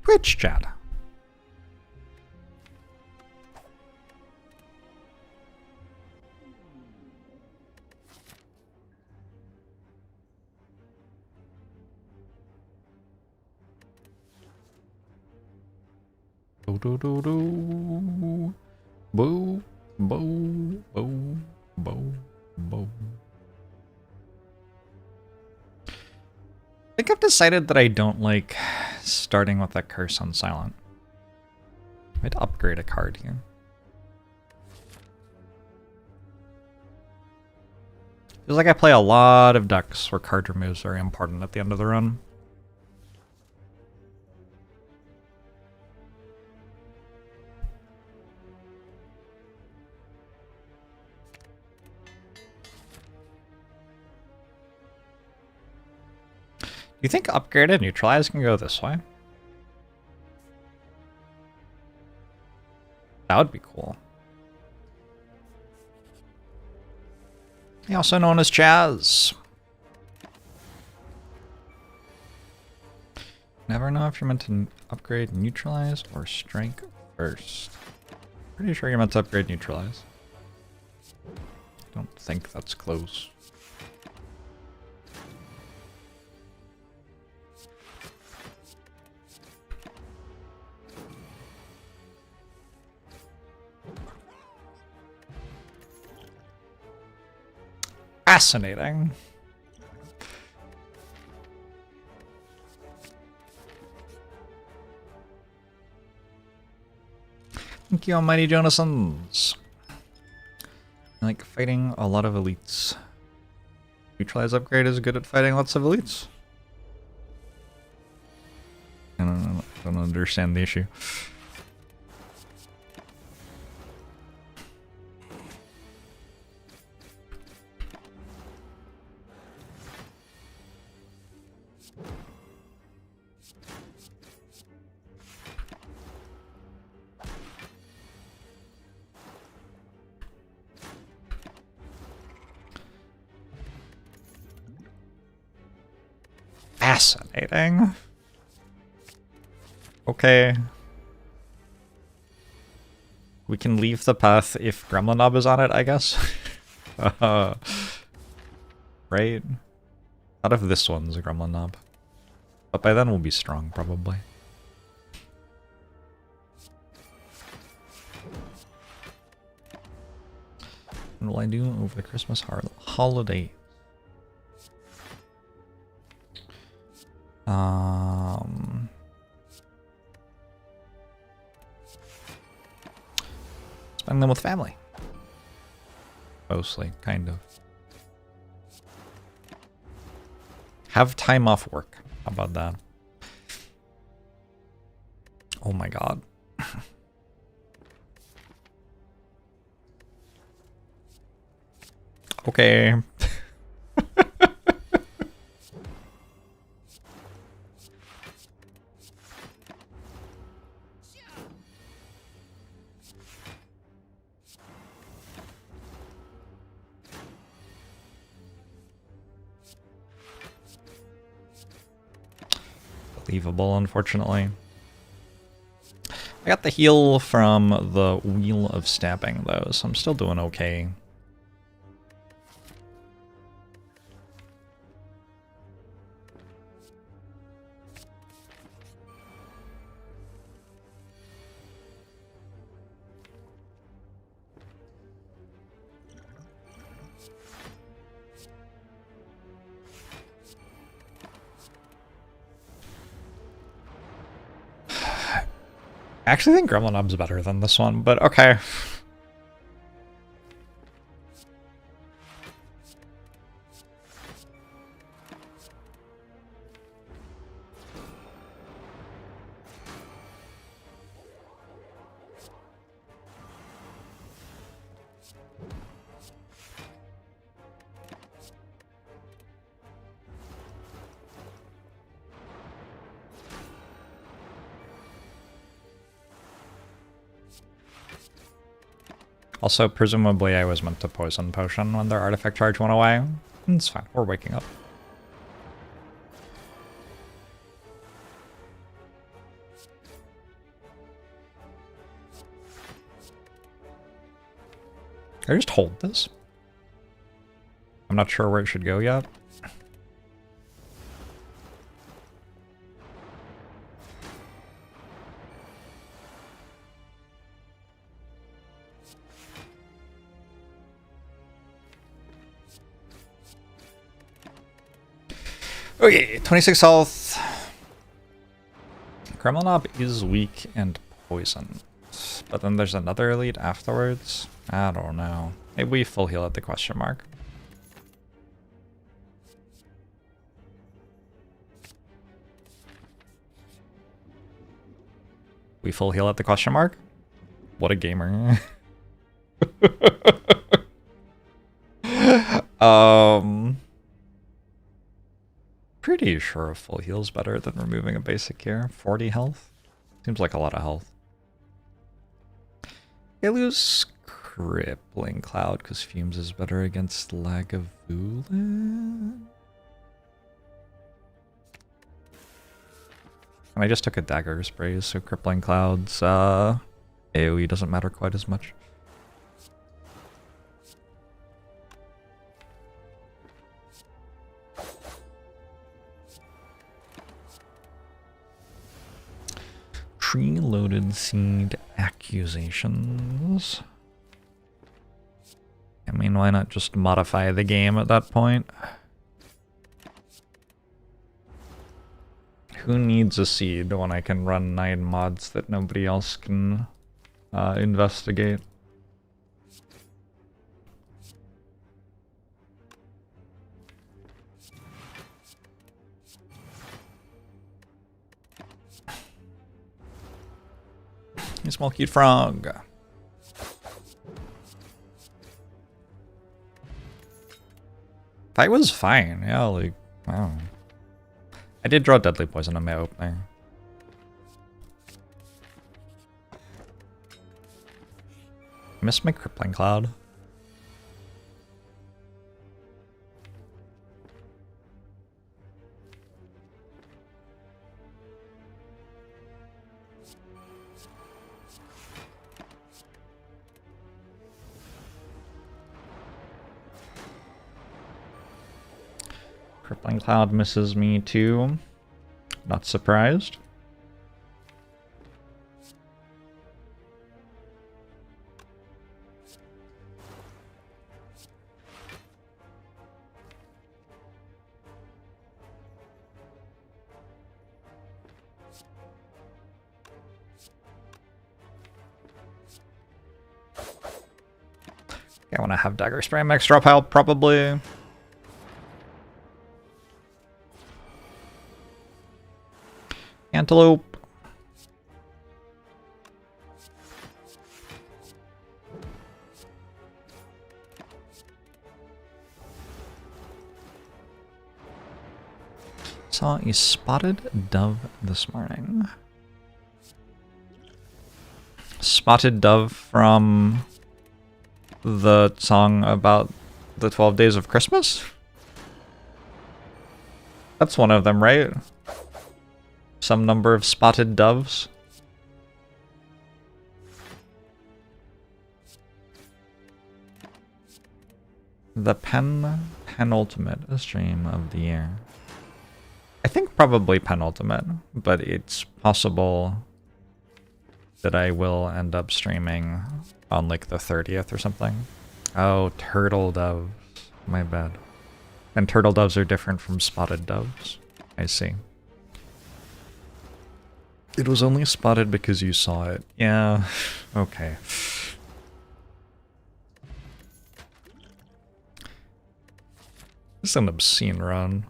Twitch chat. Do do do do. Boo, boo, boo, boo, boo. I think I've decided that I don't like starting with that curse on silent. I'd upgrade a card here. Feels like I play a lot of decks where card remove is very important at the end of the run. Do you think upgrade and neutralize can go this way? That would be cool. Also known as Chaz. Never know if you're meant to upgrade neutralize or strike first. Pretty sure you're meant to upgrade neutralize. Don't think that's close. Fascinating. Thank you, Almighty Jonasons. I like fighting a lot of elites. Neutralize upgrade is good at fighting lots of elites. I don't understand the issue. Fascinating. Okay. We can leave the path if Gremlin Knob is on it, I guess. Right? Not if this one's a Gremlin Knob. But by then we'll be strong, probably. What will I do over the Christmas holiday? Spend them with family. Mostly, kind of. Have time off work. How about that? Oh my god. Okay. Believable, unfortunately. I got the heal from the Wheel of Stabbing, though, so I'm still doing okay. I actually think Gremlin Knob's better than this one, but okay. Also, presumably I was meant to poison potion when their artifact charge went away. It's fine, we're waking up. I just hold this. I'm not sure where it should go yet. Okay, 26 health. Gremlin is weak and poisoned. But then there's another elite afterwards. I don't know. Maybe we full heal at the question mark. We full heal at the question mark? What a gamer. Pretty sure a full heal's better than removing a basic here. 40 health? Seems like a lot of health. I lose Crippling Cloud because Fumes is better against Lagavulin. And I just took a Dagger Spray, so Crippling Cloud's AoE doesn't matter quite as much. Tree-loaded seed accusations. I mean, why not just modify the game at that point? Who needs a seed when I can run 9 mods that nobody else can investigate? Small cute frog. Fight was fine, yeah, like, wow. I did draw Deadly Poison on my opener. I missed my Crippling Cloud. Crippling Cloud misses me too. Not surprised. I want to have Dagger Spray in my extra pile, probably. Antelope. Saw a spotted dove this morning. Spotted dove from the song about the 12 days of Christmas? That's one of them, right? Some number of spotted doves. The penultimate stream of the year. I think probably penultimate, but it's possible that I will end up streaming on like the 30th or something. Oh, turtle doves. My bad. And turtle doves are different from spotted doves. I see. It was only spotted because you saw it. Yeah, okay. This is an obscene run.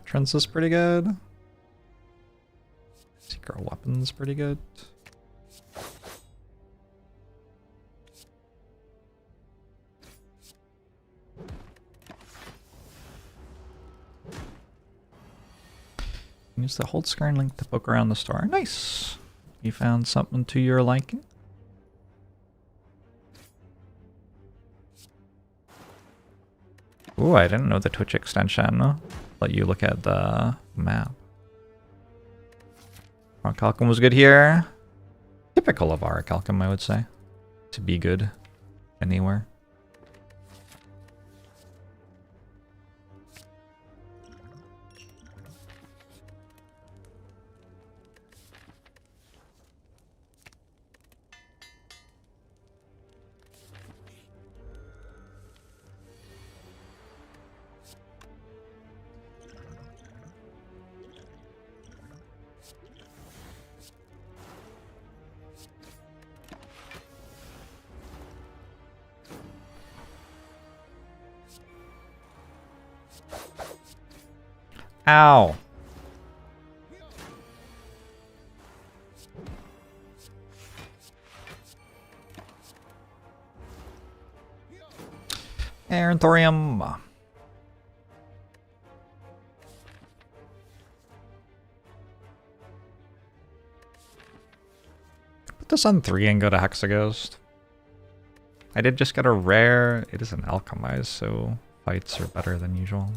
Trends is pretty good. Secret weapons pretty good. Use the holzkern link to poke around the store. Nice! You found something to your liking? Ooh, I didn't know the Twitch extension let you look at the map. Orichalcum was good here. Typical of Orichalcum, I would say. To be good anywhere. Ow! Iron thorium. Put this on 3 and go to Hexaghost. I did just get a rare. It is an alchemized, so fights are better than usual.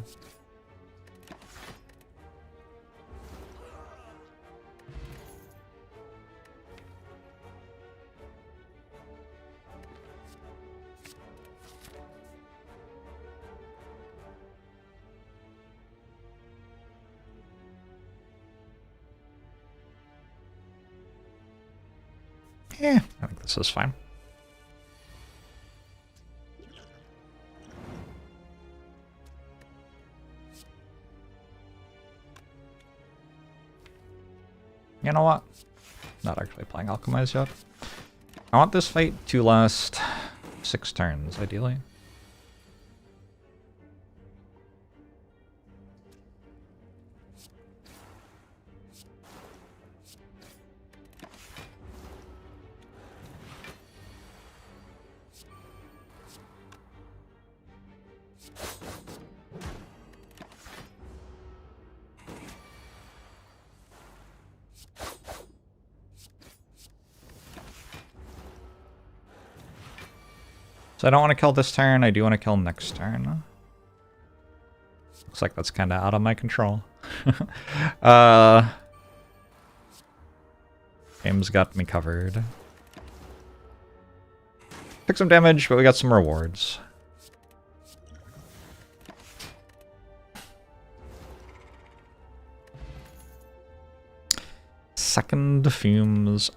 Yeah, I think this is fine. You know what? Not actually playing Alchemize yet. I want this fight to last 6 turns, ideally. So I don't want to kill this turn, I do want to kill next turn. Looks like that's kind of out of my control. Game's got me covered. Took some damage, but we got some rewards. Second Fume's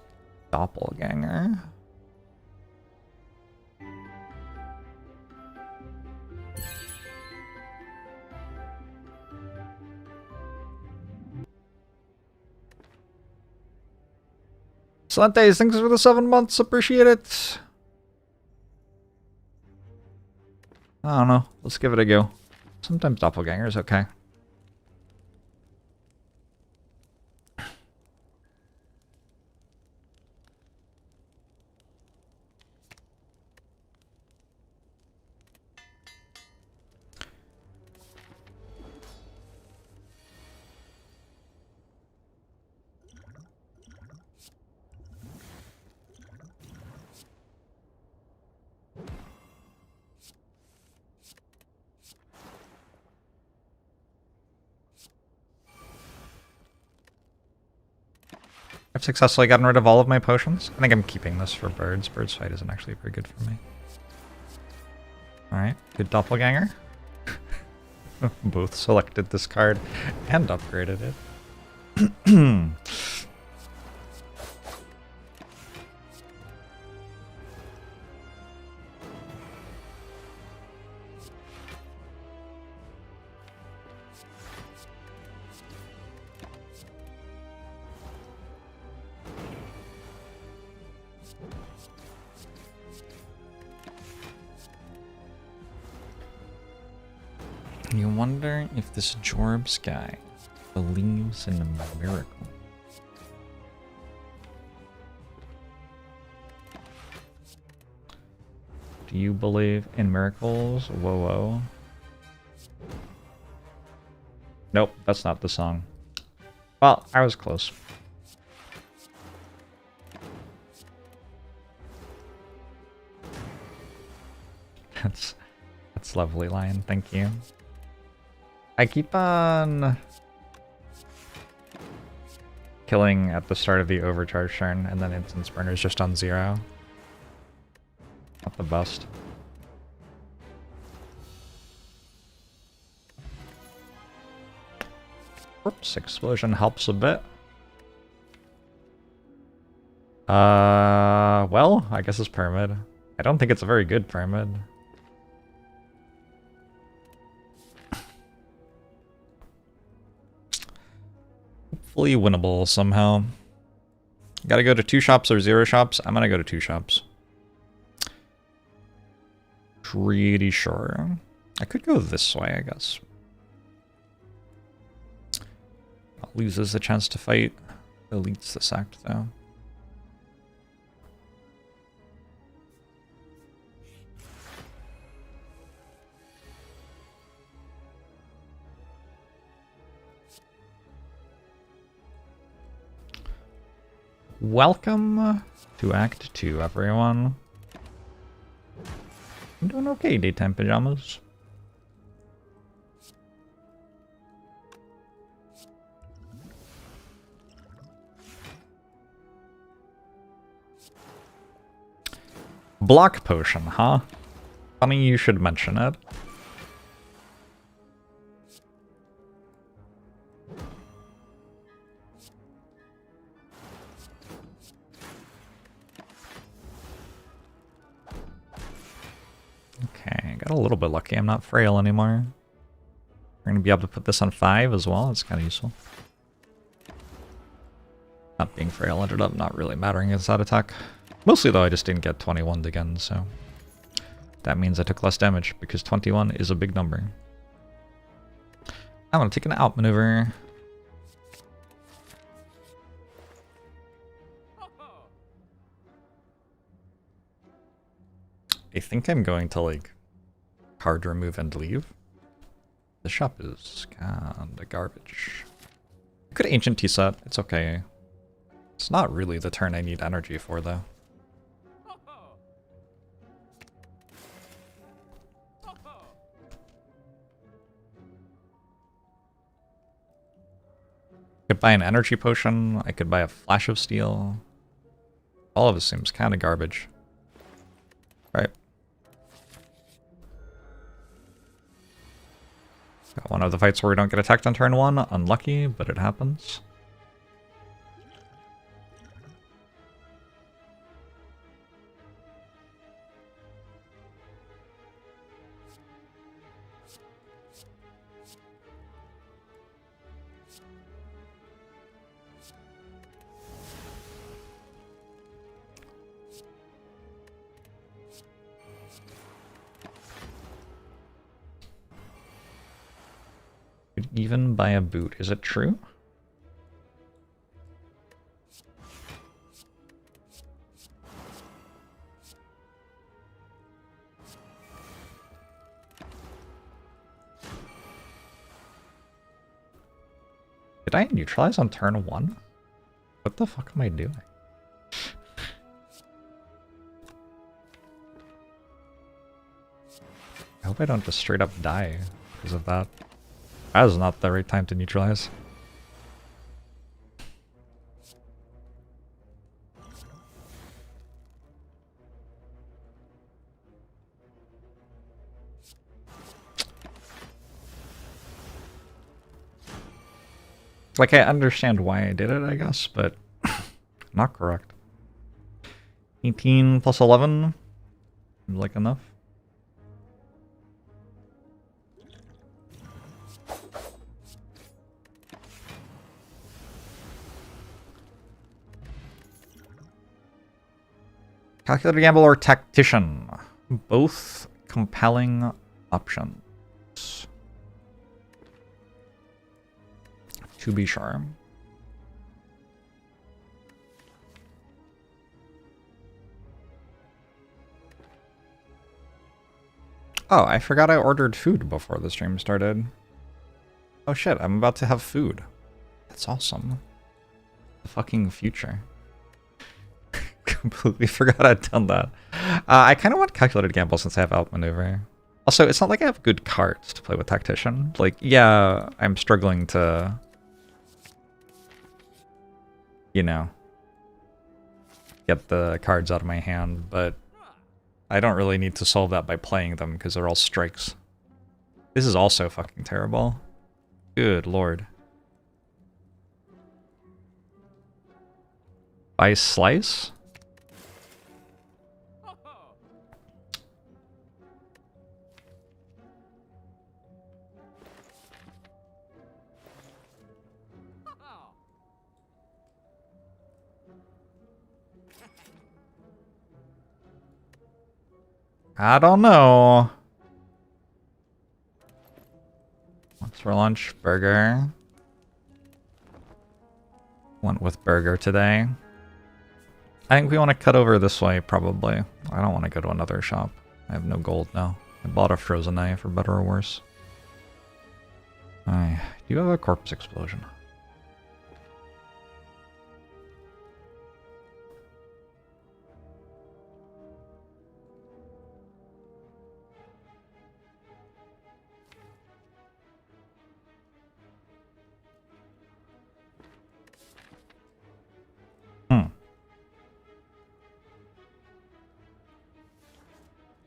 Doppelganger. Slantes, thanks for the 7 months, appreciate it. I don't know, let's give it a go. Sometimes Doppelganger is okay. I've successfully gotten rid of all of my potions. I think I'm keeping this for birds. Bird's fight isn't actually very good for me. Alright, good Doppelganger. Both selected this card and upgraded it. You wonder if this Jorbs guy believes in a miracle. Do you believe in miracles? Whoa, whoa. Nope, that's not the song. Well, I was close. That's lovely, Lion. Thank you. I keep on killing at the start of the overcharge turn, and then instance burner is just on 0. Not the best. Whoops, explosion helps a bit. Well, I guess it's pyramid. I don't think it's a very good pyramid. Hopefully winnable somehow. Gotta go to 2 shops or 0 shops. I'm gonna go to 2 shops. Pretty sure. I could go this way, I guess. Loses the chance to fight. Deletes this act, though. Welcome to Act 2, everyone. I'm doing okay, daytime pajamas. Block potion, huh? Funny you should mention it. Okay, got a little bit lucky. I'm not frail anymore. We're gonna be able to put this on 5 as well. It's kind of useful. Not being frail ended up not really mattering against that attack. Mostly though, I just didn't get 21'd again, so that means I took less damage because 21 is a big number. I'm gonna take an outmaneuver. I think I'm going to like card remove and leave. The shop is kinda garbage. I could ancient tea set, it's okay. It's not really the turn I need energy for though. I could buy an energy potion, I could buy a flash of steel. All of it seems kind of garbage. Alright. Got one of the fights where we don't get attacked on turn 1. Unlucky, but it happens. Could even buy a boot. Is it true? Did I neutralize on turn 1? What the fuck am I doing? I hope I don't just straight up die because of that. That is not the right time to neutralize. Like, I understand why I did it, I guess, but not correct. 18 plus 11? Seems like enough. Calculator Gamble or Tactician. Both compelling options. To be sure. Oh, I forgot I ordered food before the stream started. Oh shit, I'm about to have food. That's awesome. The fucking future. Completely forgot I'd done that. I kind of want calculated gamble since I have outmaneuver. Also, it's not like I have good cards to play with tactician. Like, yeah, I'm struggling to, you know, get the cards out of my hand, but I don't really need to solve that by playing them because they're all strikes. This is also fucking terrible. Good lord. By slice? I don't know. What's for lunch? Burger. Went with burger today. I think we want to cut over this way, probably. I don't want to go to another shop. I have no gold now. I bought a frozen knife, for better or worse. I do have a corpse explosion.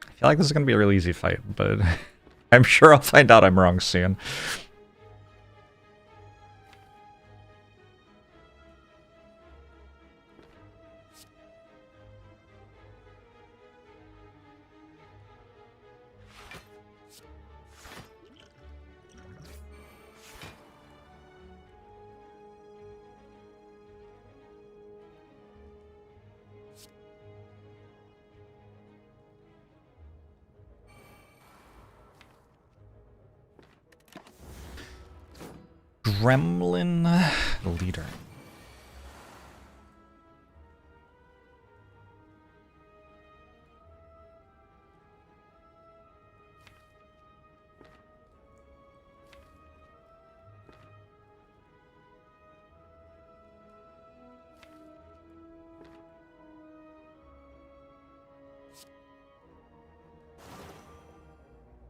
I feel like this is going to be a really easy fight, but I'm sure I'll find out I'm wrong soon. Gremlin leader.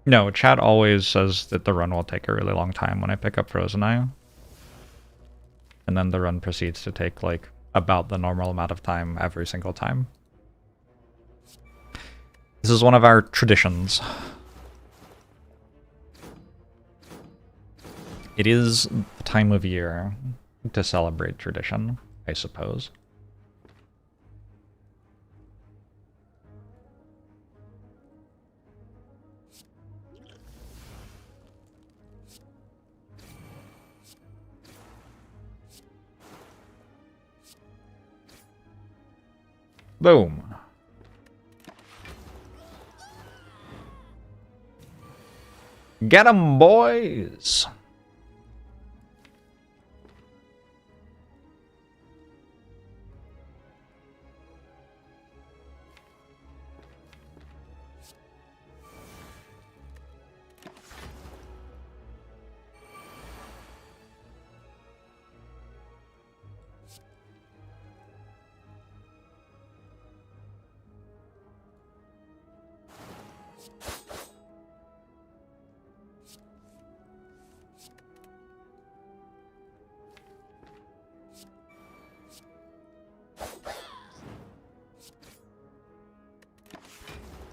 No, chat always says that the run will take a really long time when I pick up Frozen Eye. And then the run proceeds to take, like, about the normal amount of time every single time. This is one of our traditions. It is the time of year to celebrate tradition, I suppose. Boom. Get 'em, boys!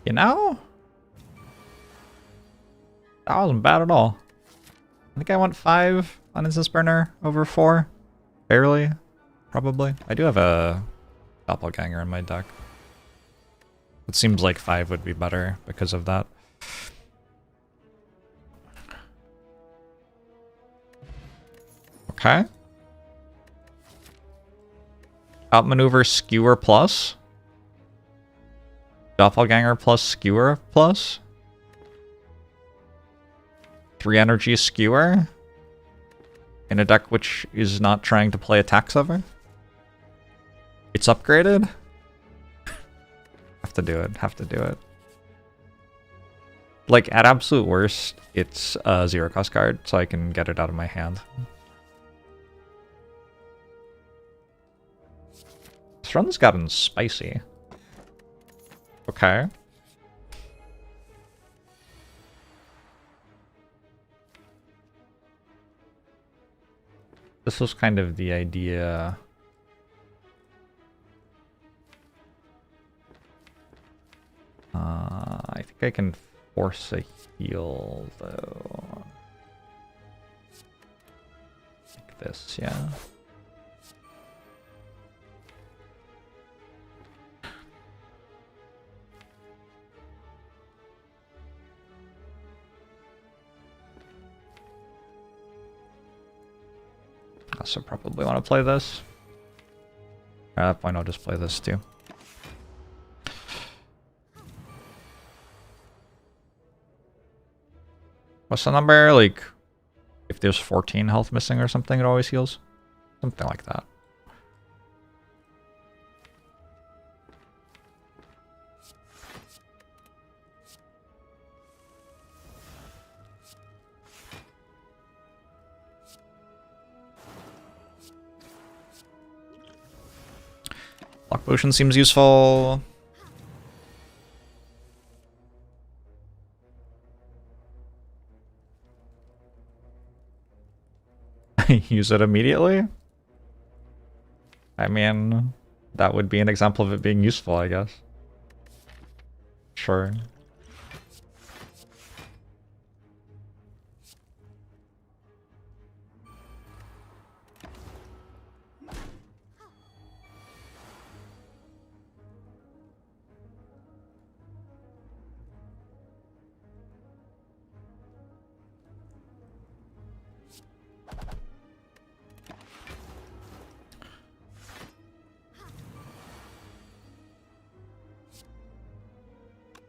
You know? That wasn't bad at all. I think I went 5 on Instance Burner over 4. Barely. Probably. I do have a doppelganger in my deck. It seems like 5 would be better because of that. Okay. Outmaneuver Skewer plus. Doppelganger plus Skewer plus. 3 energy Skewer. In a deck which is not trying to play attacks ever. It's upgraded. Have to do it. Have to do it. Like, at absolute worst, it's a 0 cost card, so I can get it out of my hand. run's gotten spicy. Okay. This was kind of the idea. I think I can force a heal, though. Like this, yeah. Also probably want to play this. At that point, I'll just play this too. What's the number? Like, if there's 14 health missing or something, it always heals? Something like that. Lock potion seems useful. Use it immediately? I mean, that would be an example of it being useful, I guess. Sure.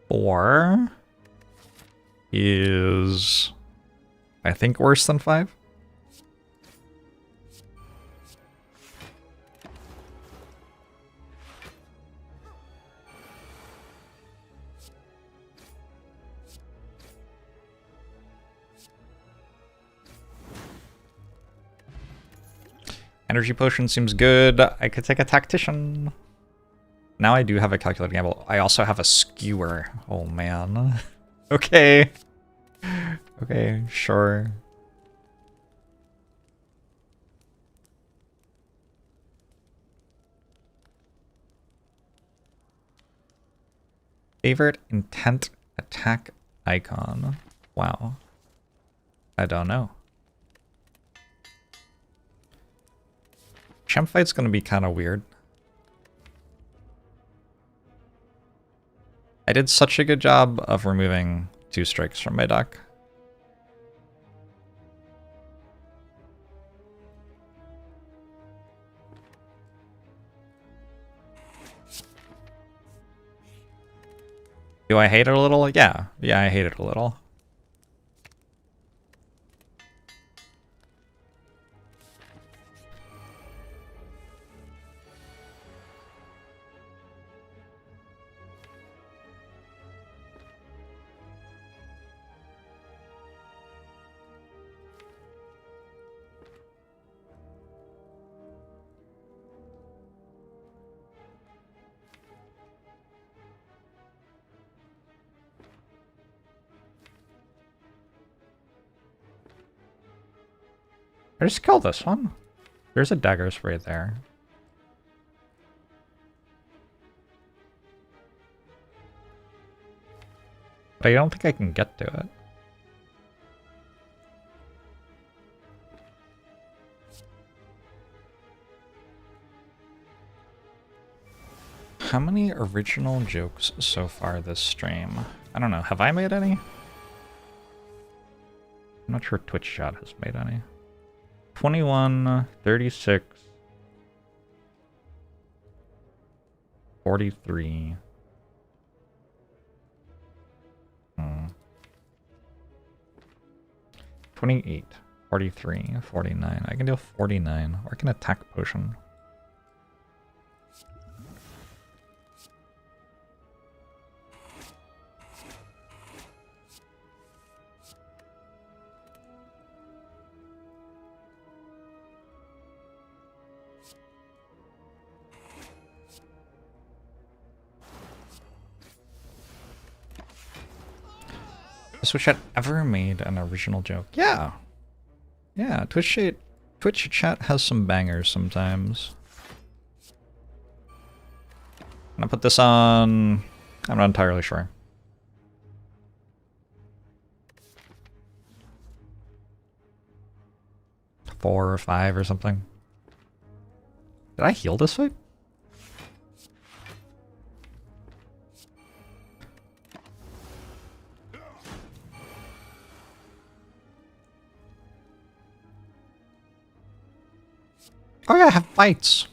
Four is, I think, worse than 5. Energy potion seems good. I could take a tactician. Now I do have a calculated gamble. I also have a skewer. Oh man. Okay. Okay, sure. Favorite intent attack icon. Wow. I don't know. Champ fight's gonna be kind of weird. I did such a good job of removing 2 strikes from my deck. Do I hate it a little? Yeah. Yeah, I hate it a little. I just killed this one. There's a dagger spray there. But I don't think I can get to it. How many original jokes so far this stream? I don't know. Have I made any? I'm not sure Twitch chat has made any. 21, 36, 43. 28, 43, 49. I can do 49. Or I can attack potion. Has Twitch chat ever made an original joke? Yeah. Yeah, Twitch chat has some bangers sometimes. I'm gonna put this on... I'm not entirely sure. Four or five or something. Did I heal this fight? Oh yeah, I have fights.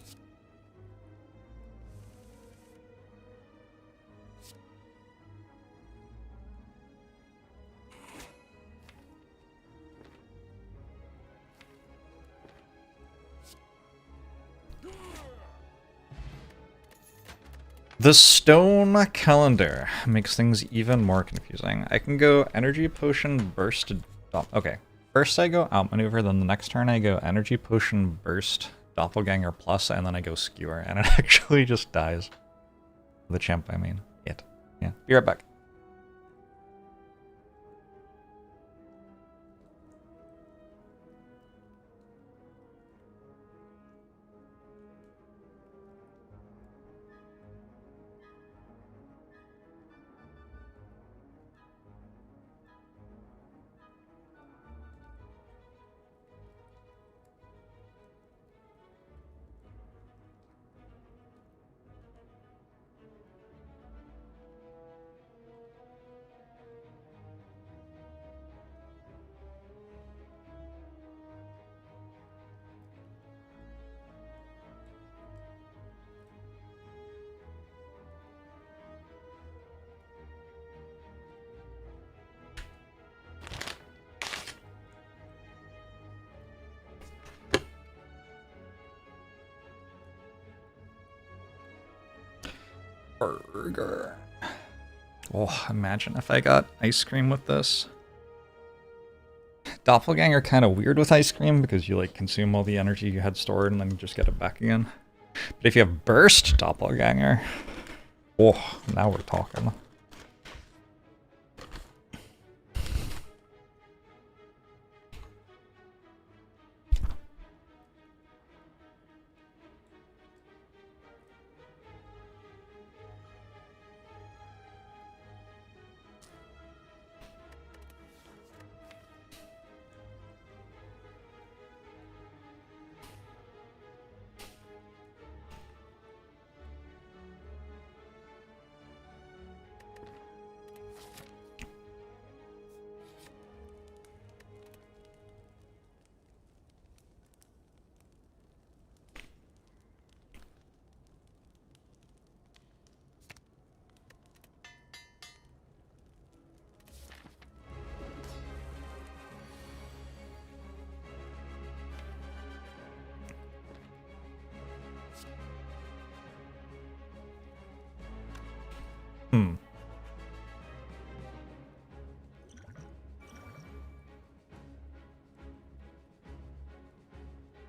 The stone calendar makes things even more confusing. I can go energy potion burst. Okay, first I go outmaneuver, then the next turn I go energy potion burst doppelganger plus, and then I go skewer, and it actually just dies. The champ, I mean. It. Yeah. Be right back. Burger. Oh, imagine if I got ice cream with this. Doppelganger kind of weird with ice cream because you like consume all the energy you had stored and then you just get it back again. But if you have burst doppelganger, oh, now we're talking.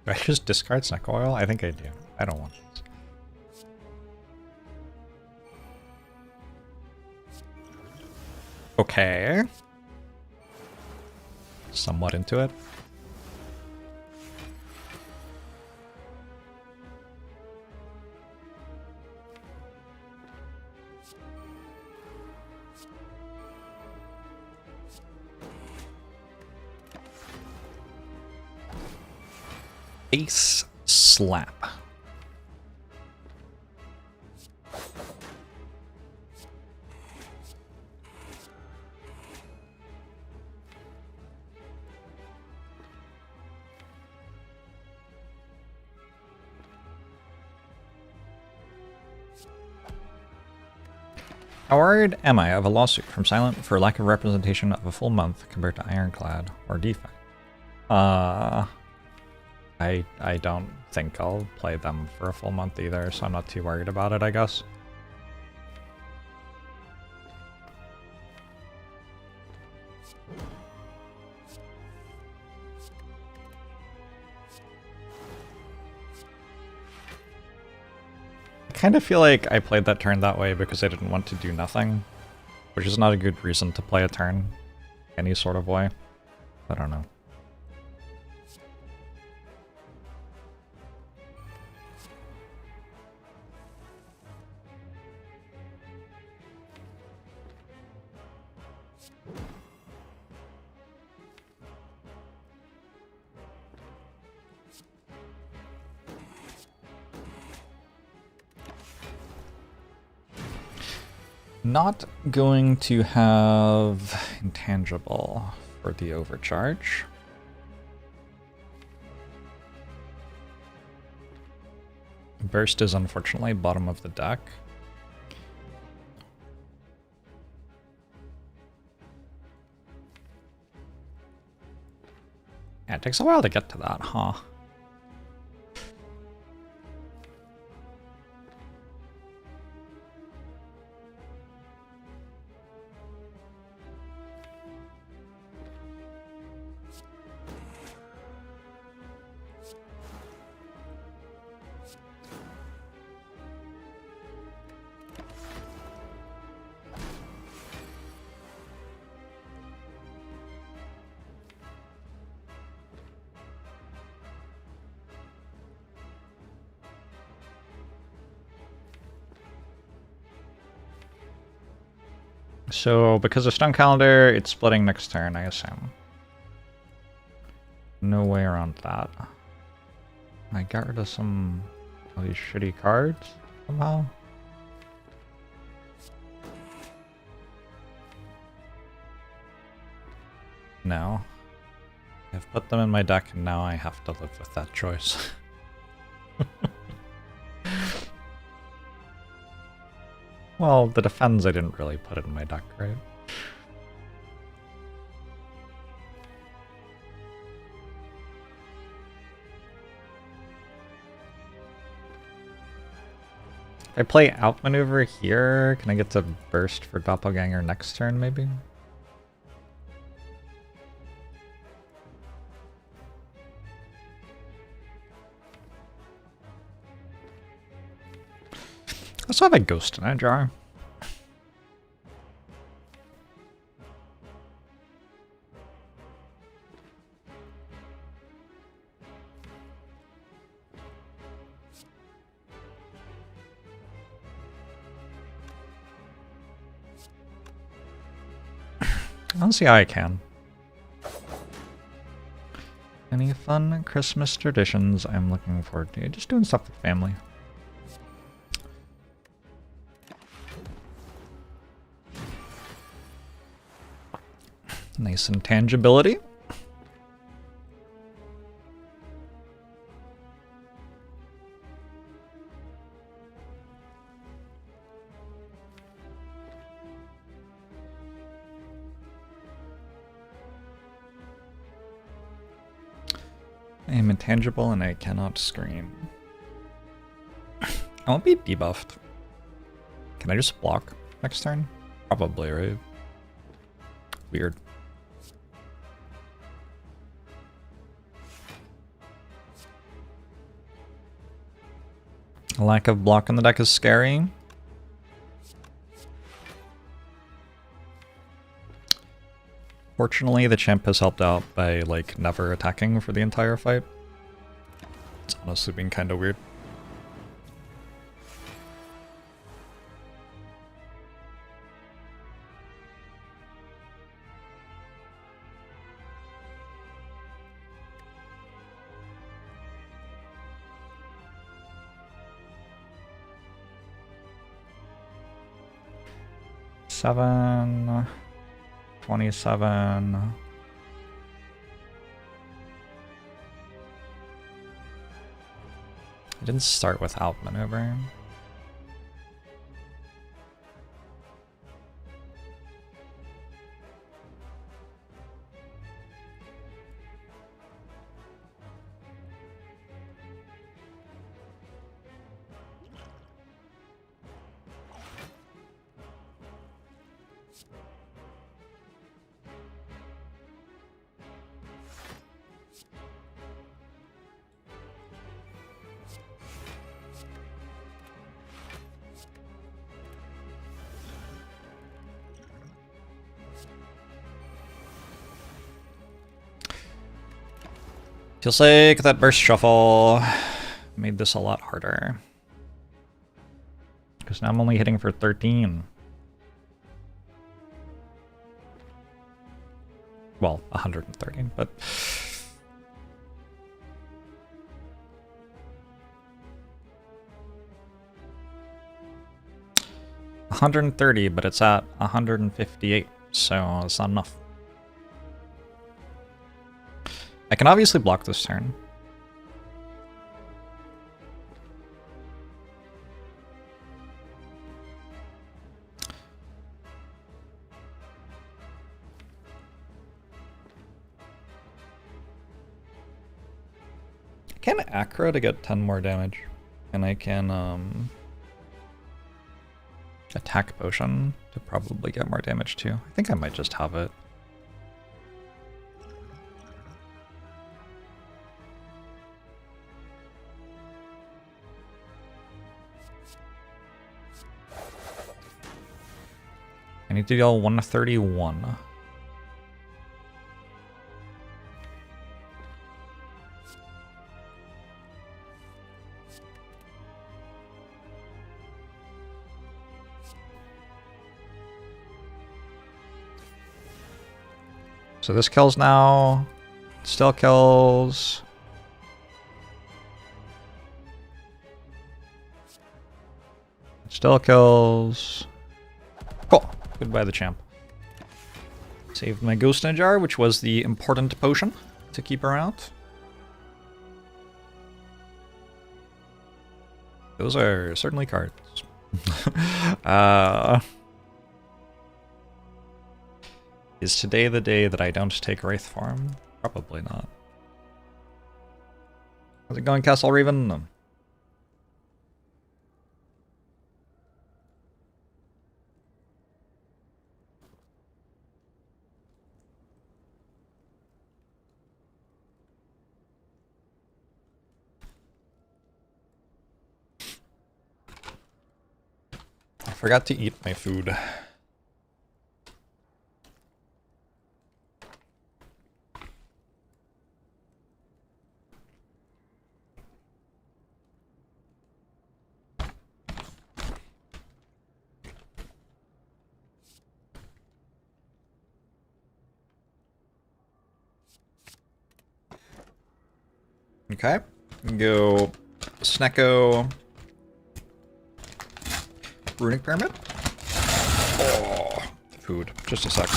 Do I just discard snack oil? I think I do. I don't want this. Okay. Somewhat into it. Face slap. How worried am I of a lawsuit from Silent for lack of representation of a full month compared to Ironclad or Defect? I don't think I'll play them for a full month either, so I'm not too worried about it, I guess. I kind of feel like I played that turn that way because I didn't want to do nothing, which is not a good reason to play a turn. any sort of way. I don't know. Not going to have intangible for the overcharge. Burst is unfortunately bottom of the deck. Yeah, it takes a while to get to that, huh? So, because of Stone Calendar, it's splitting next turn, I assume. No way around that. I got rid of some of these shitty cards somehow. No. I've put them in my deck and now I have to live with that choice. Well, the defense I didn't really put it in my deck, right? If I play outmaneuver here, can I get to burst for Doppelganger next turn, maybe? Let's have a ghost in a jar. I don't see how I can. Any fun Christmas traditions I'm looking forward to? Just doing stuff with family. Nice intangibility. I am intangible and I cannot scream. I won't be debuffed. Can I just block next turn? Probably, right? Weird. A lack of block on the deck is scary. Fortunately, the champ has helped out by, like, never attacking for the entire fight. It's honestly been kind of weird. Seven, 27. I didn't start with outmaneuver. Feels like that burst shuffle made this a lot harder. Because now I'm only hitting for 13. Well, 113, but... 130, but it's at 158, so it's not enough. I can obviously block this turn. I can acro to get 10 more damage, and I can attack potion to probably get more damage too. I think I might just have it. I need to deal 131. So this kills now. Still kills. Still kills. Cool. Goodbye, the champ. Saved my ghost in a jar, which was the important potion to keep her out. Those are certainly cards. Is today the day that I don't take Wraith Form? Probably not. How's it going, Castle Raven? I forgot to eat my food. Okay, go Snecko, Runic Pyramid. Oh, food. Just a sec.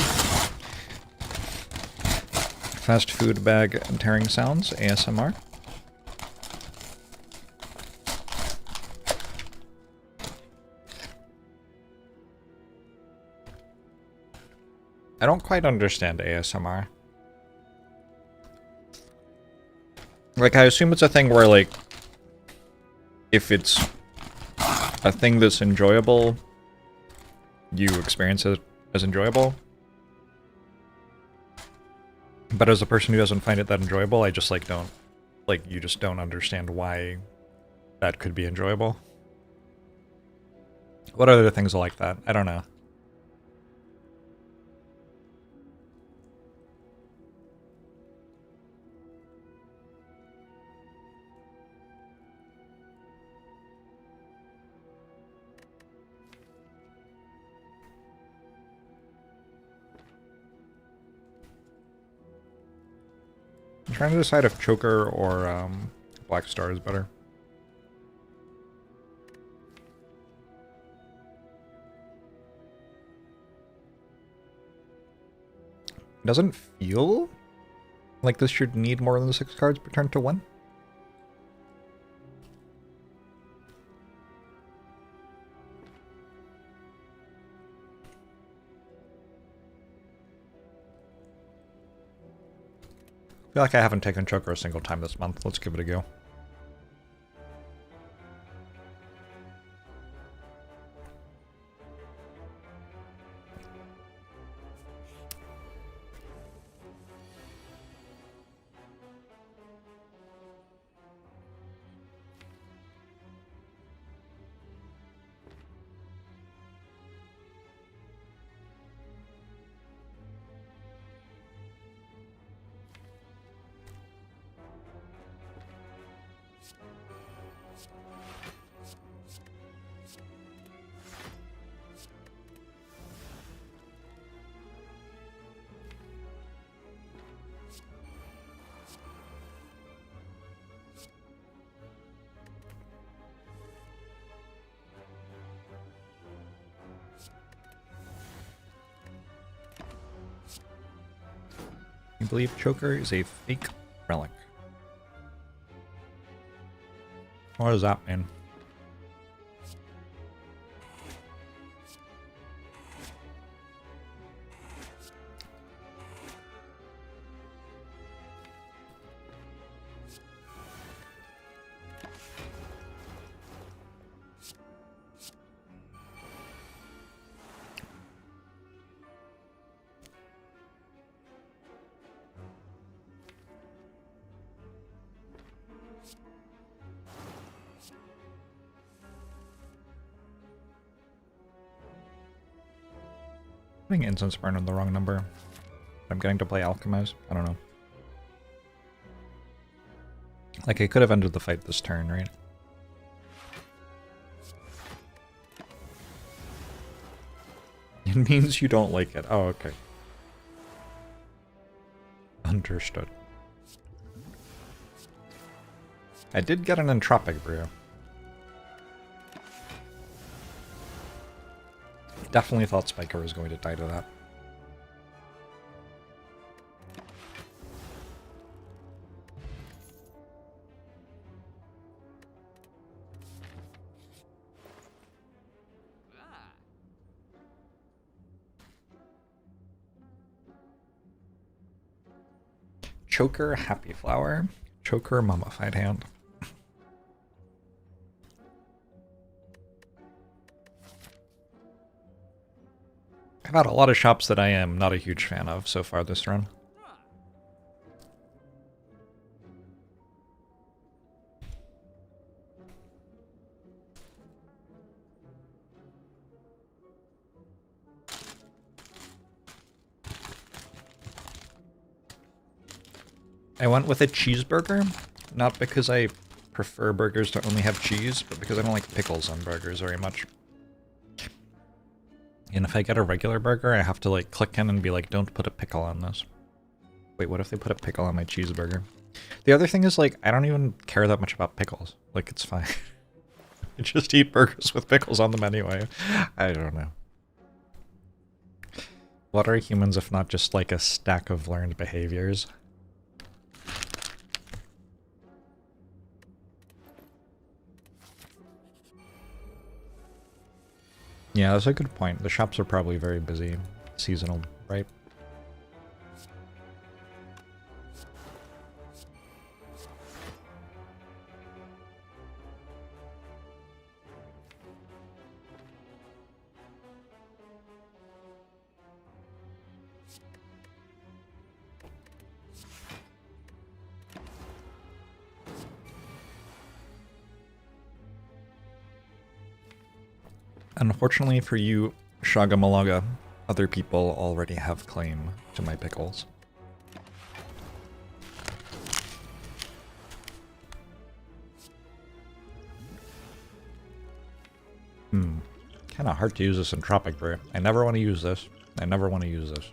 Fast food bag and tearing sounds, ASMR. I don't quite understand ASMR. Like, I assume it's a thing where, like, if it's a thing that's enjoyable, you experience it as enjoyable. But as a person who doesn't find it that enjoyable, I just, like, don't... Like, you just don't understand why that could be enjoyable. What other things are like that? I don't know. I'm trying to decide if Choker or Black Star is better. It doesn't feel like this should need more than 6 cards per turn to win. I feel like I haven't taken Choker a single time this month. Let's give it a go. I believe Choker is a fake relic. What does that mean? Putting incense burn on the wrong number. I'm getting to play Alchemize. I don't know. Like, I could have ended the fight this turn, right? It means you don't like it. Oh, okay. Understood. I did get an Entropic Brew. Definitely thought Spiker was going to die to that. Choker, Happy Flower. Choker, Mummified Hand. I've had a lot of shops that I am not a huge fan of so far this run. I went with a cheeseburger, not because I prefer burgers to only have cheese, but because I don't like pickles on burgers very much. And if I get a regular burger, I have to like click in and be like, don't put a pickle on this. Wait, what if they put a pickle on my cheeseburger? The other thing is like, I don't even care that much about pickles. Like, it's fine. I just eat burgers with pickles on them anyway. I don't know. What are humans if not just like a stack of learned behaviors? Yeah, that's a good point. The shops are probably very busy. Seasonal, right? Unfortunately for you, Shagamalaga, other people already have claim to my pickles. Kinda hard to use this in Tropic Brew. I never want to use this. I never want to use this.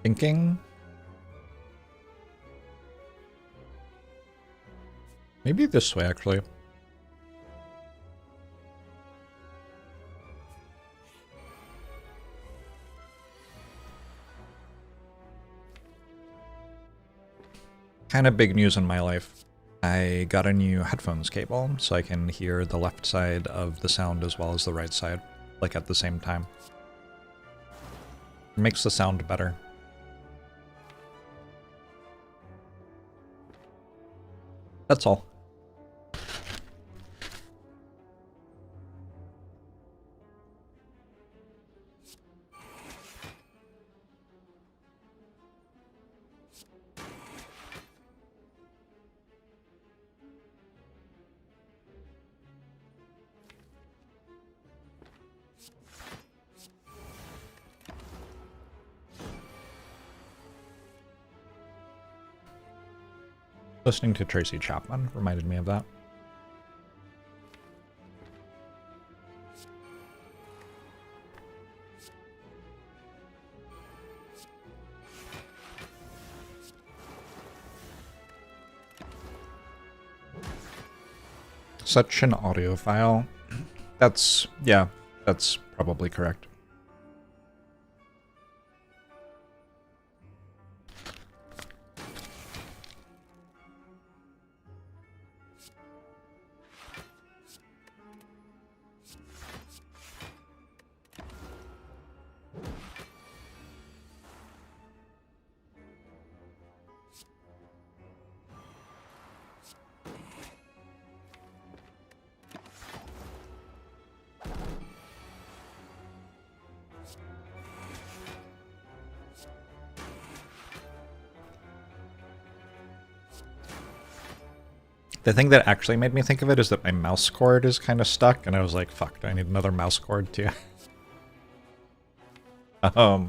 Thinking? Maybe this way, actually. Kind of big news in my life. I got a new headphones cable, so I can hear the left side of the sound as well as the right side, like at the same time. It makes the sound better. That's all. Listening to Tracy Chapman reminded me of that. Such an audiophile. That's, yeah, that's probably correct. The thing that actually made me think of it is that my mouse cord is kind of stuck, and I was like, fuck, do I need another mouse cord too? I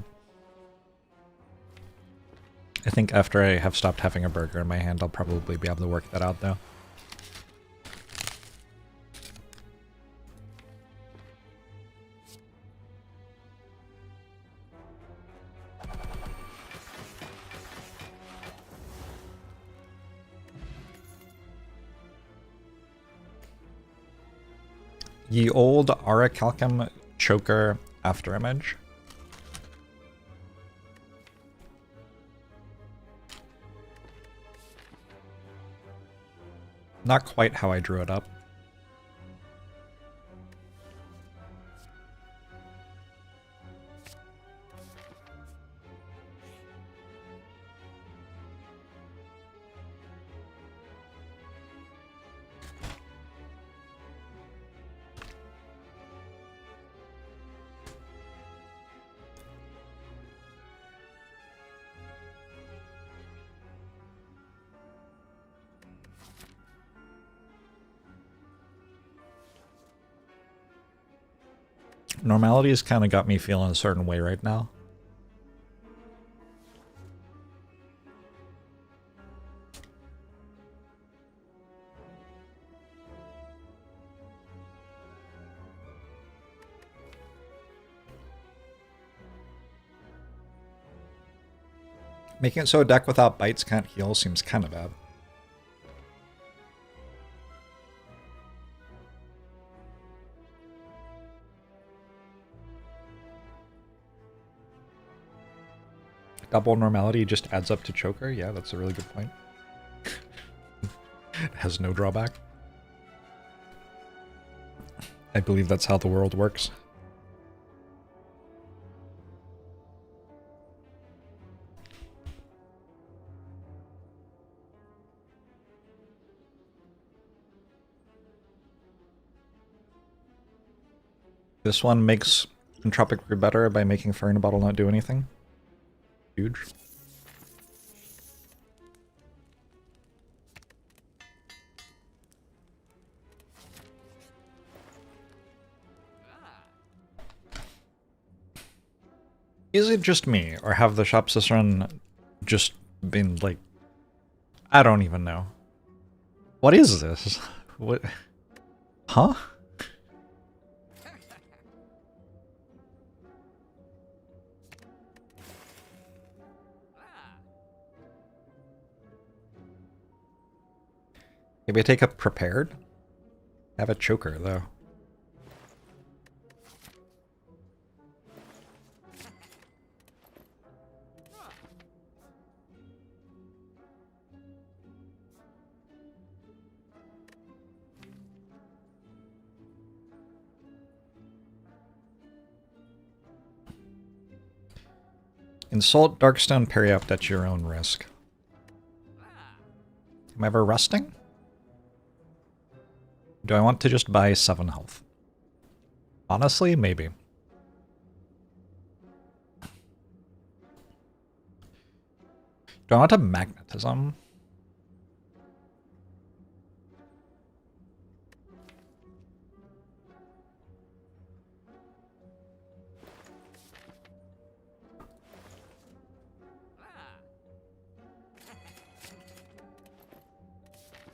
think after I have stopped having a burger in my hand, I'll probably be able to work that out, though. Ye old Aracalcum choker afterimage. Not quite how I drew it up. Normality has kind of got me feeling a certain way right now. Making it so a deck without bites can't heal seems kind of bad. Double normality just adds up to choker? Yeah, that's a really good point. It has no drawback. I believe that's how the world works. This one makes Entropic Brew better by making Fire in a Bottle not do anything. Huge. Is it just me, or have the shops this run just been like... I don't even know. What is this? What? Huh? Maybe I take a prepared? I have a choker, though. Insult Darkstone, parry up at your own risk. Am I ever resting? Do I want to just buy 7 health? Honestly, maybe. Do I want a magnetism?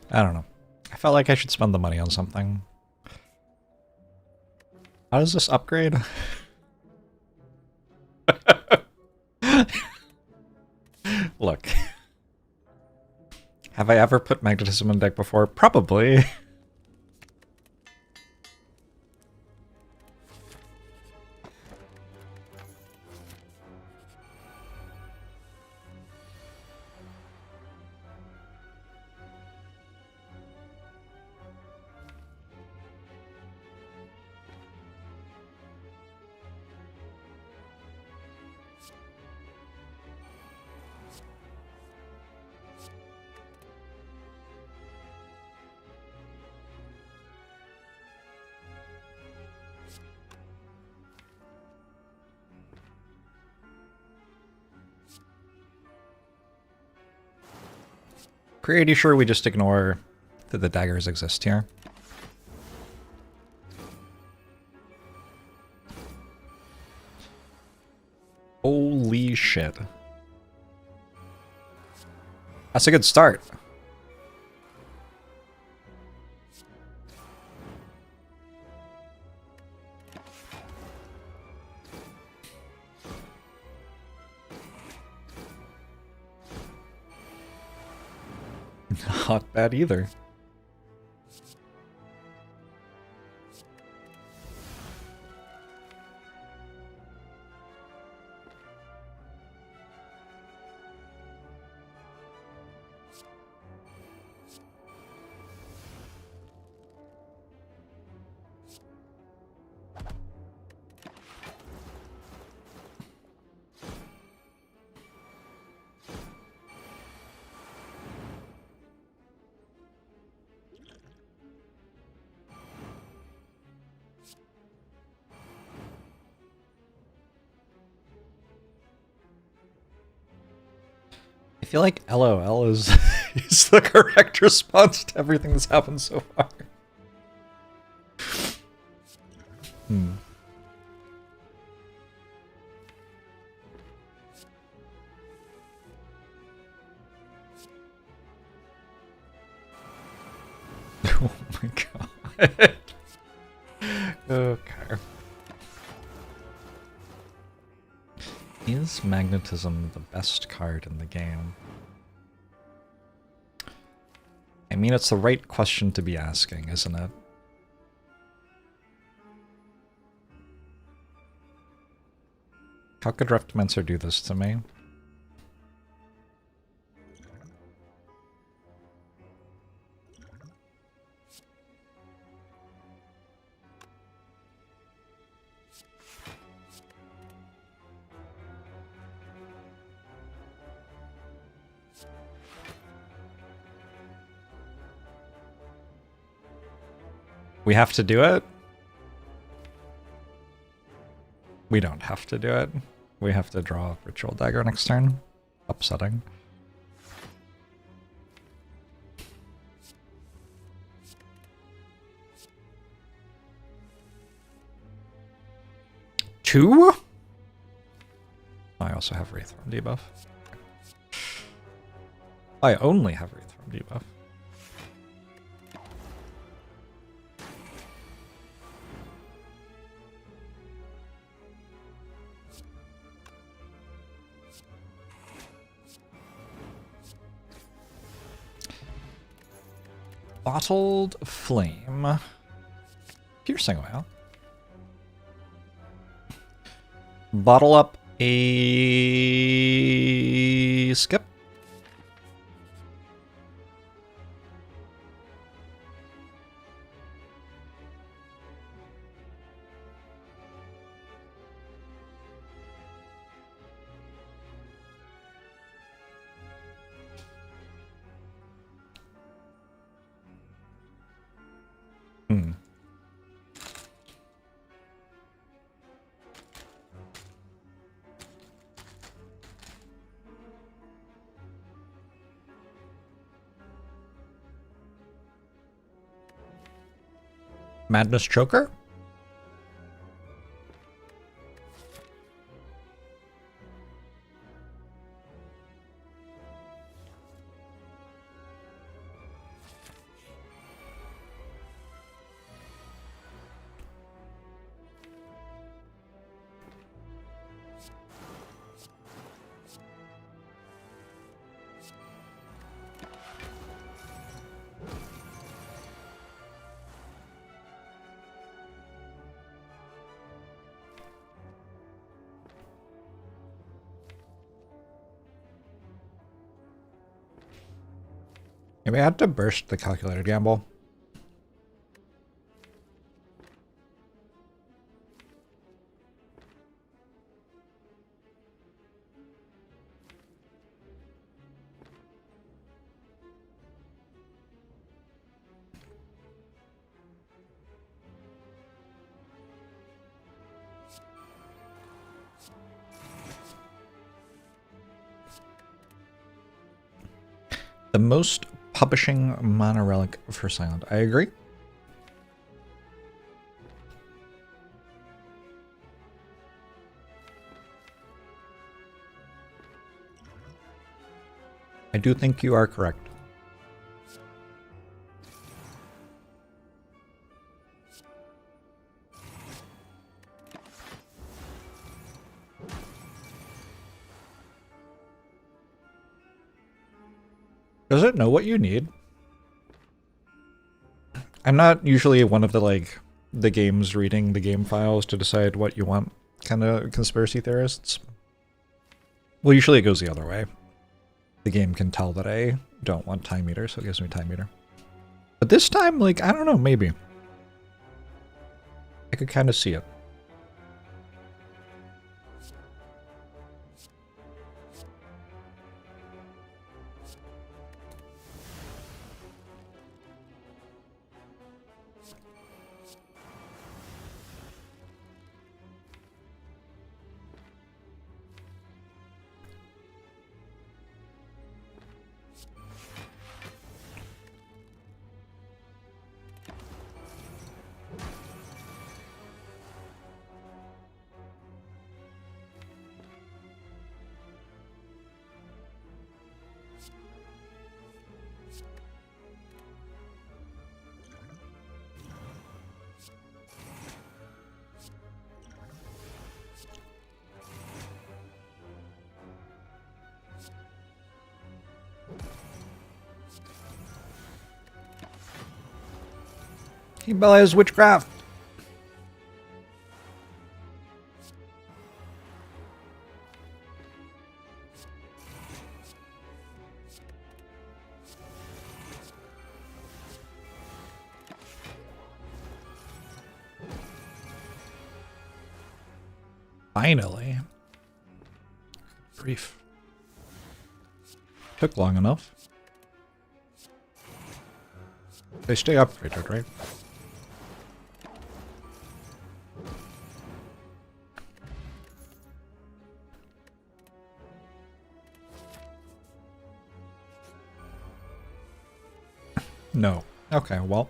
I don't know. I felt like I should spend the money on something. How does this upgrade? Look. Have I ever put magnetism in deck before? Probably. Pretty sure we just ignore that the daggers exist here. Holy shit. That's a good start. Not bad either. I feel like LOL is, is the correct response to everything that's happened so far. Hmm. Oh my god. Okay. Is magnetism the best card in the game? I mean, it's the right question to be asking, isn't it? How could Reptimancer do this to me? We have to do it? We don't have to do it. We have to draw a Ritual Dagger next turn. Upsetting. Two? I also have Wraithworm debuff. I only have Wraithworm debuff. Bottled Flame. Piercing Oil. Bottle up a skip. Madness Choker? Maybe I had to burst the calculated gamble. The most publishing mana relic for Silent. I agree. I do think you are correct. Does it know what you need? I'm not usually one of the games reading the game files to decide what you want kind of conspiracy theorists. Well, usually it goes the other way. The game can tell that I don't want time meter, so it gives me time meter. But this time, I don't know, maybe. I could kind of see it. Belia's witchcraft. Finally. Brief. Took long enough. They stay upgraded, right? No. Okay, well.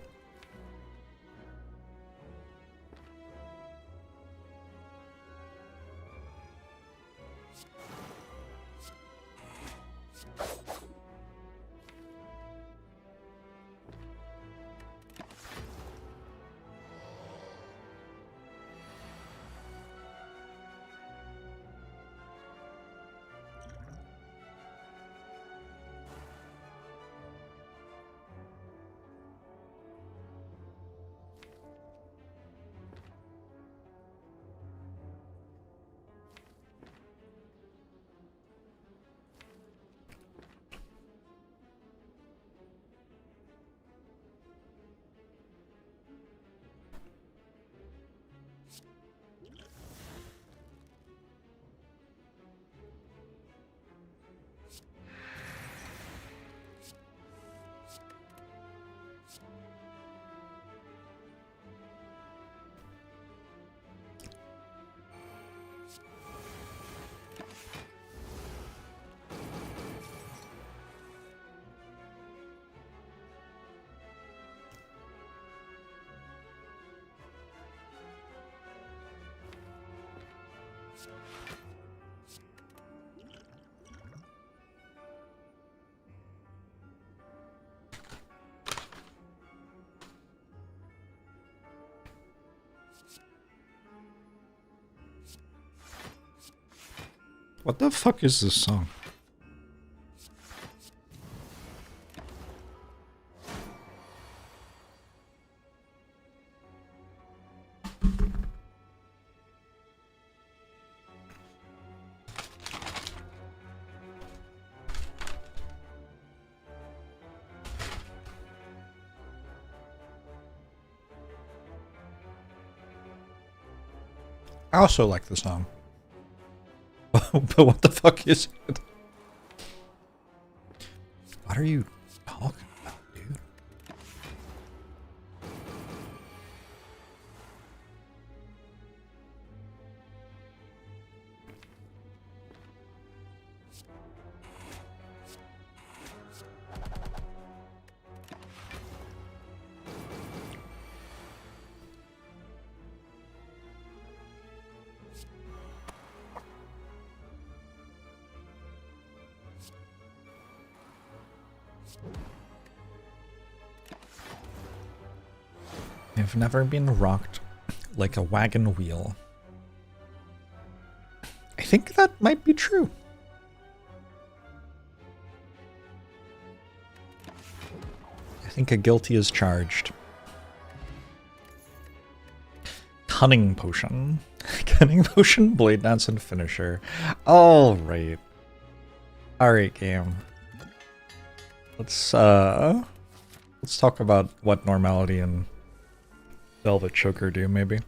What the fuck is this song? I also like the song. But what the fuck is it? What are you talking about, dude? I've never been rocked like a wagon wheel. I think that might be true. I think a guilty is charged. Cunning potion. Cunning potion, blade dance, and finisher. Alright. Alright, game. Let's talk about what normality and Velvet Choker do, maybe.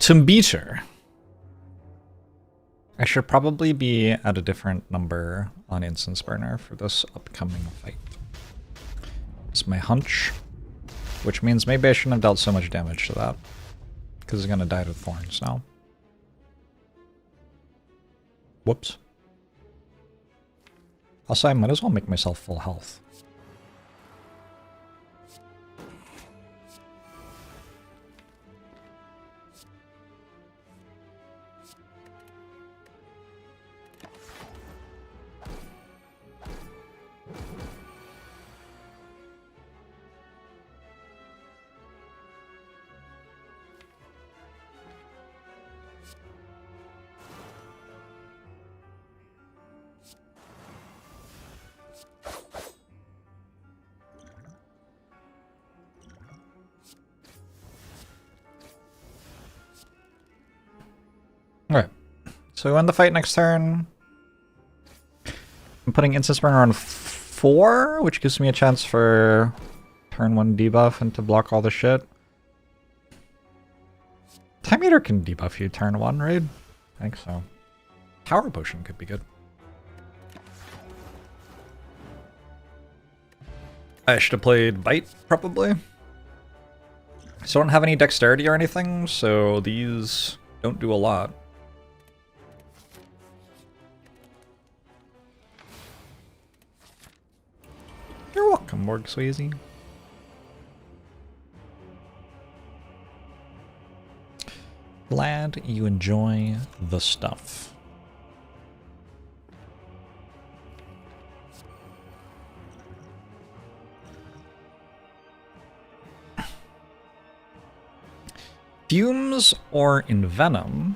To beat her, I should probably be at a different number on Instance Burner for this upcoming fight. It's my hunch, which means maybe I shouldn't have dealt so much damage to that, because it's gonna die to thorns now. Whoops. Also, I might as well make myself full health. Alright, so we win the fight next turn. I'm putting Instance Burner on 4, which gives me a chance for turn 1 debuff and to block all the shit. Time Eater can debuff you turn 1, right? I think so. Power Potion could be good. I should have played Bite, probably. I still don't have any Dexterity or anything, so these don't do a lot. You're welcome, Morg Swayze. Glad you enjoy the stuff. Fumes or Envenom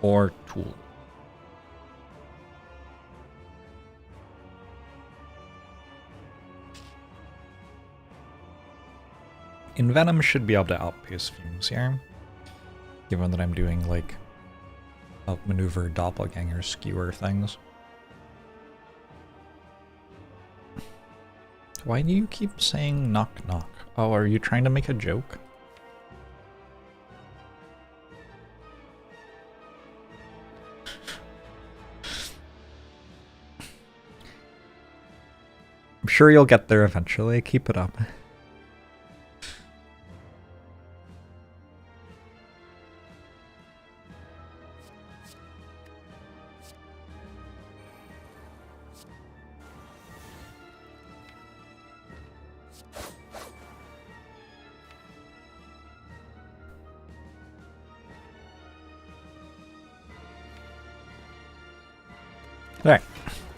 or Tool? Envenom should be able to outpace Fumes here, given that I'm doing like outmaneuver doppelganger skewer things. Why do you keep saying knock knock? Oh, are you trying to make a joke? I'm sure you'll get there eventually. Keep it up. Alright,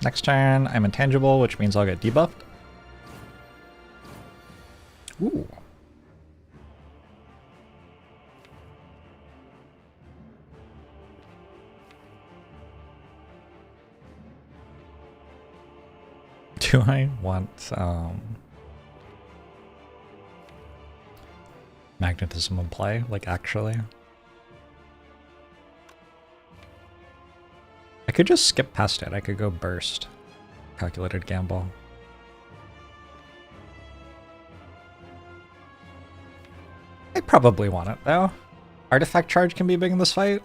next turn I'm intangible, which means I'll get debuffed. Ooh. Do I want magnetism in play? Like, actually? I could just skip past it. I could go burst. Calculated gamble. I probably want it, though. Artifact charge can be big in this fight.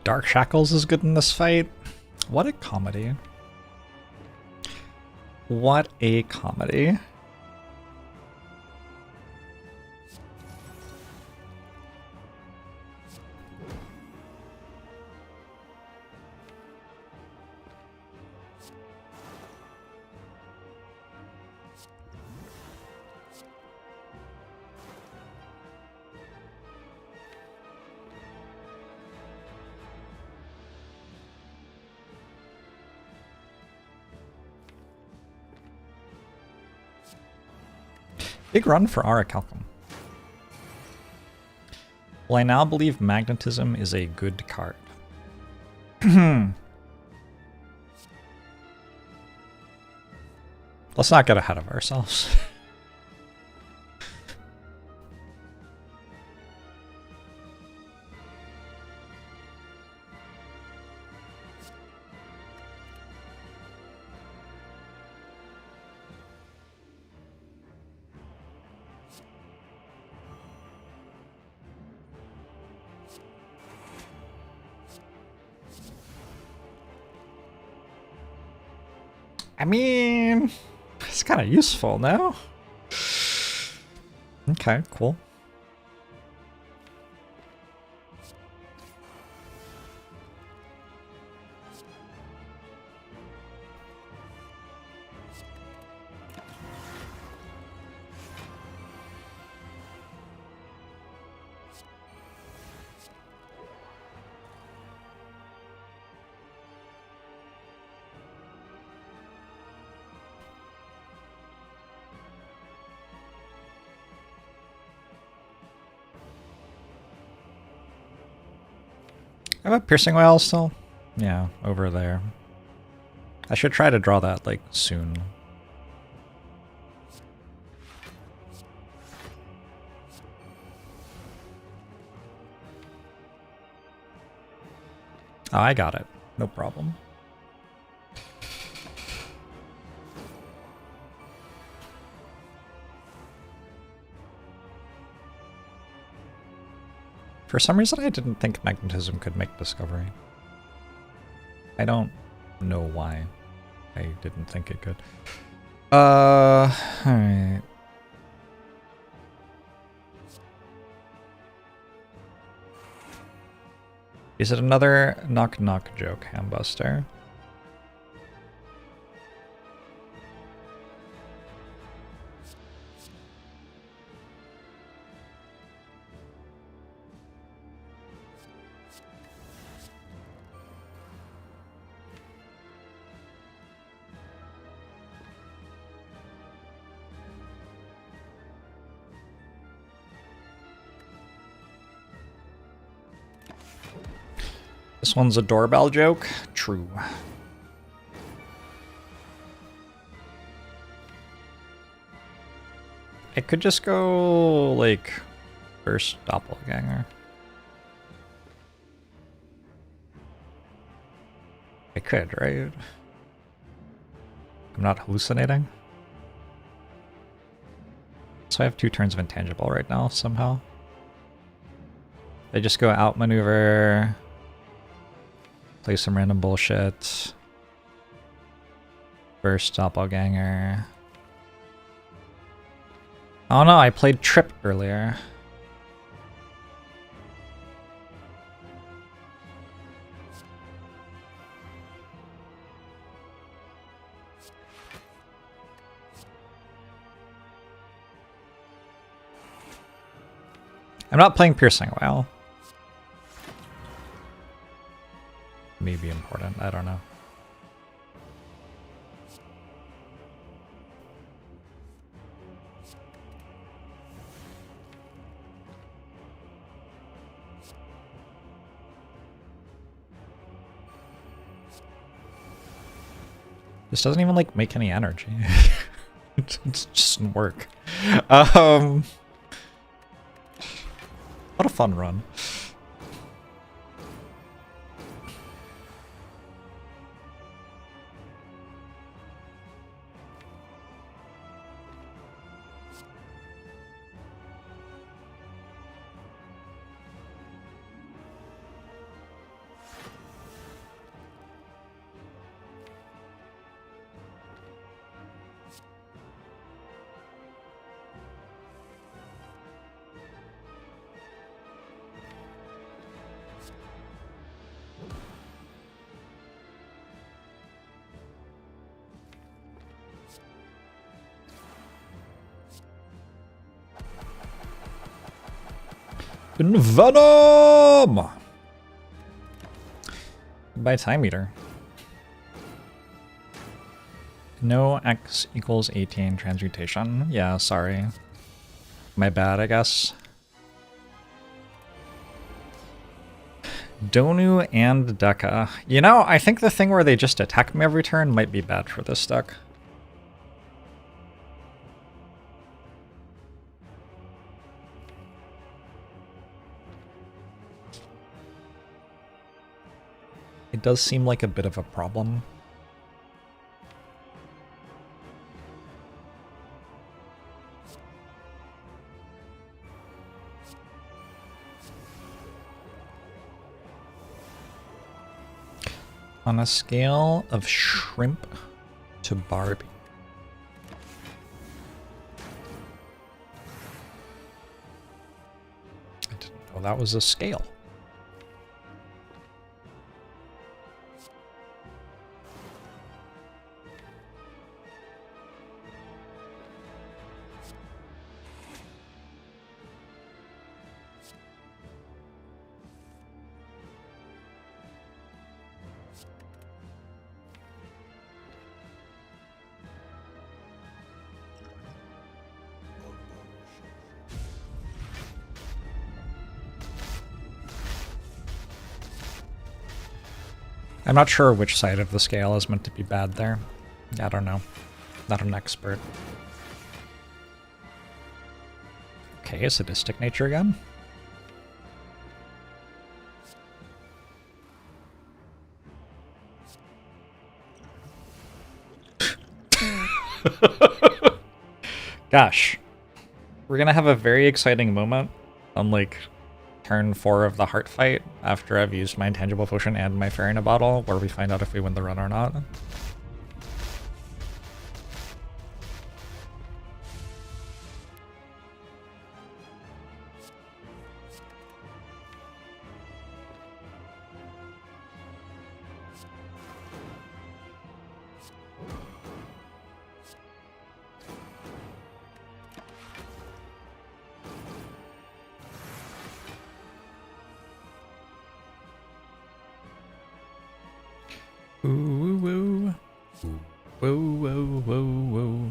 Dark Shackles is good in this fight. What a comedy. What a comedy. Big run for Aracalcum. Well, I now believe magnetism is a good card. Let's not get ahead of ourselves. I mean, it's kind of useful now. Okay, cool. I have a piercing whale still? Yeah, over there. I should try to draw that, like, soon. Oh, I got it. No problem. For some reason, I didn't think magnetism could make discovery. I don't know why I didn't think it could. Alright. Is it another knock-knock joke, Hambuster? This one's a doorbell joke. True. I could just go, like, first doppelganger. I could, right? I'm not hallucinating. So I have 2 turns of intangible right now, somehow. I just go outmaneuver, play some random bullshit, first doppelganger. Oh no, I played Trip earlier. I'm not playing Piercing Whale. Maybe important, I don't know. This doesn't even like make any energy. It just doesn't work. What a fun run. Venom! By time meter. No X equals 18 transmutation. Yeah, sorry. My bad, I guess. Donu and Deka. You know, I think the thing where they just attack me every turn might be bad for this deck. It does seem like a bit of a problem. On a scale of shrimp to Barbie. I didn't know that was a scale. I'm not sure which side of the scale is meant to be bad there. I don't know. Not an expert. Okay, sadistic nature again. Gosh. We're gonna have a very exciting moment on like turn 4 of the heart fight after I've used my intangible potion and my fairy in a bottle, where we find out if we win the run or not. Ooh, woo, woo, woo, woo, woo, woo.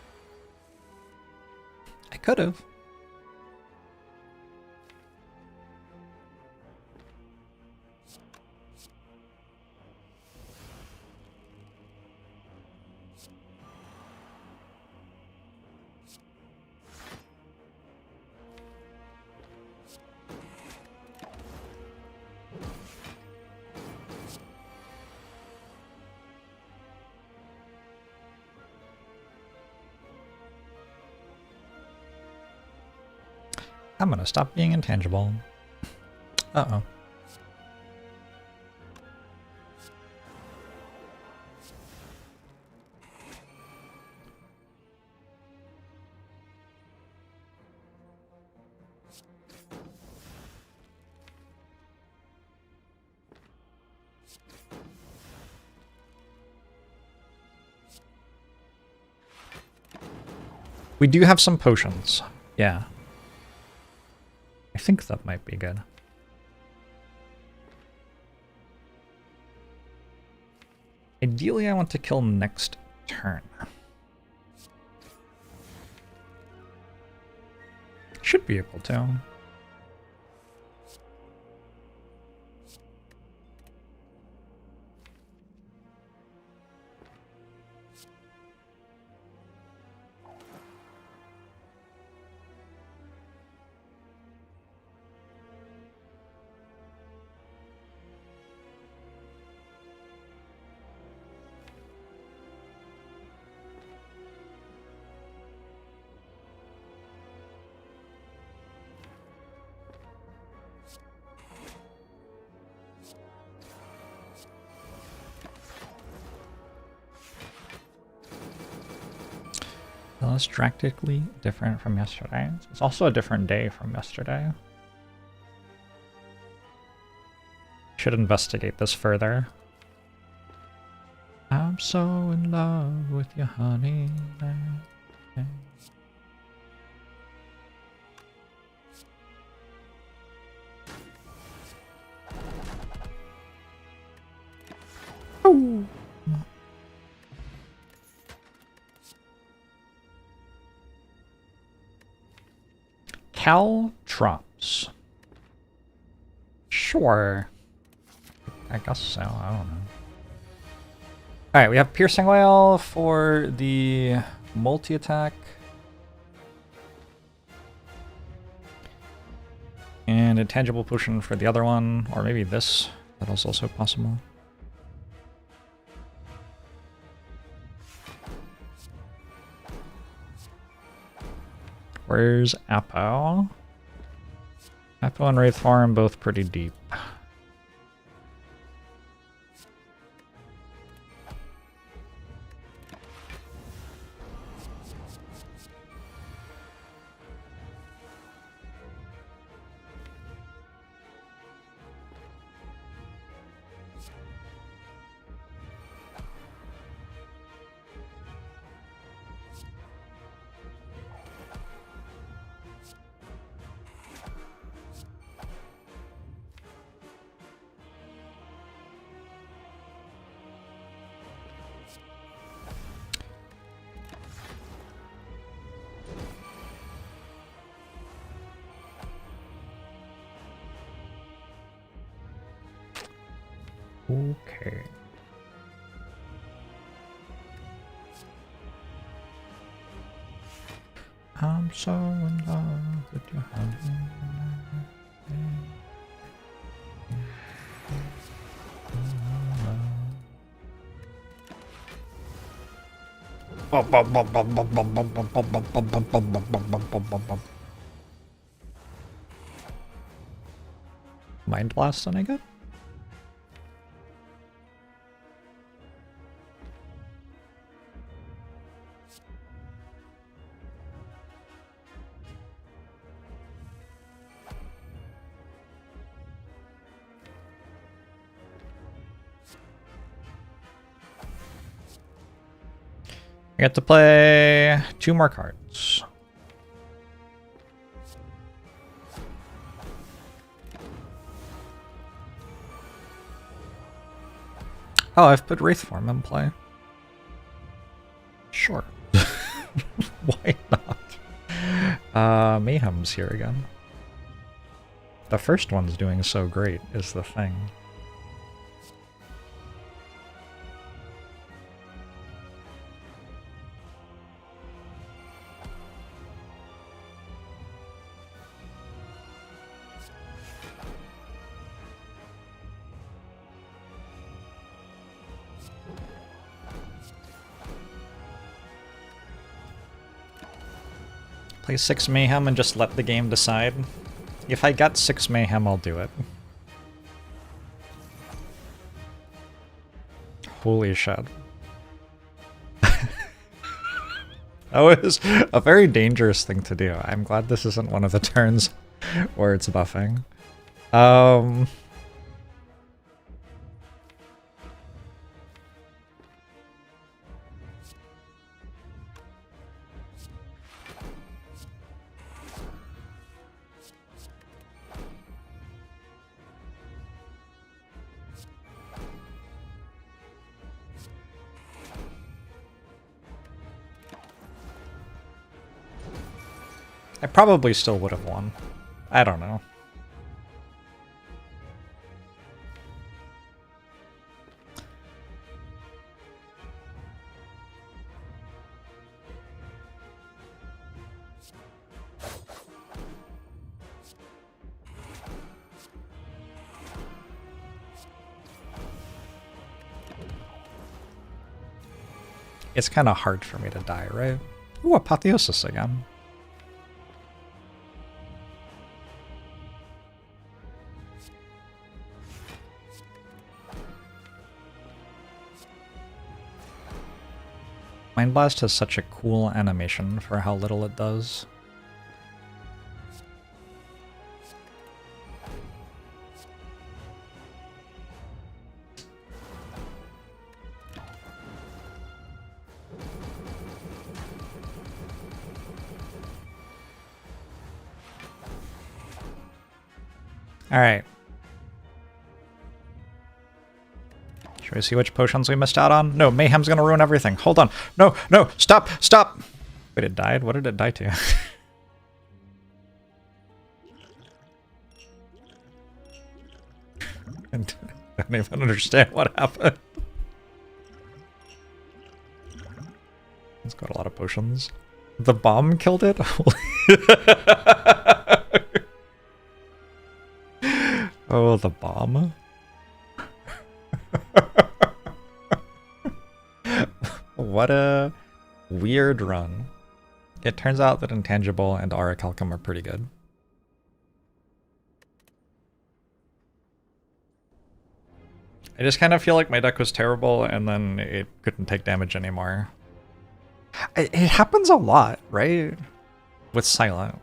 could have. I'm gonna stop being intangible. Uh-oh. We do have some potions. Yeah. I think that might be good. Ideally, I want to kill next turn. Should be able to. Well, it's drastically different from yesterday. It's also a different day from yesterday. Should investigate this further. I'm so in love with you, honey. Oh. Caltrops. Sure. I guess so. I don't know. Alright, we have Piercing Whale for the multi-attack. And a tangible potion for the other one. Or maybe this. That is also possible. Where's Apo? Apo and Wraith Farm both pretty deep. Okay. I'm so in love with your honey. Mind Blast, and I get? I get to play 2 more cards. Oh, I've put Wraith Form in play. Sure. Why not? Mayhem's here again. The first one's doing so great is the thing. Play 6 Mayhem and just let the game decide. If I get 6 Mayhem, I'll do it. Holy shit. That was a very dangerous thing to do. I'm glad this isn't one of the turns where it's buffing. I probably still would have won. I don't know. It's kind of hard for me to die, right? Ooh, Apotheosis again. Mind Blast has such a cool animation for how little it does. Alright. Should we see which potions we missed out on? No, Mayhem's gonna ruin everything. Hold on. No, no, stop, stop! Wait, it died? What did it die to? I don't even understand what happened. It's got a lot of potions. The bomb killed it? Oh, the bomb? What a weird run. It turns out that Intangible and Auricalcum are pretty good. I just kind of feel like my deck was terrible and then it couldn't take damage anymore. It happens a lot, right? With Silent.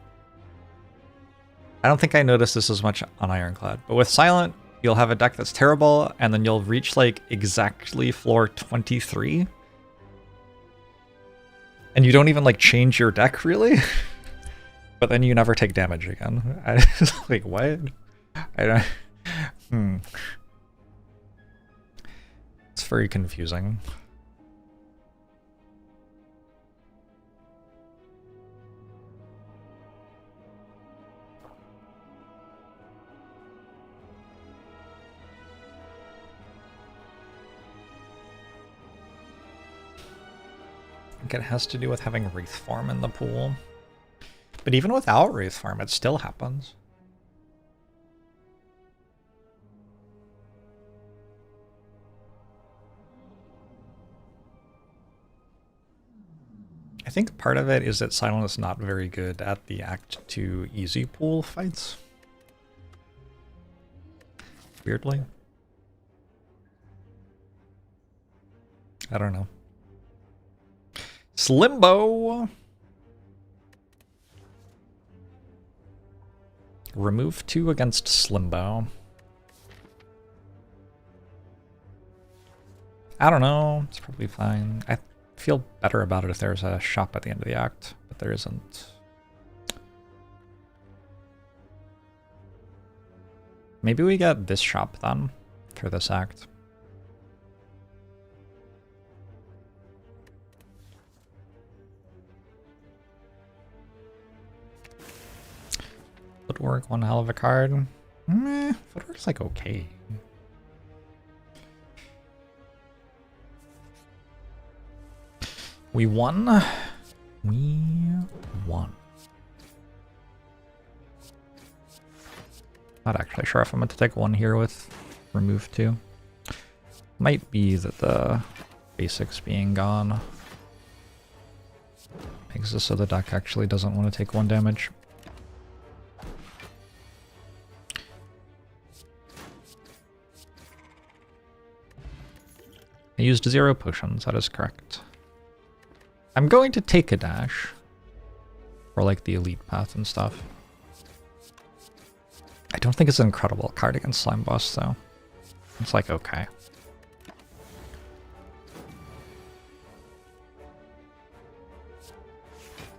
I don't think I noticed this as much on Ironclad, but with Silent, you'll have a deck that's terrible, and then you'll reach like exactly floor 23. And you don't even like change your deck really, but then you never take damage again. I was like, what? I don't. It's very confusing. I think it has to do with having Wraith Form in the pool. But even without Wraith Form, it still happens. I think part of it is that Silent is not very good at the Act 2 easy pool fights. Weirdly. I don't know. Slimbo! Remove 2 against Slimbo. I don't know. It's probably fine. I feel better about it if there's a shop at the end of the act, but there isn't. Maybe we get this shop then for this act. Footwork, one hell of a card. Meh, footwork's like okay. We won. We won. Not actually sure if I'm going to take one here with remove two. Might be that the basics being gone makes it so the deck actually doesn't want to take one damage. I used 0 potions, that is correct. I'm going to take a dash for like the elite path and stuff. I don't think it's an incredible card against Slime Boss though. It's like okay.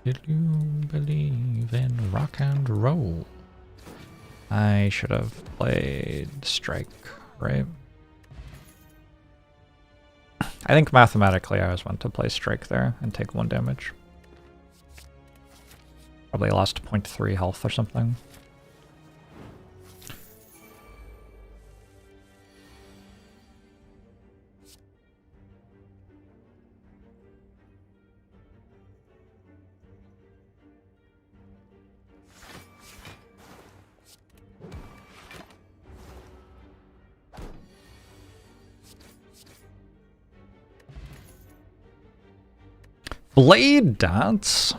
Did you believe in rock and roll? I should have played Strike, right? I think mathematically I was meant to play Strike there and take 1 damage. Probably lost 0.3 health or something. Blade Dance?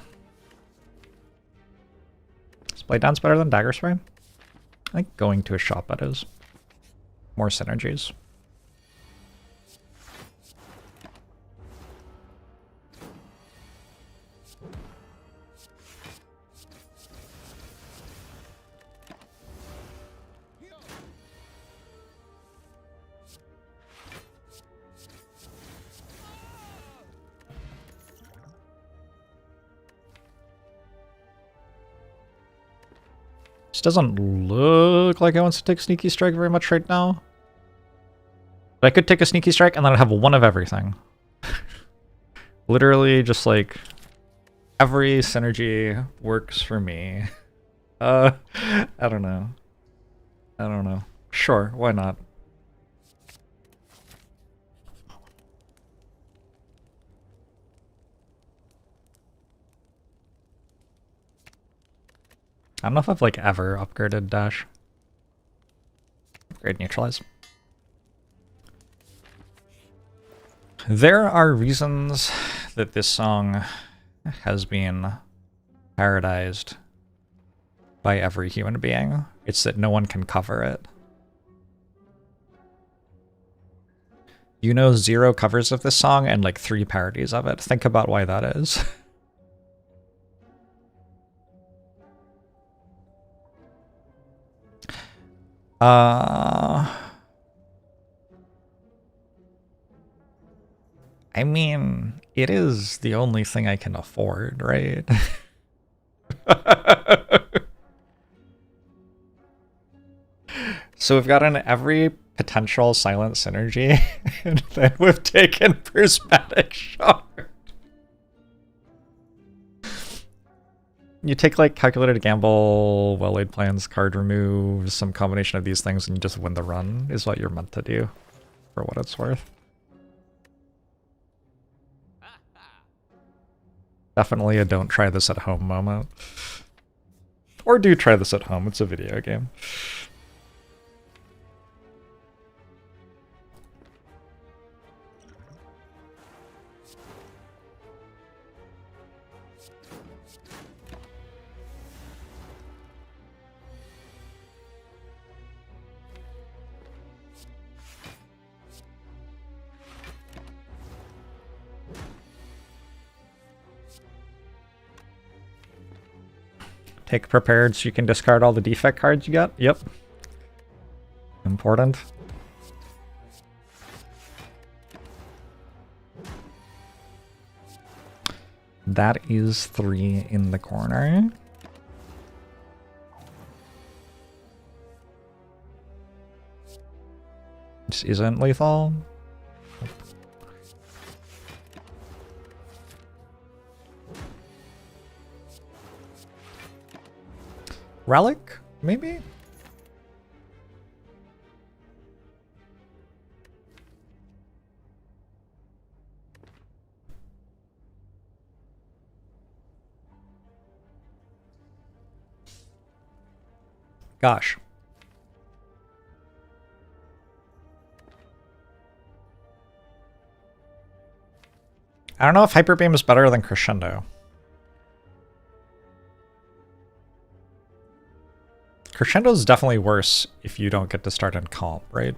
Is Blade Dance better than Dagger Spray? I think going to a shop it is. More synergies. This doesn't look like it wants to take Sneaky Strike very much right now. But I could take a Sneaky Strike and then I'd have 1 of everything. Literally just like every synergy works for me. I don't know. I don't know. Sure, why not? I don't know if I've like ever upgraded Dash. Upgrade Neutralize. There are reasons that this song has been parodized by every human being. It's that no one can cover it. You know 0 covers of this song and like 3 parodies of it. Think about why that is. I mean, it is the only thing I can afford, right? So we've gotten every potential silent synergy, and then we've taken Prismatic Shard. You take like Calculated Gamble, Well-Laid Plans, card remove, some combination of these things, and you just win the run, is what you're meant to do, for what it's worth. Definitely a don't try this at home moment. Or do try this at home, it's a video game. Take prepared so you can discard all the defect cards you got. Yep. Important. That is 3 in the corner. This isn't lethal. Relic, maybe? Gosh. I don't know if Hyper Beam is better than Crescendo. Crescendo is definitely worse if you don't get to start in comp, right?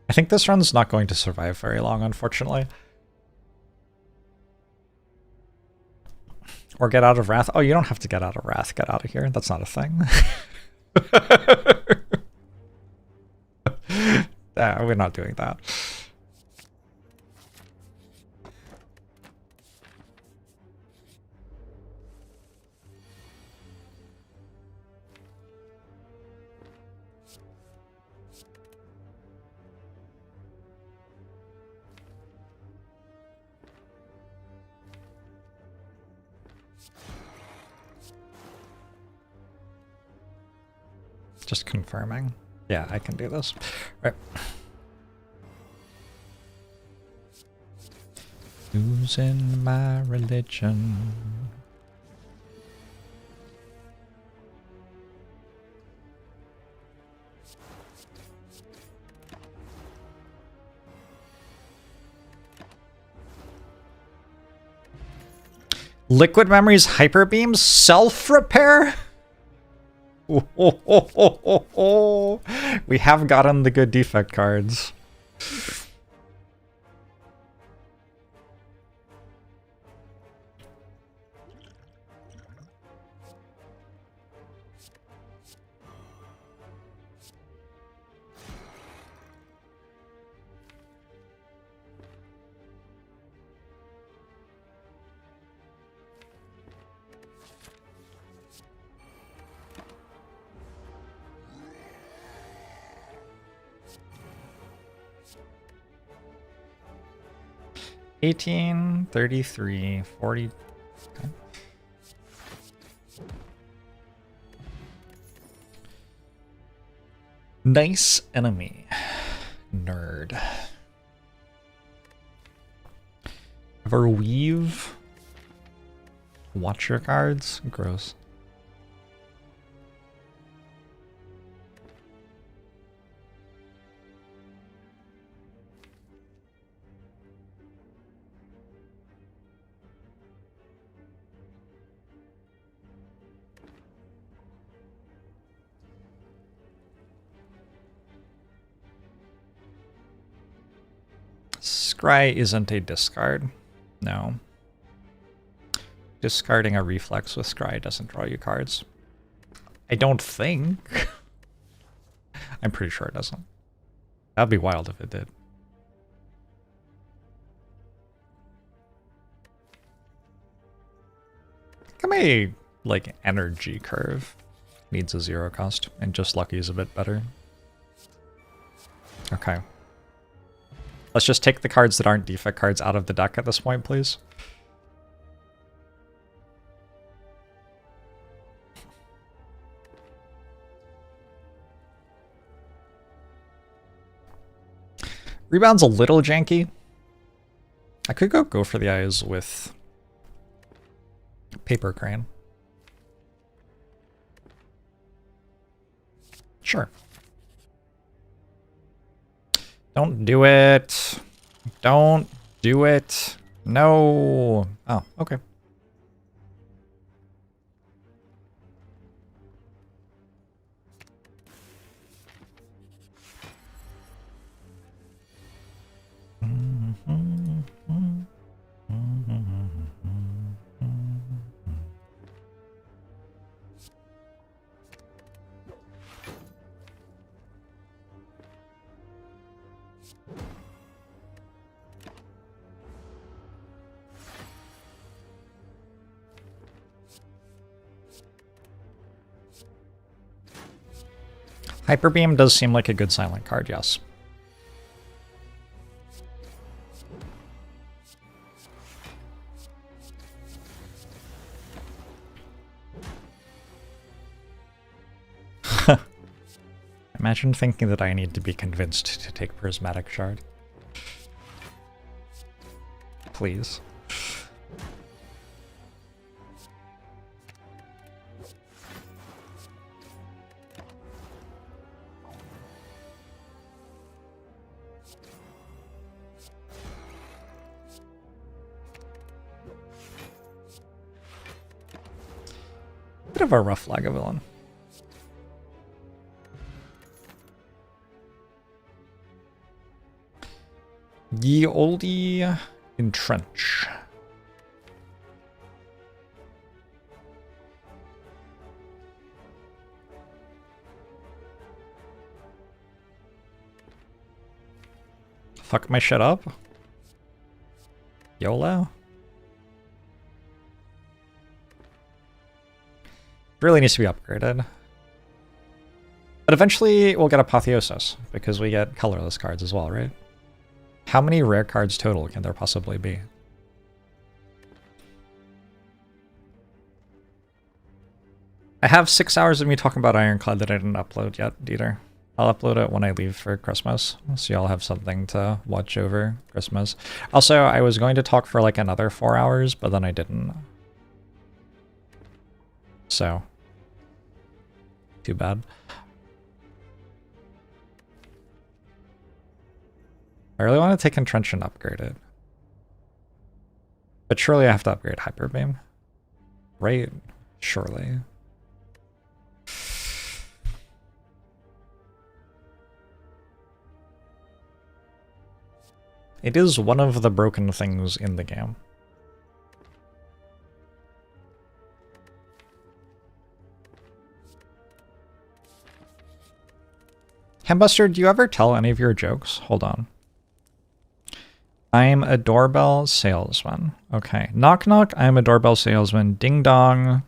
I think this run's not going to survive very long, unfortunately. Or get out of Wrath. Oh, you don't have to get out of Wrath. Get out of here. That's not a thing. We're not doing that. Just confirming. Yeah, I can do this. Right. Losing my religion. Liquid Memory's Hyper Beams self-repair? We have gotten the good defect cards. $18, $33, $40. Okay. Nice enemy. Nerd. Ever weave? Watch your cards? Gross. Scry isn't a discard. No. Discarding a reflex with Scry doesn't draw you cards. I don't think. I'm pretty sure it doesn't. That'd be wild if it did. Come a like energy curve needs a 0 cost, and just lucky is a bit better. Okay. Let's just take the cards that aren't defect cards out of the deck at this point, please. Rebound's a little janky. I could go for the eyes with Paper Crane. Sure. Don't do it. Don't do it. No. Oh, okay. Hyper Beam does seem like a good silent card, yes. Imagine thinking that I need to be convinced to take Prismatic Shard. Please. Bit of a rough Lagavulin. Ye olde entrench. Fuck my shit up. YOLO. Really needs to be upgraded. But eventually we'll get Apotheosis, because we get colorless cards as well, right? How many rare cards total can there possibly be? I have 6 hours of me talking about Ironclad that I didn't upload yet, Dieter. I'll upload it when I leave for Christmas, so y'all have something to watch over Christmas. Also, I was going to talk for like another 4 hours, but then I didn't. So, too bad. I really want to take Entrench and upgrade it. But surely I have to upgrade Hyper Beam. Right? Surely. It is one of the broken things in the game. Hambuster, do you ever tell any of your jokes? Hold on. I'm a doorbell salesman. Okay. Knock knock, I'm a doorbell salesman. Ding dong.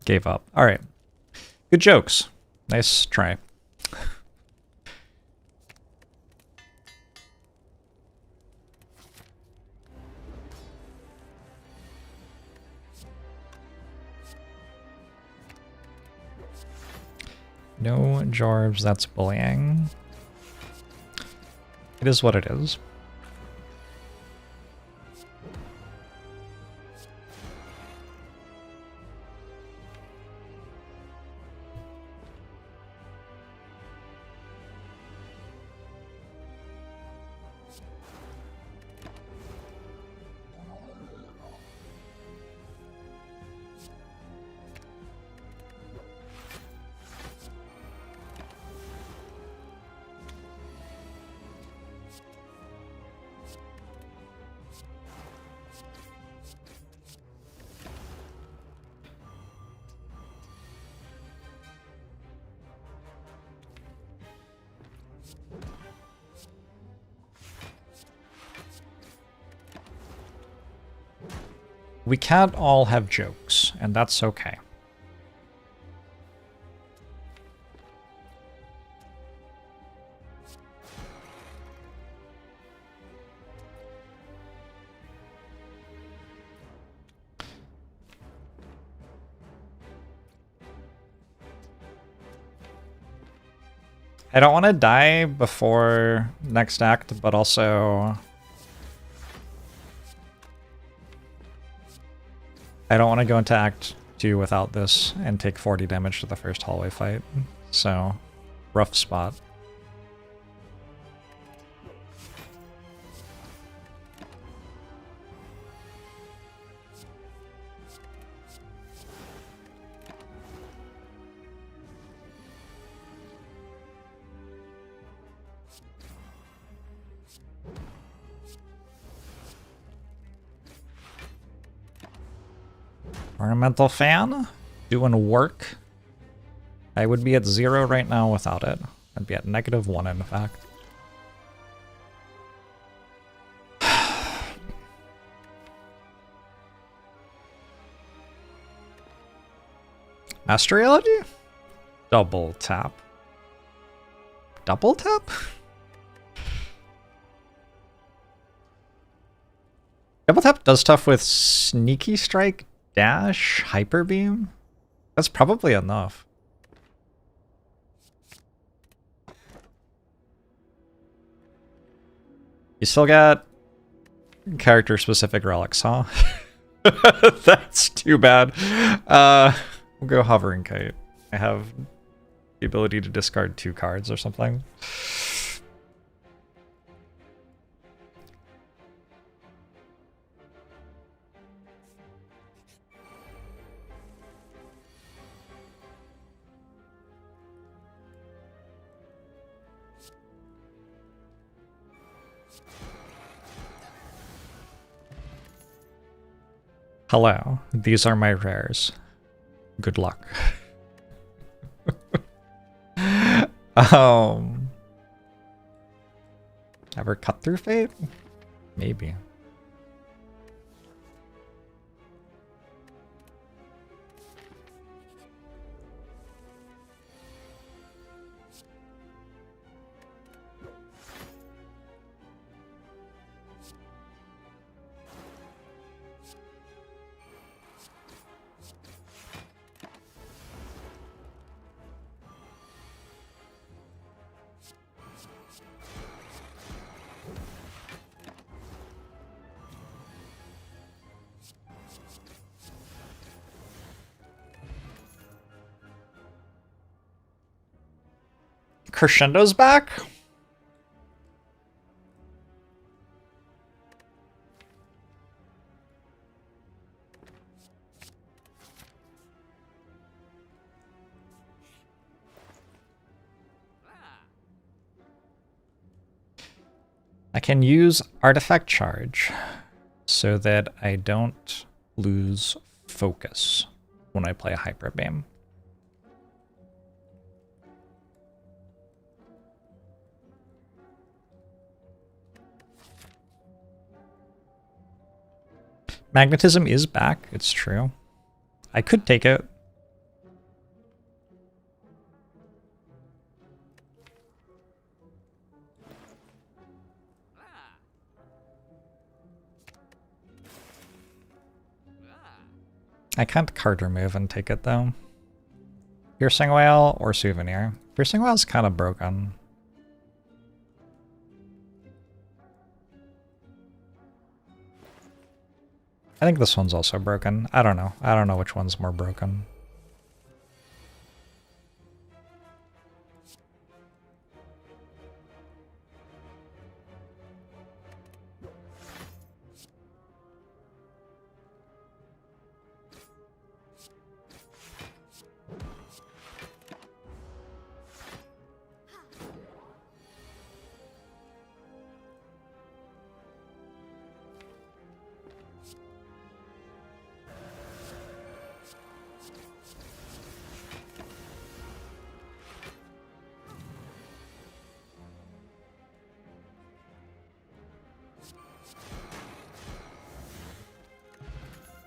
Gave up. Alright. Good jokes. Nice try. No Jorbs, that's bullying. It is what it is. We can't all have jokes, and that's okay. I don't want to die before next act, but also I don't want to go into Act 2 without this and take 40 damage to the first hallway fight. So, rough spot. Ornamental fan, doing work. I would be at 0 right now without it. I'd be at -1 in fact. Mastery Elegy? Double tap. Double tap? Double tap does stuff with sneaky strike, dash, hyper beam. That's probably enough. You still got character specific relics, huh? That's too bad. We'll go hovering kite. I have the ability to discard 2 cards or something. Hello, these are my rares. Good luck. Ever cut through fate? Maybe. Crescendo's back? I can use Artifact Charge so that I don't lose focus when I play a Hyper Beam. Magnetism is back, it's true. I could take it. I can't card remove and take it though. Piercing Whale or Souvenir. Piercing Whale's kind of broken. I think this one's also broken. I don't know. I don't know which one's more broken.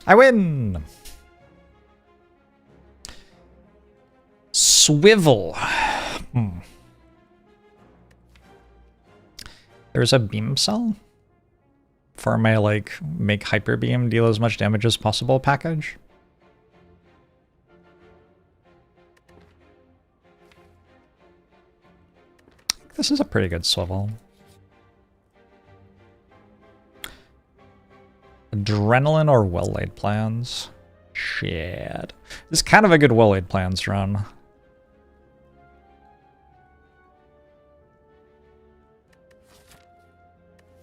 I win! Swivel. There's a beam cell for my, like, make hyper beam deal as much damage as possible package. This is a pretty good swivel. Adrenaline or well-laid plans? Shit. This is kind of a good well-laid plans run.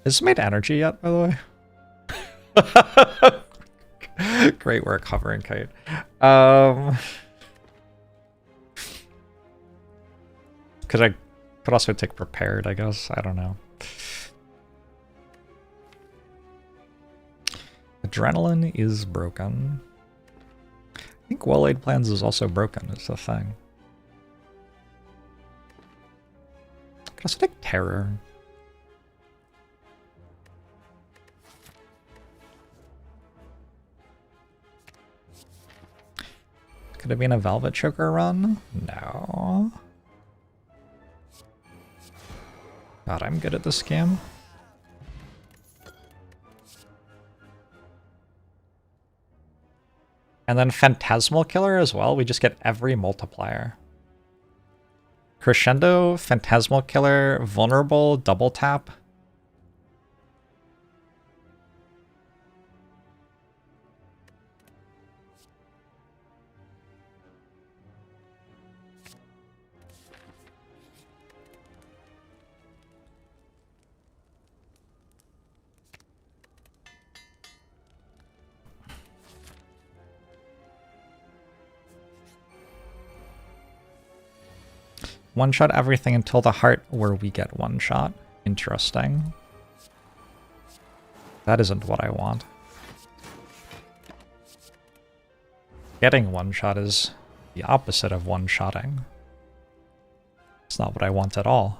Has this made energy yet, by the way? Great work, hovering kite. Could I could also take prepared, I guess. I don't know. Adrenaline is broken. I think well-laid plans is also broken, is the thing. Could also take terror. Could it be in a Velvet Choker run? No. Wow. God, I'm good at this game. And then Phantasmal Killer as well. We just get every multiplier. Crescendo, Phantasmal Killer, Vulnerable, Double Tap. One-shot everything until the heart where we get one-shot. Interesting. That isn't what I want. Getting one-shot is the opposite of one-shotting. It's not what I want at all.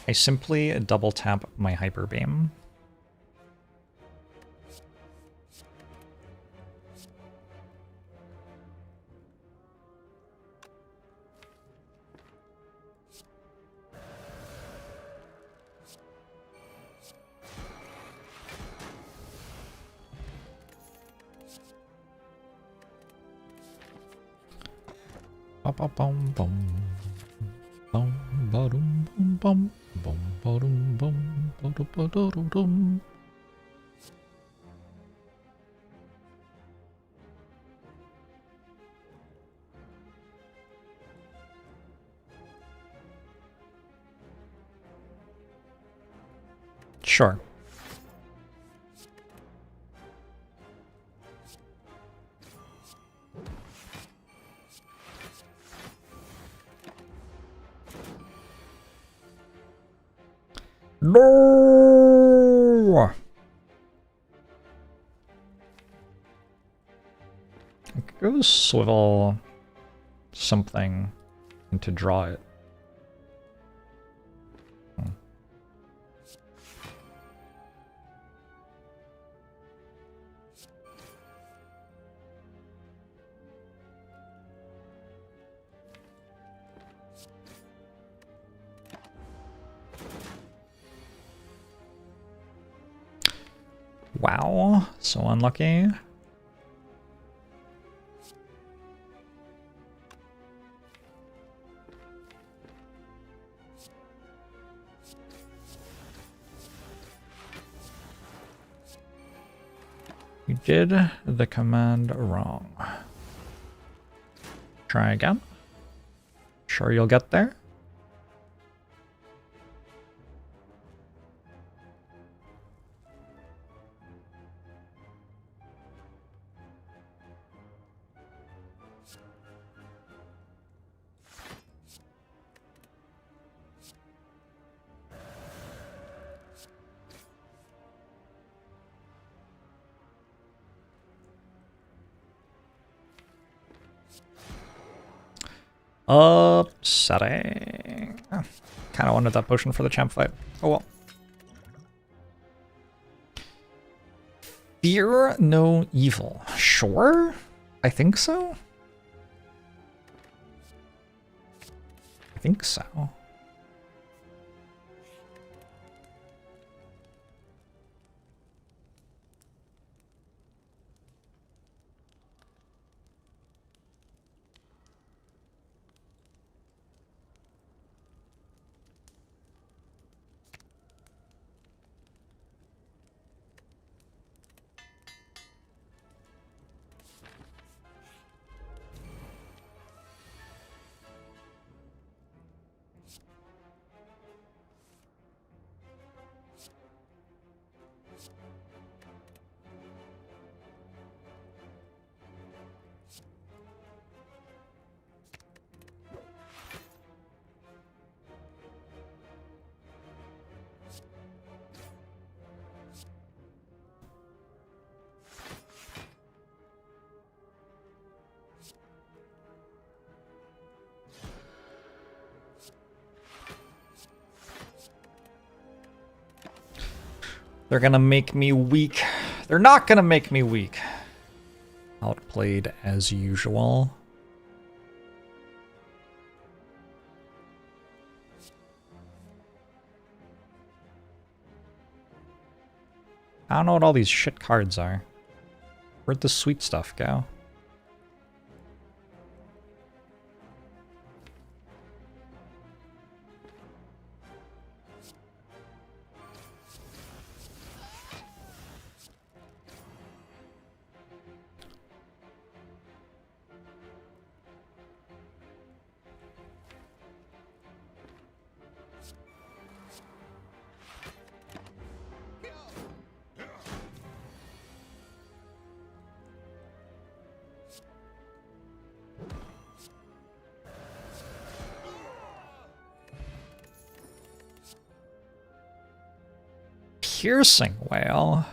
I simply double tap my Hyper Beam. Bum bum bum bum bum bum bum bum bum bum. Sure. No! Go swivel something and to draw it. Wow, so unlucky. You did the command wrong. Try again. Sure you'll get there? Upsetting. Kind of wanted that potion for the champ fight. Oh well. Fear no evil. Sure? I think so? I think so. They're gonna make me weak. They're not gonna make me weak. Outplayed as usual. I don't know what all these shit cards are. Where'd the sweet stuff go? Piercing Whale.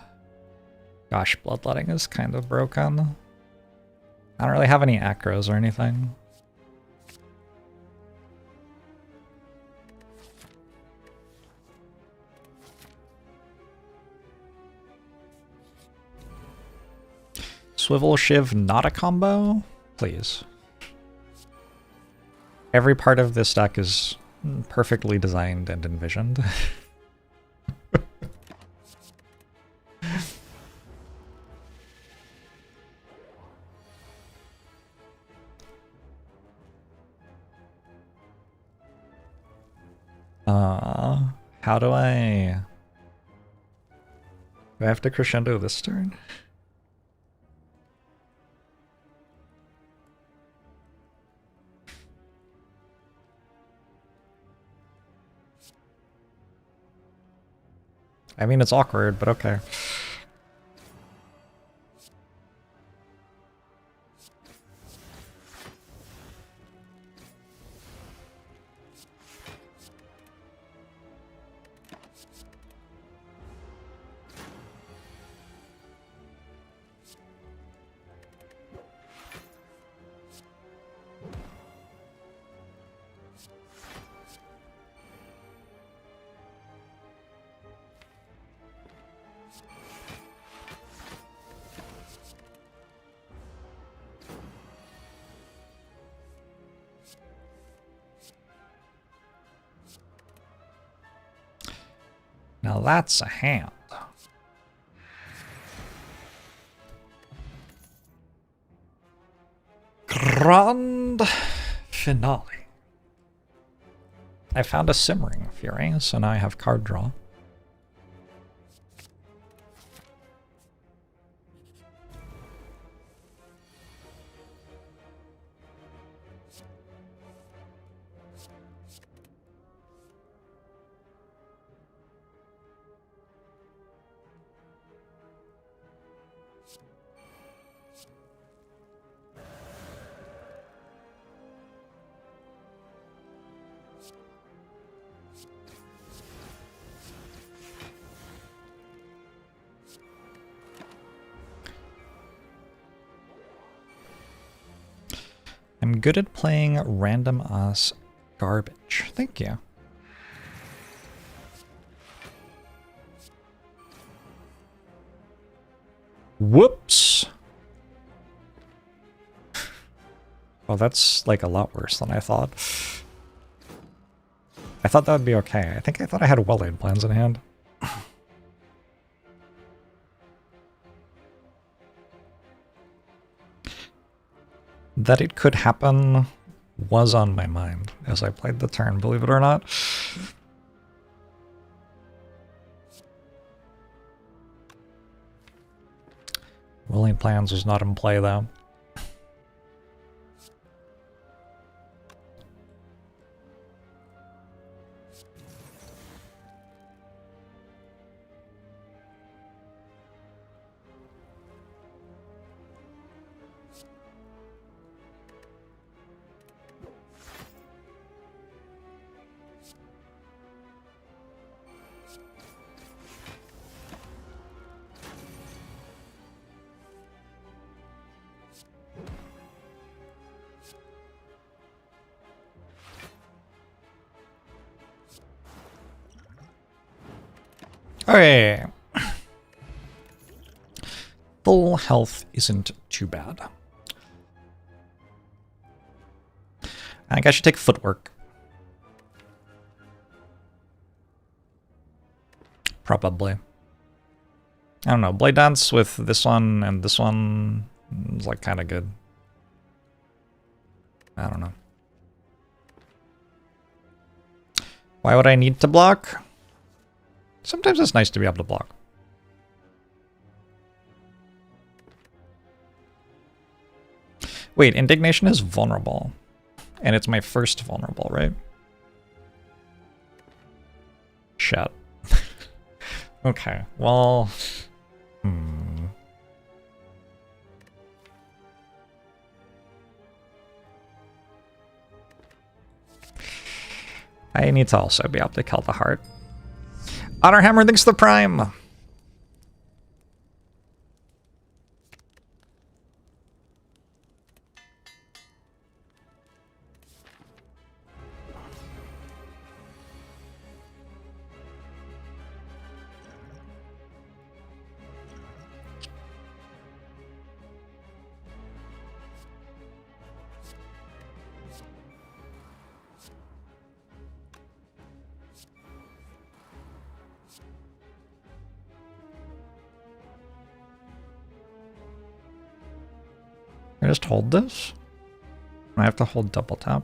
Gosh, bloodletting is kind of broken. I don't really have any acros or anything. Swivel Shiv not a combo? Please. Every part of this deck is perfectly designed and envisioned. How do I have to crescendo this turn? I mean, it's awkward, but okay. Now that's a hand. Grand finale. I found a Simmering Fury, so now I have card draw. I'm good at playing random ass garbage. Thank you. Whoops. Well, that's like a lot worse than I thought. I thought that would be okay. I thought I had well-laid plans in hand. That it could happen was on my mind as I played the turn, believe it or not. Willing plans was not in play though. Okay. full health isn't too bad. I think I should take footwork. Probably. I don't know. Blade Dance with this one and this one is like kind of good. I don't know. Why would I need to block? Sometimes it's nice to be able to block. Wait, Indignation is vulnerable. And it's my first vulnerable, right? Shit. Okay, well... I need to also be able to kill the heart. Honor Hammer thinks the prime! I just hold this? I have to hold double tap.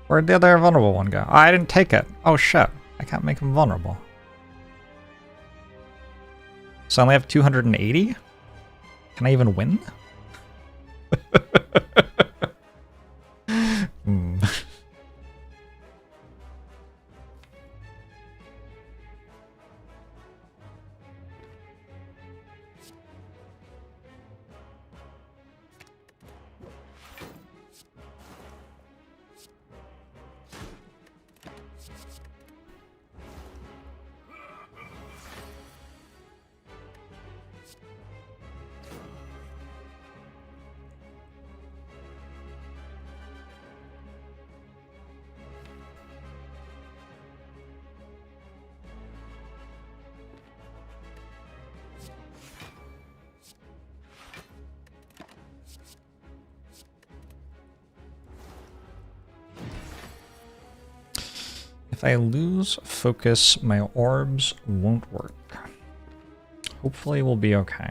Where'd the other vulnerable one go? Oh, I didn't take it. Oh shit. I can't make him vulnerable. So I only have 280? Can I even win? If I lose focus, my orbs won't work. Hopefully we'll be okay.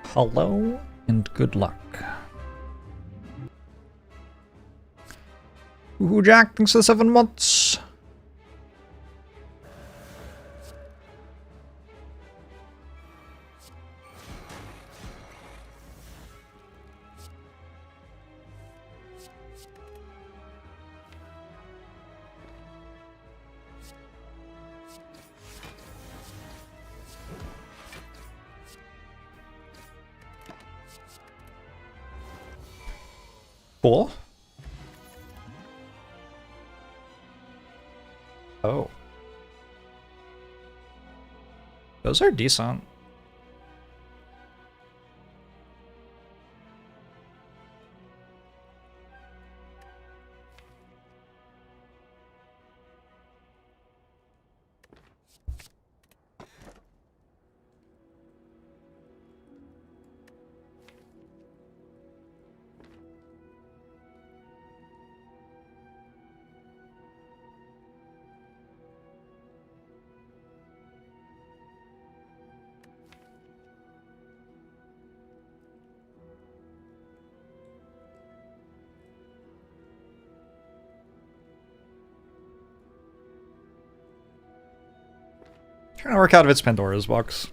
Hello and good luck. Woohoo Jack, thanks for the 7 months. Cool. Oh. Those are decent. Trying to work out if it's Pandora's box.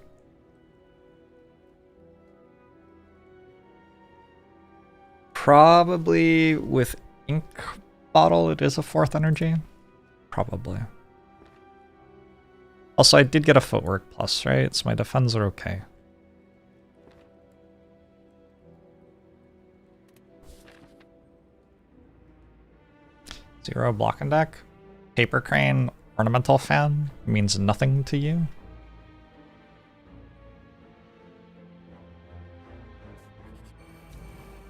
Probably with ink bottle it is a 4th energy. Probably. Also, I did get a footwork plus, right? So my defense are okay. Zero block and deck. Paper crane, ornamental fan means nothing to you.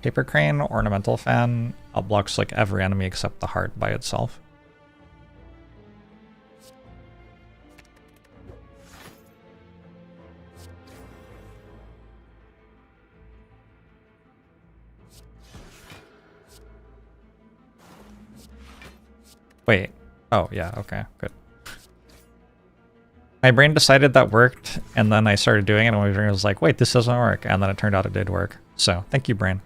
Paper crane, ornamental fan, outblocks like every enemy except the heart by itself. Wait. Oh, yeah, okay, good. My brain decided that worked, and then I started doing it, and my brain was like, wait, this doesn't work. And then it turned out it did work. So, thank you, brain.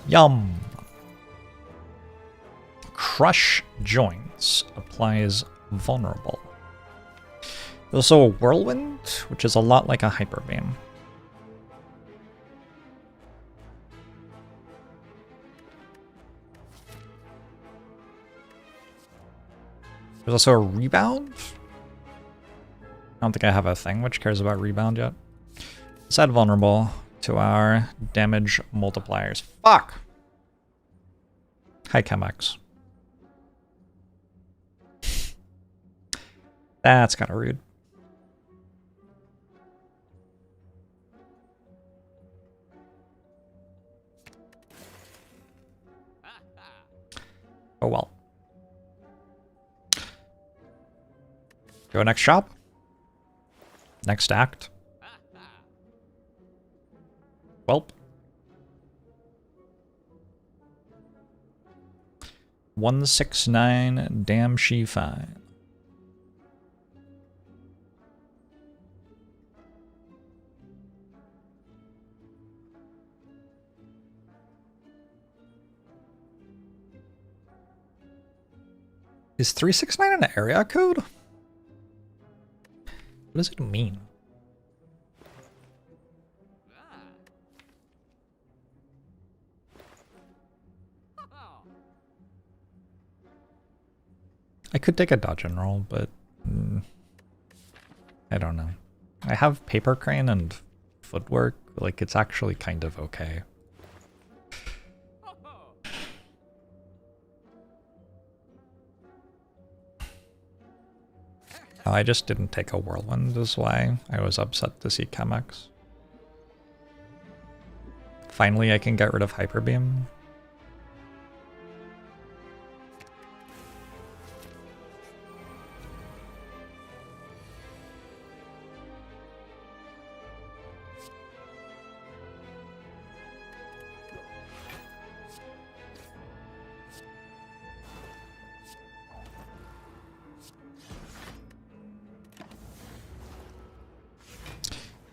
Yum! Crush joints applies vulnerable. There's also a whirlwind, which is a lot like a hyper beam. There's also a rebound. I don't think I have a thing which cares about rebound yet. Let's add vulnerable to our damage multipliers. Fuck! Hi, Chemex. That's kind of rude. Oh well. Go next shop. Next act. Welp. 169, damn she fine. Is 369 an area code? What does it mean? I could take a dodge and roll, but I don't know. I have paper crane and footwork. Like, it's actually kind of okay. Oh, I just didn't take a whirlwind is why I was upset to see Chemex. Finally, I can get rid of hyper beam.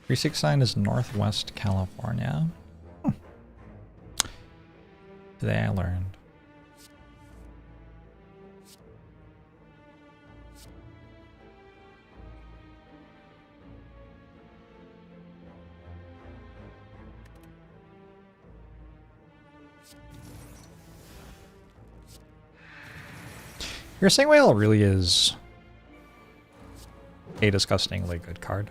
Three 69 is Northwest California. Today I learned. Piercing Whale really is a disgustingly good card.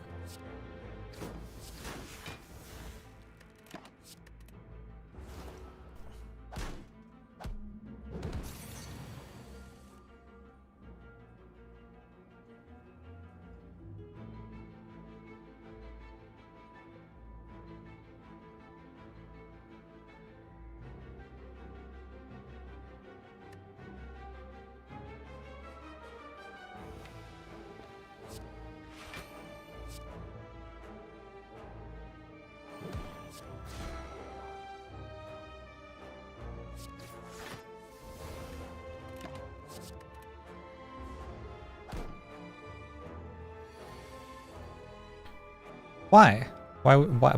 Why? Why?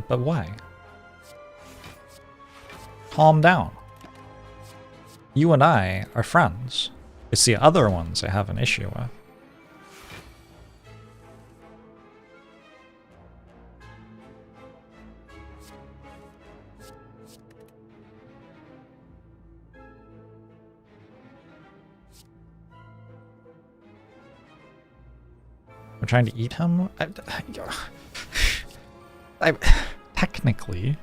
But why? Calm down. You and I are friends. It's the other ones I have an issue with. I'm trying to eat him? I technically...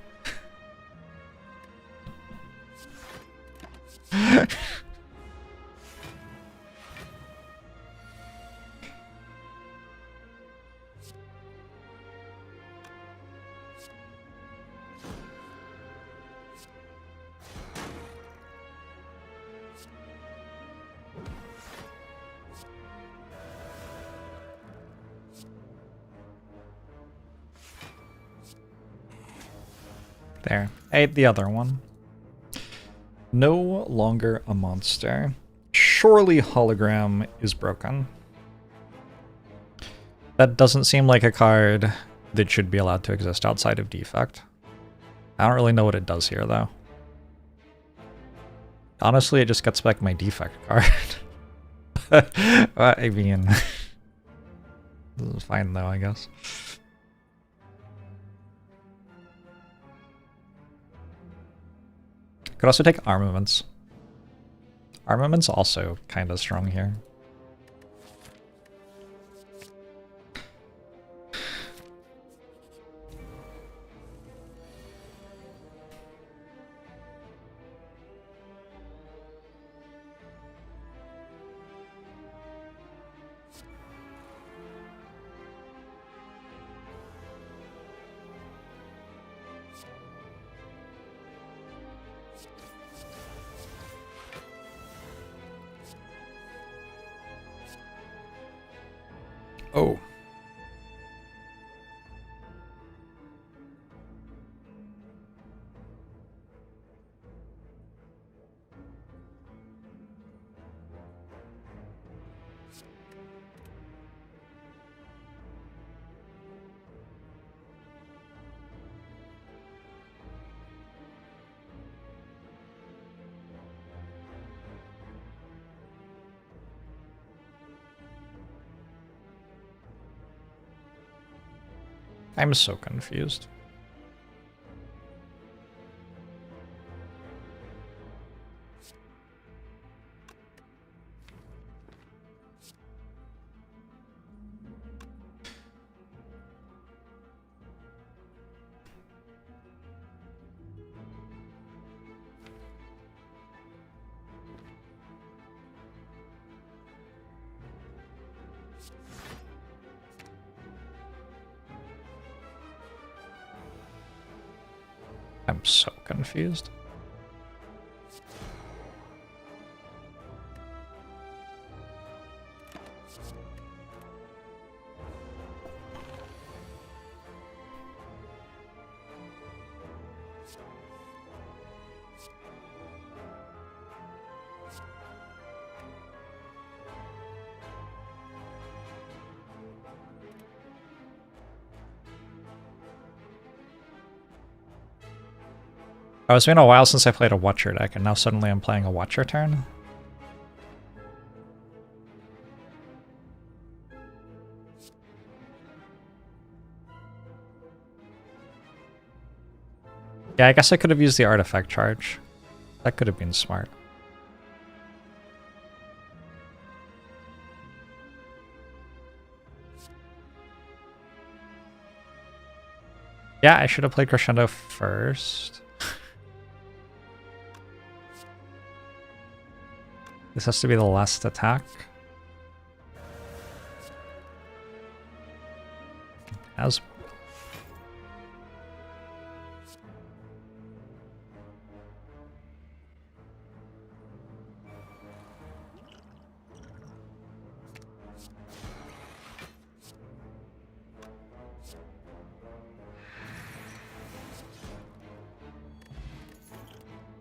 There. I ate the other one. No longer a monster. Surely hologram is broken. That doesn't seem like a card that should be allowed to exist outside of defect. I don't really know what it does here, though. Honestly, it just gets back my defect card. I mean... this is fine, though, I guess. Could also take armaments. Armaments also kind of strong here. Oh. I'm so confused. I'm so confused. Oh, it's been a while since I played a Watcher deck, and now suddenly I'm playing a Watcher turn? Yeah, I guess I could have used the artifact charge. That could have been smart. Yeah, I should have played Crescendo first. This has to be the last attack. As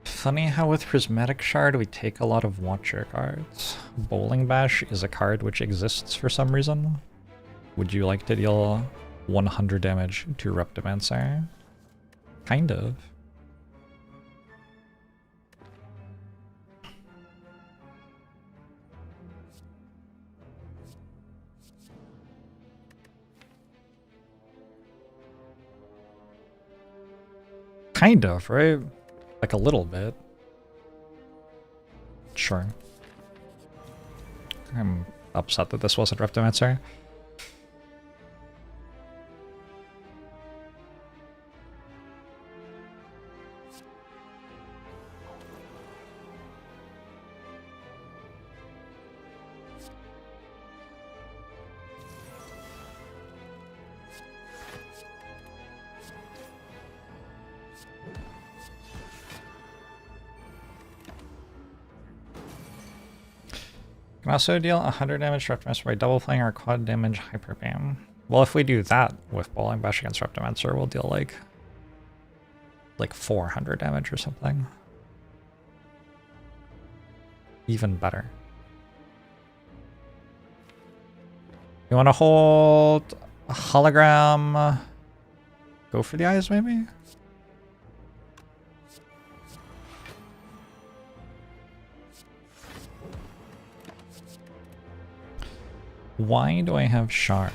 funny how with Prismatic Shard we take a lot of Watcher cards. Bowling Bash is a card which exists for some reason. Would you like to deal 100 damage to Reptimancer. Kind of. Kind of, right? Like a little bit. Sure. I'm upset that this wasn't Reptimancer. Can also deal 100 damage to Reptimancer by double playing our quad damage hyper bam. Well, if we do that with Bowling Bash against Reptimancer, we'll deal like 400 damage or something. Even better. You want to hold a hologram? Go for the eyes, maybe? Why do I have shard?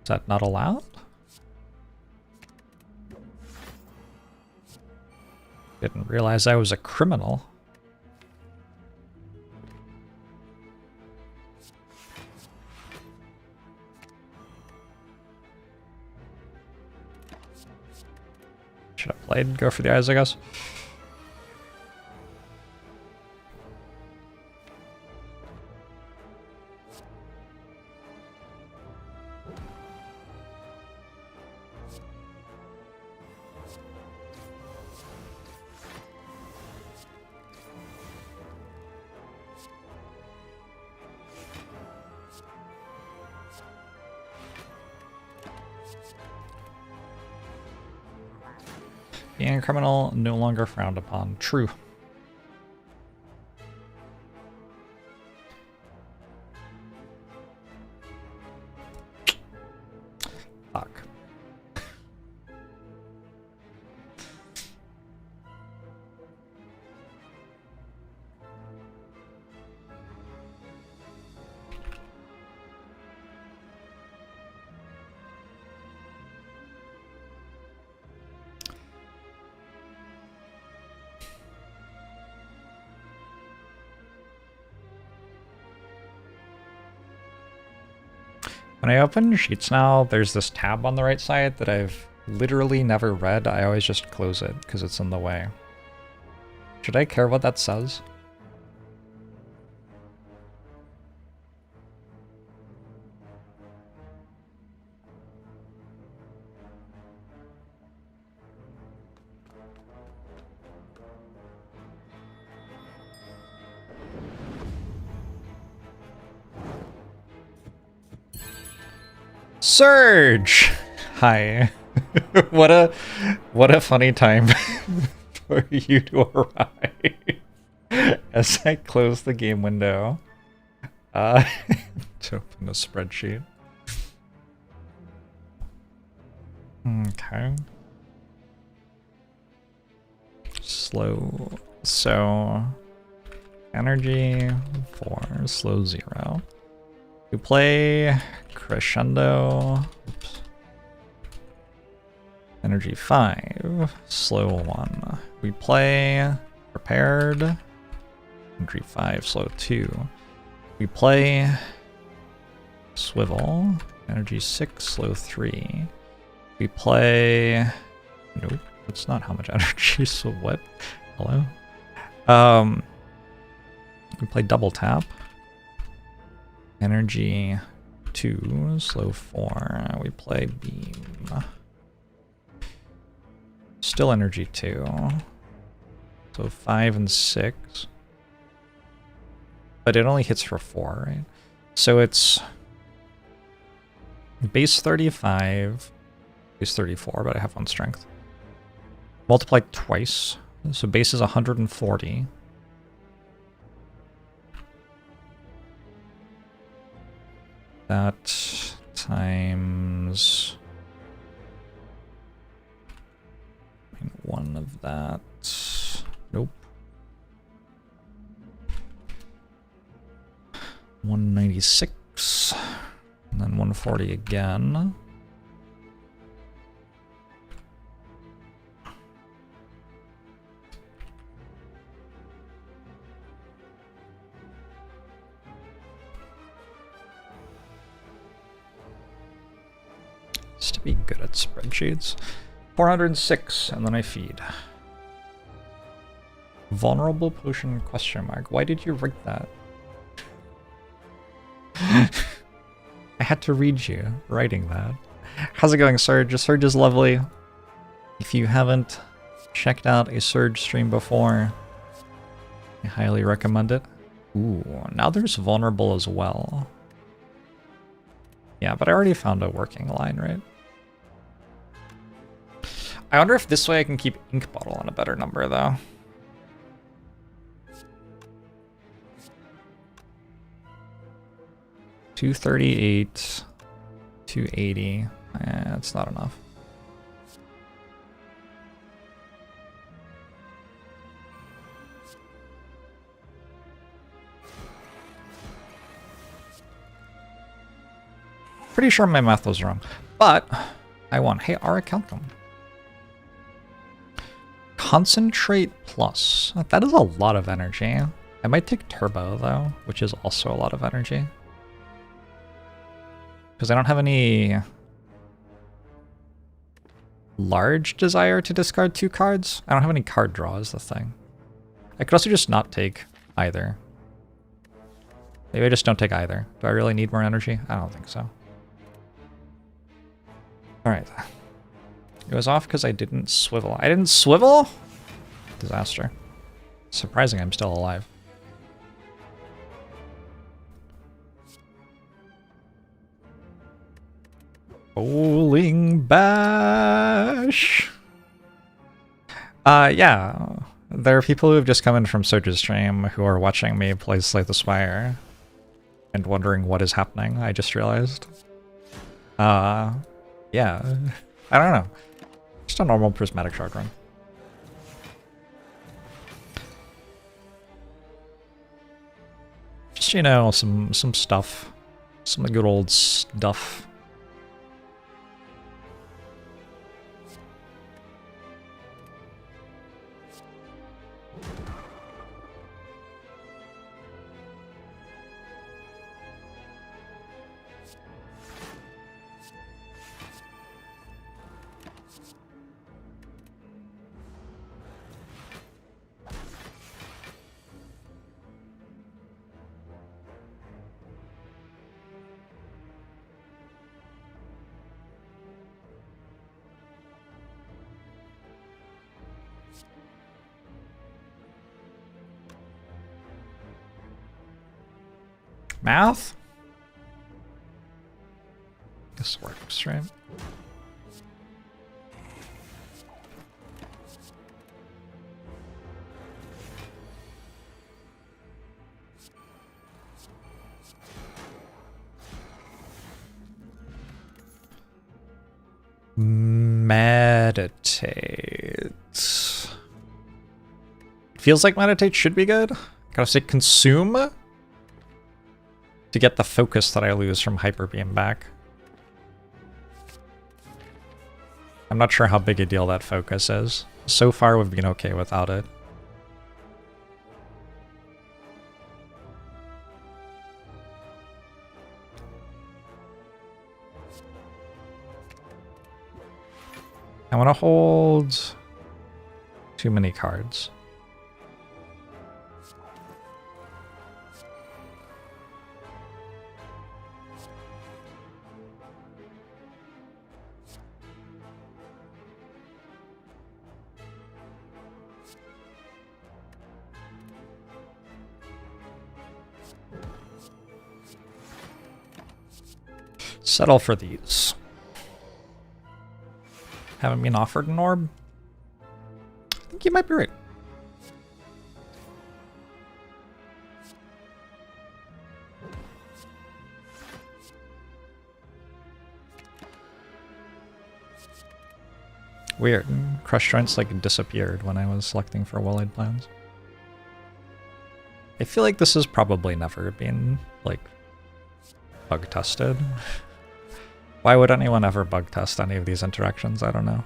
Is that not allowed? Didn't realize I was a criminal. Should have played go for the eyes, I guess. Being a criminal no longer frowned upon. True. Fuck. When I open Sheets now, there's this tab on the right side that I've literally never read. I always just close it because it's in the way. Should I care what that says? Surge! Hi. What a funny time for you to arrive as I close the game window to open the spreadsheet. Okay. Slow. So energy 4, slow 0. We play Crescendo. Oops. Energy 5, slow 1. We play Prepared. Energy 5, slow 2. We play Swivel. Energy 6, slow 3. We play. Nope, that's not how much energy. So what? Hello? We play Double Tap. Energy 2, slow 4. We play Beam. Still energy 2. So 5 and 6. But it only hits for 4, right? So it's base 35, base 34, but I have 1 strength. Multiplied twice. So base is 140. That times 1 of that. Nope. 196. And then 140 again. Just to be good at spreadsheets. 406, and then I feed. Vulnerable potion question mark. Why did you rig that? I had to read you writing that. How's it going, Surge? Surge is lovely. If you haven't checked out a Surge stream before, I highly recommend it. Ooh, now there's vulnerable as well. Yeah, but I already found a working line, right? I wonder if this way I can keep ink bottle on a better number, though. $238, $280. It's not enough. Pretty sure my math was wrong, but I won. Hey, Aracalcum. Concentrate plus. That is a lot of energy. I might take turbo though, which is also a lot of energy. Because I don't have any large desire to discard 2 cards. I don't have any card draw is the thing. I could also just not take either. Maybe I just don't take either. Do I really need more energy? I don't think so. Alright. It was off because I didn't swivel. I didn't swivel? Disaster. Surprising I'm still alive. Bowling bash. Yeah. There are people who have just come in from Surge's stream who are watching me play Slay the Spire and wondering what is happening, I just realized. Yeah. I don't know. Just a normal prismatic shard run. Just, you know, some stuff. Some good old stuff. Math? This works, right? Meditate. Feels like meditate should be good. Gotta say consume to get the focus that I lose from Hyper Beam back. I'm not sure how big a deal that focus is. So far we've been okay without it. I want to hold too many cards. Settle for these. Haven't been offered an orb? I think you might be right. Weird. Crush joints like disappeared when I was selecting for well-laid plans. I feel like this has probably never been, like, bug tested. Why would anyone ever bug test any of these interactions? I don't know.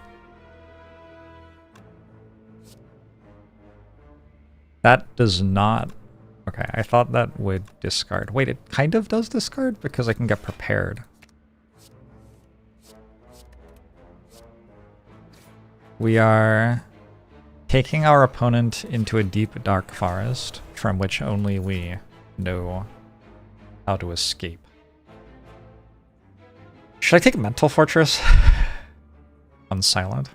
That does not... Okay, I thought that would discard. Wait, it kind of does discard because I can get prepared. We are taking our opponent into a deep, dark forest from which only we know how to escape. Should I take Mental Fortress on silent?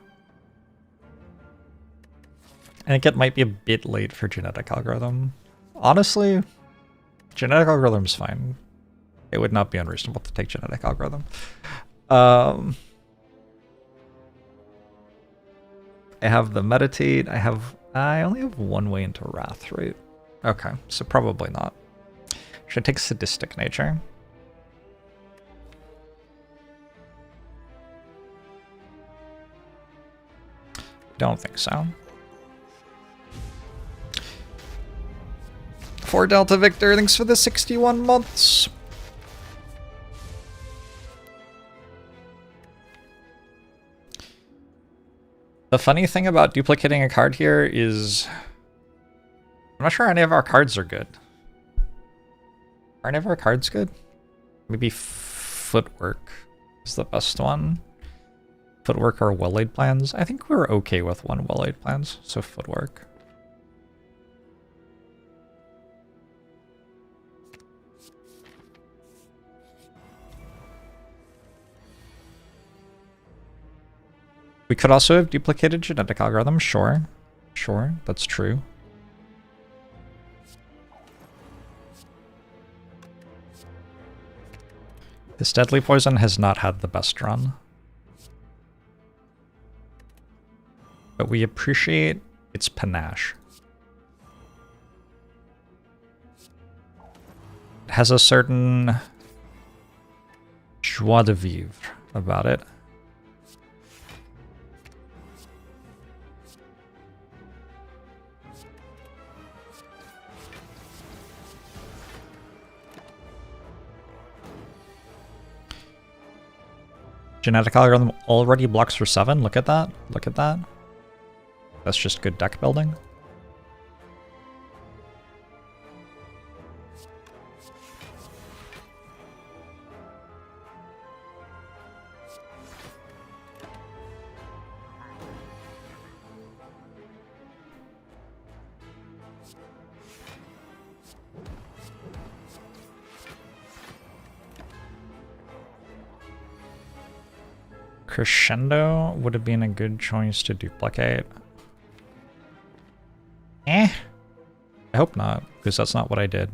I think it might be a bit late for Genetic Algorithm. Honestly, Genetic Algorithm's fine. It would not be unreasonable to take Genetic Algorithm. I have the Meditate. I only have one way into Wrath, right? Okay, so probably not. Should I take Sadistic Nature? Don't think so. 4 Delta Victor, thanks for the 61 months. The funny thing about duplicating a card here is I'm not sure any of our cards are good. Are any of our cards good? Maybe Footwork is the best one. Footwork or well-laid plans. I think we're okay with one well-laid plans, so Footwork. We could also have duplicated Genetic Algorithm, sure. Sure, that's true. This Deadly Poison has not had the best run. But we appreciate its panache. It has a certain joie de vivre about it. Genetic Algorithm already blocks for 7. Look at that. Look at that. That's just good deck building. Crescendo would have been a good choice to duplicate. I hope not, because that's not what I did.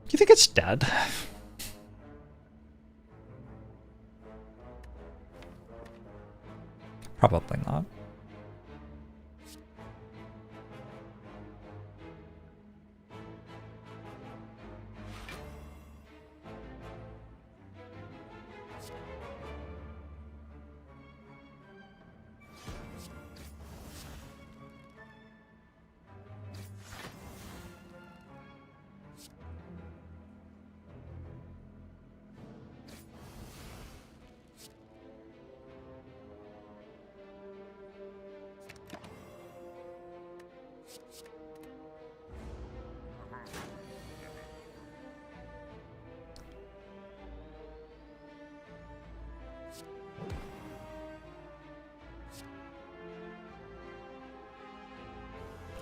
Do you think it's dead? Probably not.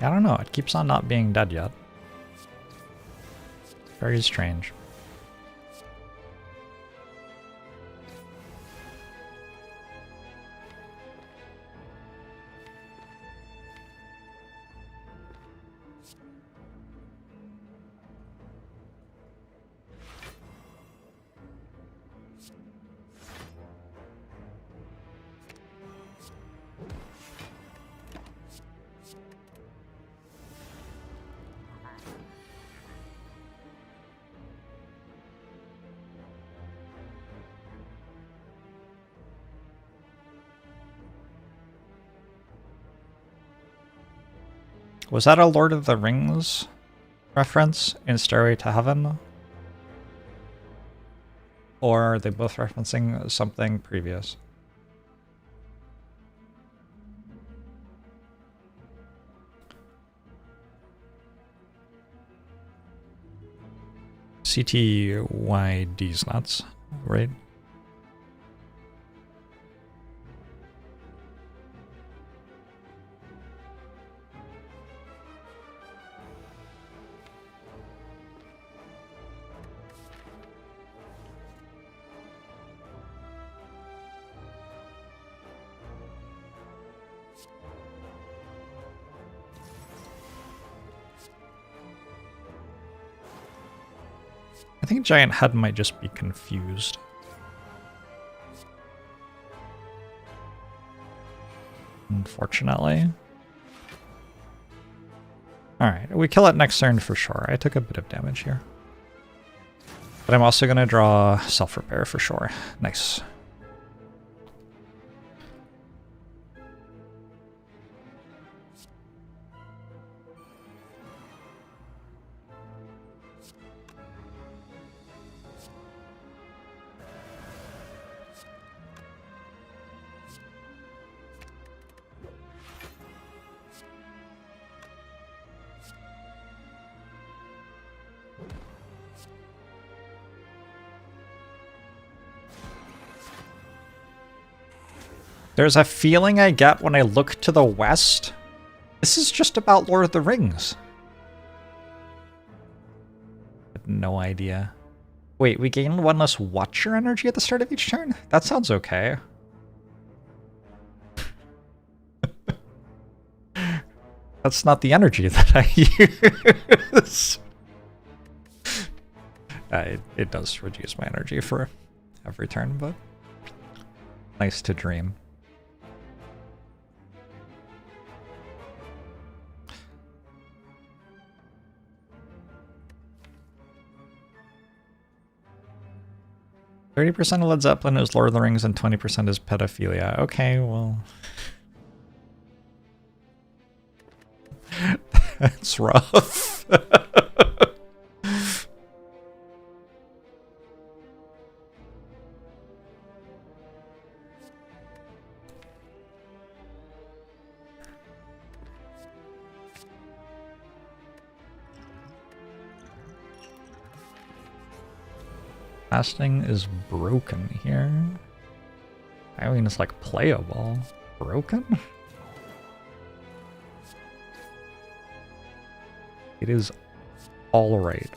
I don't know, it keeps on not being dead yet. Very strange. Was that a Lord of the Rings reference in Stairway to Heaven? Or are they both referencing something previous? CTYD's nuts, right? I think Giant Head might just be confused. Unfortunately. Alright, we kill it next turn for sure. I took a bit of damage here. But I'm also going to draw Self-Repair for sure. Nice. There's a feeling I get when I look to the west. This is just about Lord of the Rings. I have no idea. Wait, we gain one less Watcher energy at the start of each turn? That sounds okay. That's not the energy that I use. It does reduce my energy for every turn, but nice to dream. %30% of Led Zeppelin is Lord of the Rings and 20% is pedophilia. Okay, well. That's rough. Casting is broken here. I mean, it's like playable. Broken? It is alright.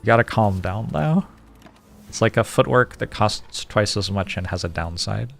You gotta calm down though. It's like a footwork that costs twice as much and has a downside.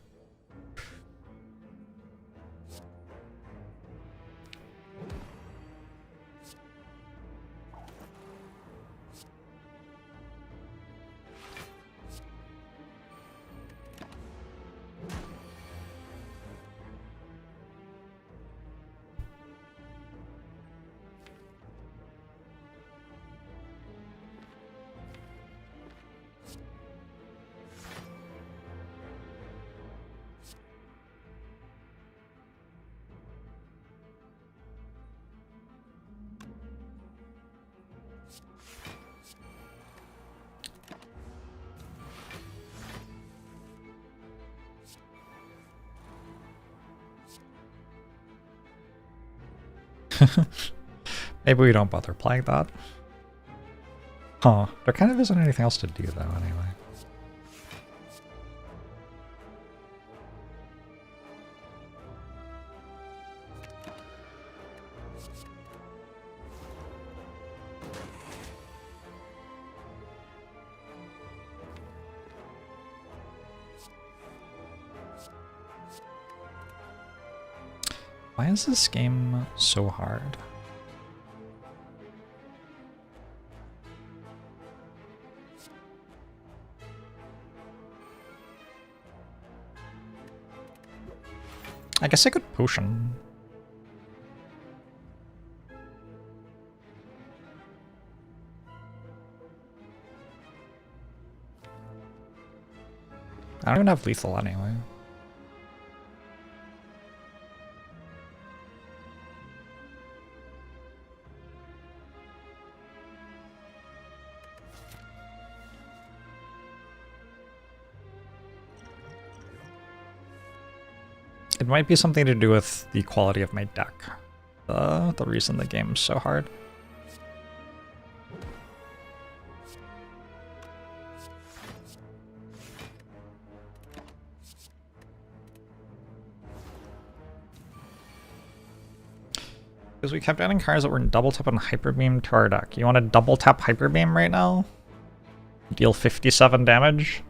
Maybe we don't bother playing that. Huh. There kind of isn't anything else to do though, anyway. Why is this game so hard? I guess I could potion. I don't even have lethal anyway. It might be something to do with the quality of my deck. The reason the game's so hard. Because we kept adding cards that were double tap and hyper beam to our deck. You want to double tap hyper beam right now? Deal 57 damage?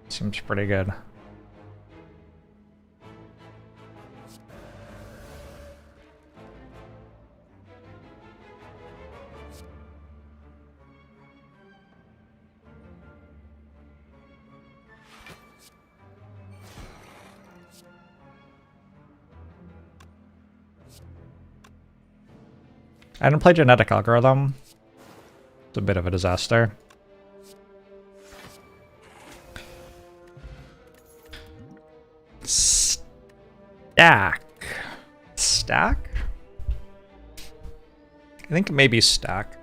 Seems pretty good. I didn't play Genetic Algorithm. It's a bit of a disaster. Stack. Stack? I think maybe stack.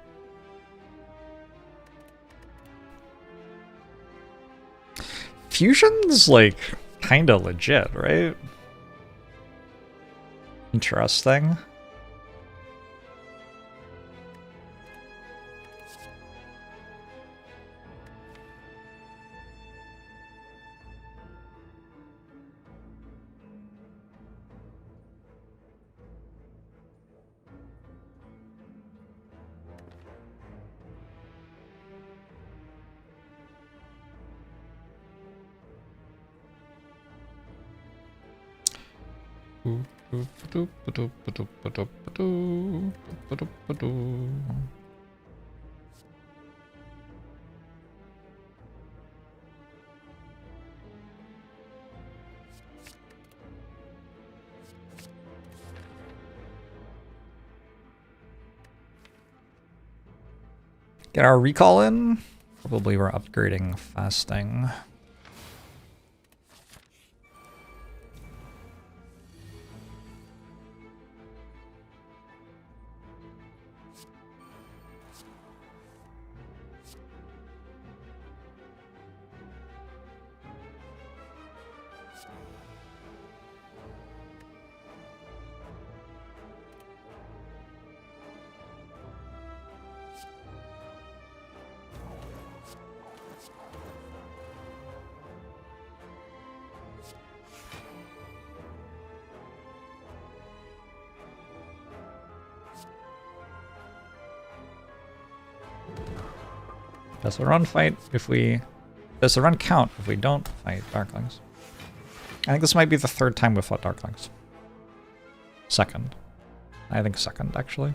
Fusion's like kinda legit, right? Interesting. Get our recall in. Probably we're upgrading fasting. Does a run fight if we... Does a run count if we don't fight Darklings? I think this might be the third time we've fought Darklings. Second. I think second, actually.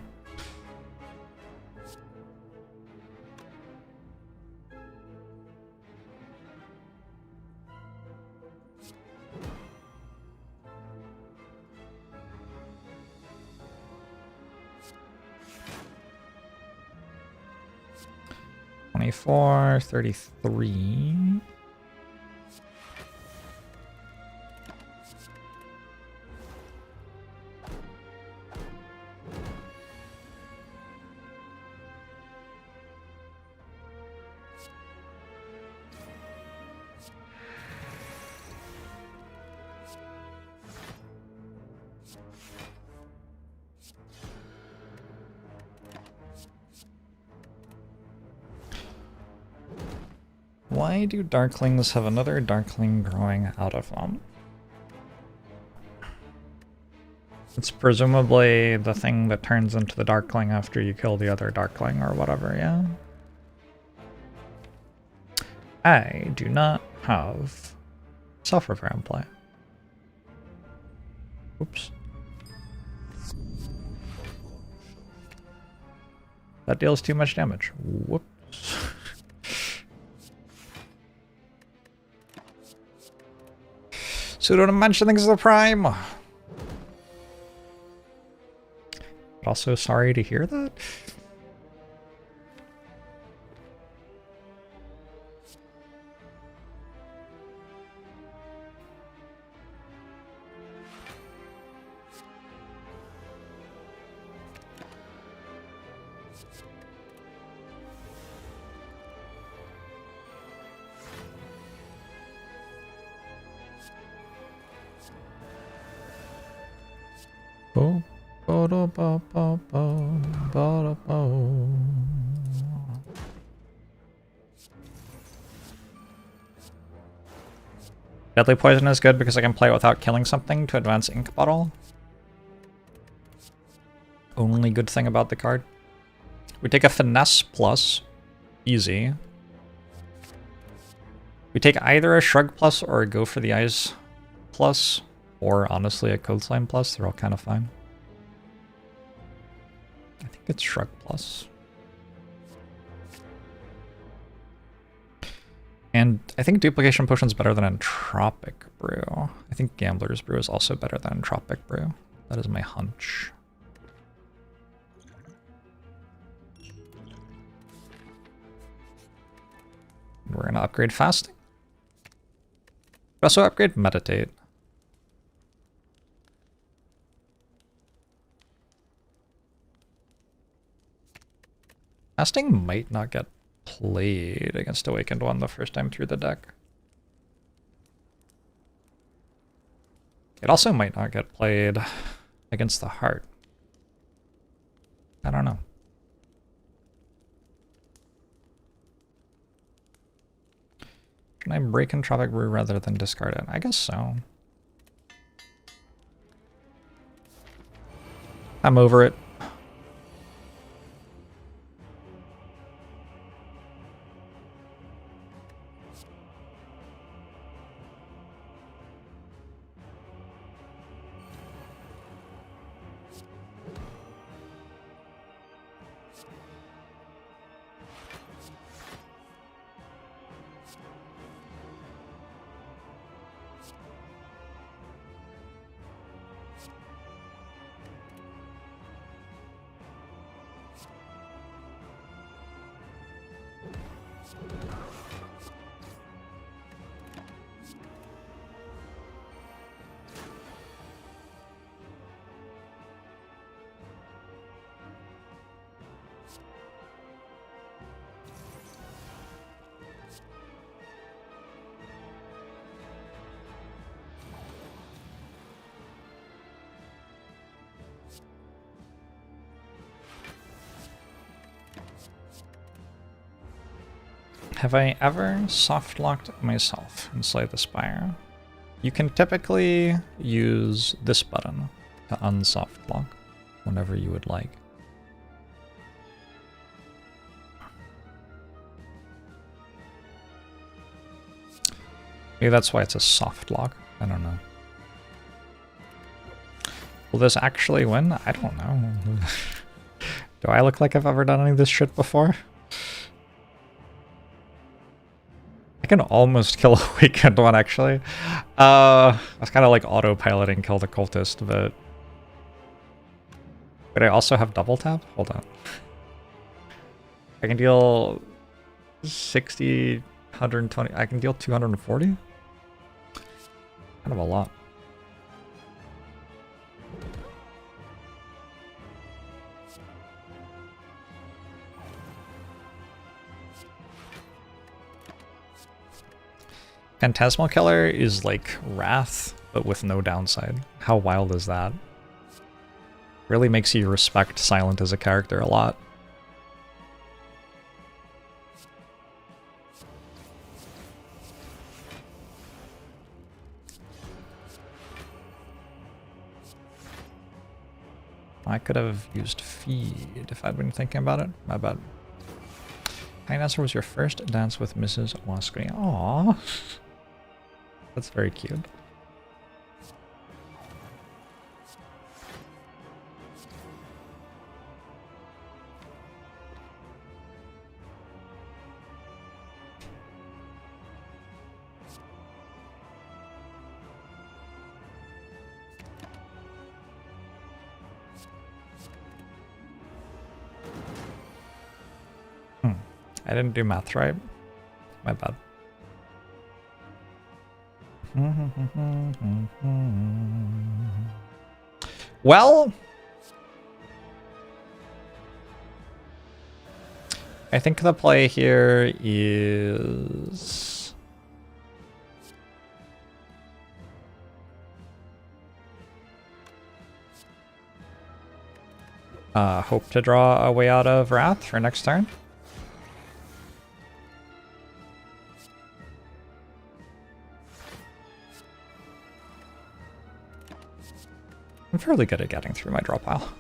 $24, $33. Why do Darklings have another Darkling growing out of them? It's presumably the thing that turns into the Darkling after you kill the other Darkling or whatever, yeah? I do not have self-repair in play. Oops. That deals too much damage. Whoops. Pseudo-dimension things of the Prime. But also sorry to hear that. Bo, bo, do, bo, bo, bo, bo, do, bo. Deadly Poison is good because I can play it without killing something to advance Ink Bottle. Only good thing about the card. We take a Finesse plus. Easy. We take either a Shrug plus or a Go for the Eyes plus. Or honestly a Codeslime plus. They're all kind of fine. I think it's Shrug plus. And I think Duplication Potion's better than Entropic Brew. I think Gambler's Brew is also better than Entropic Brew. That is my hunch. We're gonna upgrade Fasting. We also upgrade Meditate. Fasting might not get played against Awakened One the first time through the deck. It also might not get played against the Heart. I don't know. Can I break Entropic Brew rather than discard it? I guess so. I'm over it. Have I ever soft-locked myself in Slay the Spire? You can typically use this button to unsoft-lock whenever you would like. Maybe that's why it's a soft lock. I don't know. Will this actually win? I don't know. Do I look like I've ever done any of this shit before? I can almost kill a Weekend One, actually. I was kind of like autopiloting Kill the Cultist, but... But I also have double tap? Hold on. I can deal 60, 120... I can deal 240? Kind of a lot. Phantasmal Killer is like Wrath, but with no downside. How wild is that? Really makes you respect Silent as a character a lot. I could have used Feed if I'd been thinking about it. My bad. Hi, Nasser was your first dance with Mrs. Waskry. Aww. That's very cute. I didn't do math right. My bad. Well, I think the play here is hope to draw a way out of Wrath for next turn. I'm fairly good at getting through my draw pile.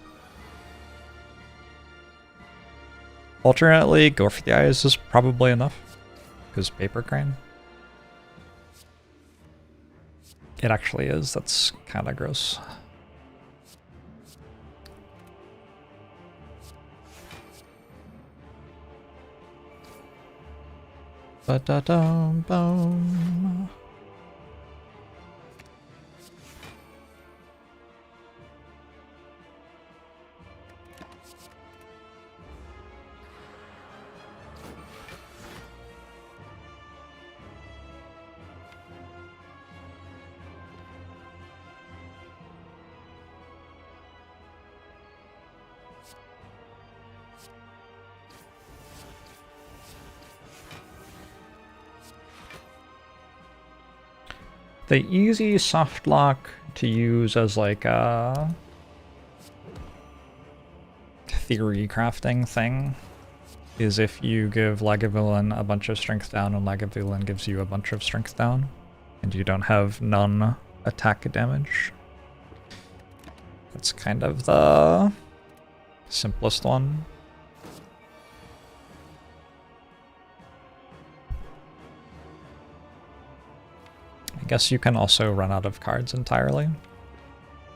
Alternately, go for the eyes is probably enough, because paper crane. It actually is, that's kind of gross. Ba-da-dum-bum. The easy soft lock to use as like a theory crafting thing is if you give Lagavulin a bunch of strength down and Lagavulin gives you a bunch of strength down and you don't have none attack damage. That's kind of the simplest one. I guess you can also run out of cards entirely.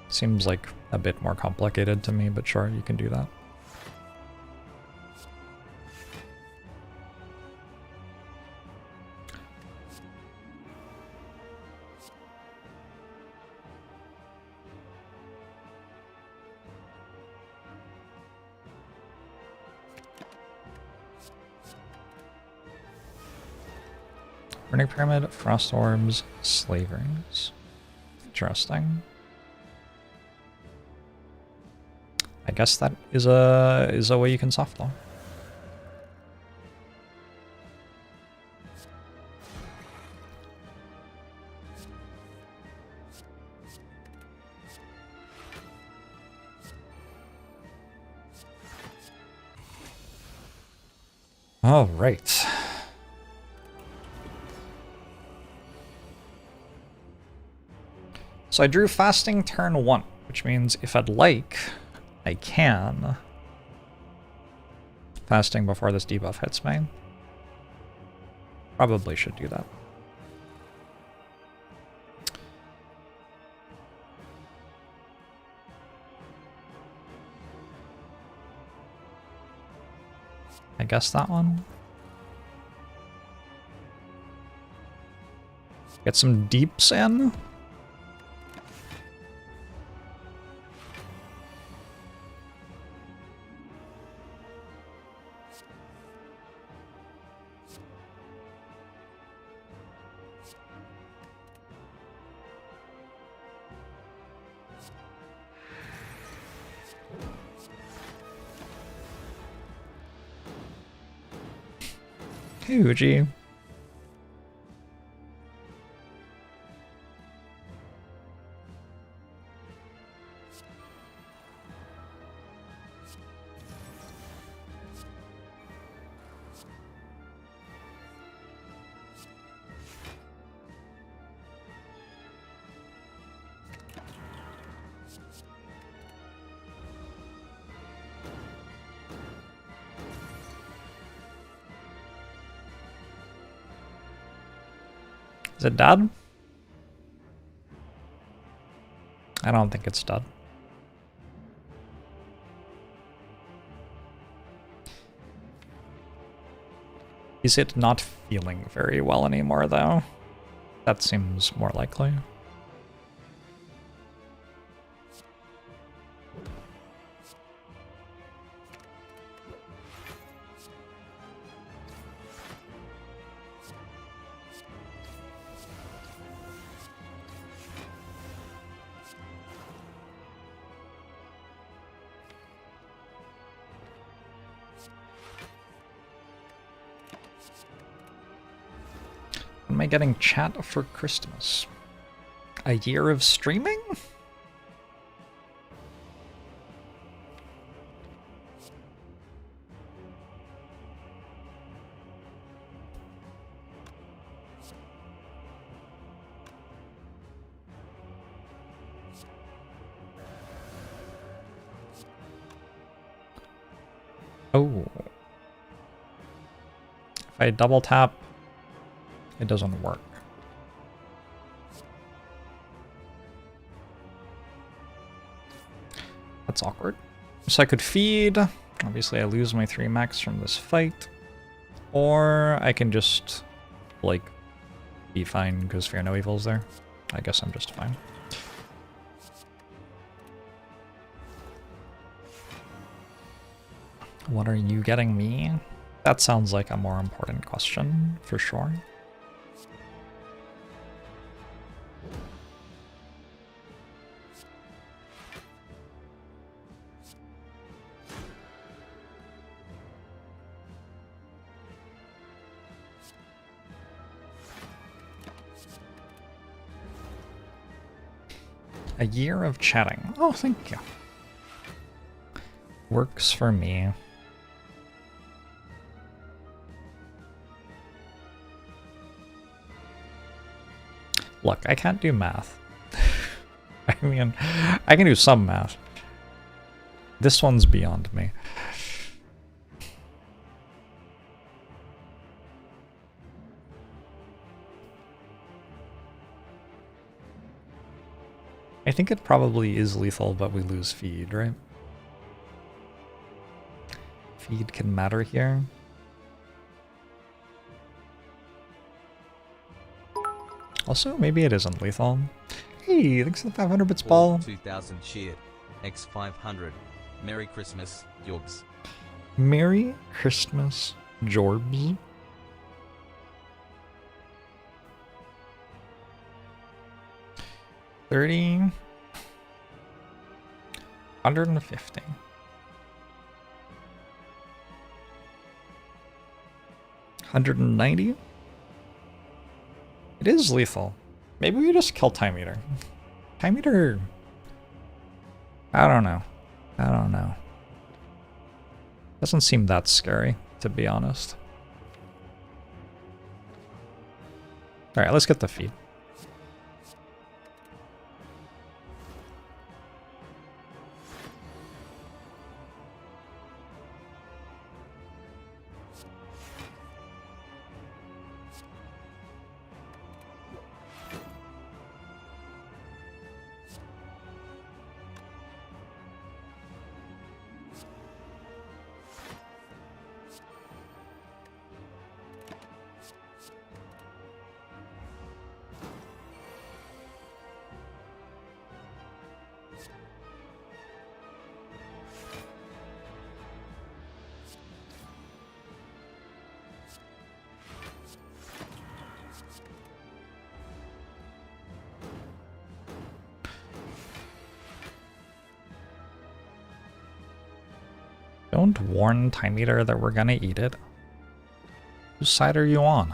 Seems like a bit more complicated to me, but sure, you can do that. Burning Pyramid, Frost Orbs, Slavers. Interesting. I guess that is a way you can soft law. All right. So I drew Fasting turn 1, which means if I'd like, I can Fasting before this debuff hits me. Probably should do that. I guess that one. Get some deeps in. Hey, Uji. Is it dead? I don't think it's dead. Is it not feeling very well anymore, though? That seems more likely. Am I getting chat for Christmas? A year of streaming? Oh. If I double tap, it doesn't work. That's awkward. So I could feed. Obviously I lose my 3 max from this fight. Or I can just, like, be fine because Fear No Evil's there. I guess I'm just fine. What are you getting me? That sounds like a more important question, for sure. A year of chatting. Oh, thank you. Works for me. Look, I can't do math. I mean, I can do some math. This one's beyond me. I think it probably is lethal, but we lose feed, right? Feed can matter here. Also, maybe it isn't lethal. Hey, thanks for the 500 bits, ball. 2000 cheered. X500. Merry Christmas, Jorbs. Merry Christmas, Jorbs. $30. $150. $190. It is lethal. Maybe we just kill Time Eater. Time Eater... I don't know. I don't know. Doesn't seem that scary, to be honest. Alright, let's get the feed. Don't warn Time Eater that we're gonna eat it. Whose side are you on?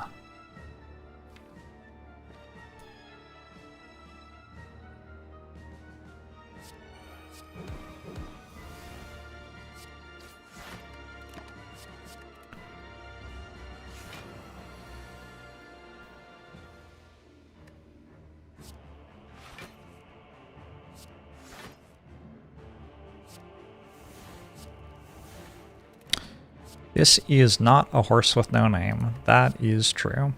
This is not a horse with no name. That is true.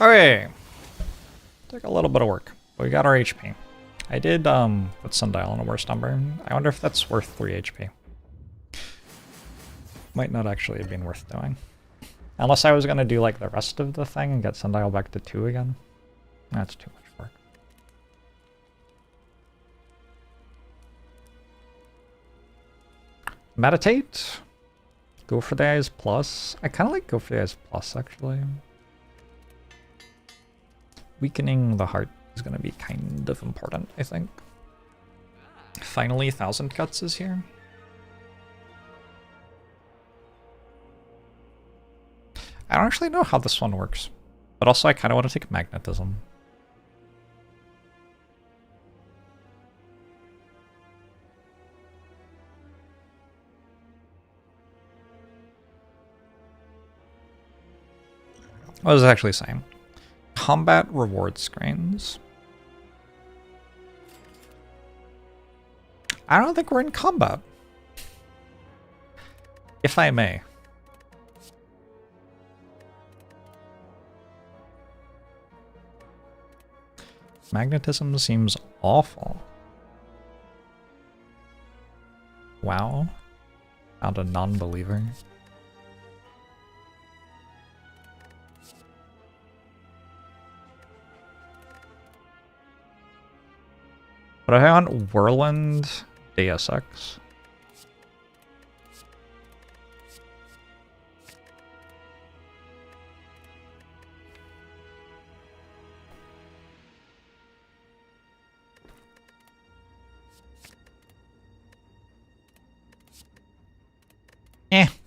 Okay. Took a little bit of work, but we got our HP. I did put Sundial on a worse number. I wonder if that's worth 3 HP. Might not actually have been worth doing. Unless I was gonna do like the rest of the thing and get Sundial back to 2 again. That's too much work. Meditate. Go for the Eyes Plus. I kind of like Go for the Eyes Plus, actually. Weakening the heart is going to be kind of important, I think. Finally, 1000 Cuts is here. I don't actually know how this one works. But also, I kind of want to take Magnetism. What was it actually saying? Combat reward screens. I don't think we're in combat. If I may. Magnetism seems awful. Wow. Found a non-believer. But I want Whirlwind Deus Ex.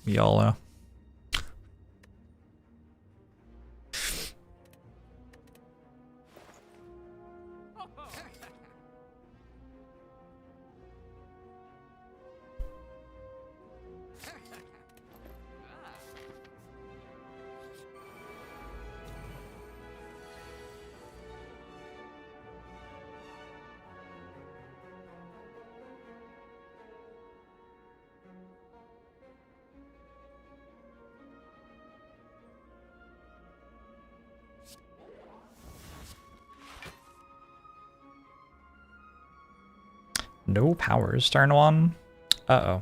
YOLO. No powers, turn 1. Uh-oh.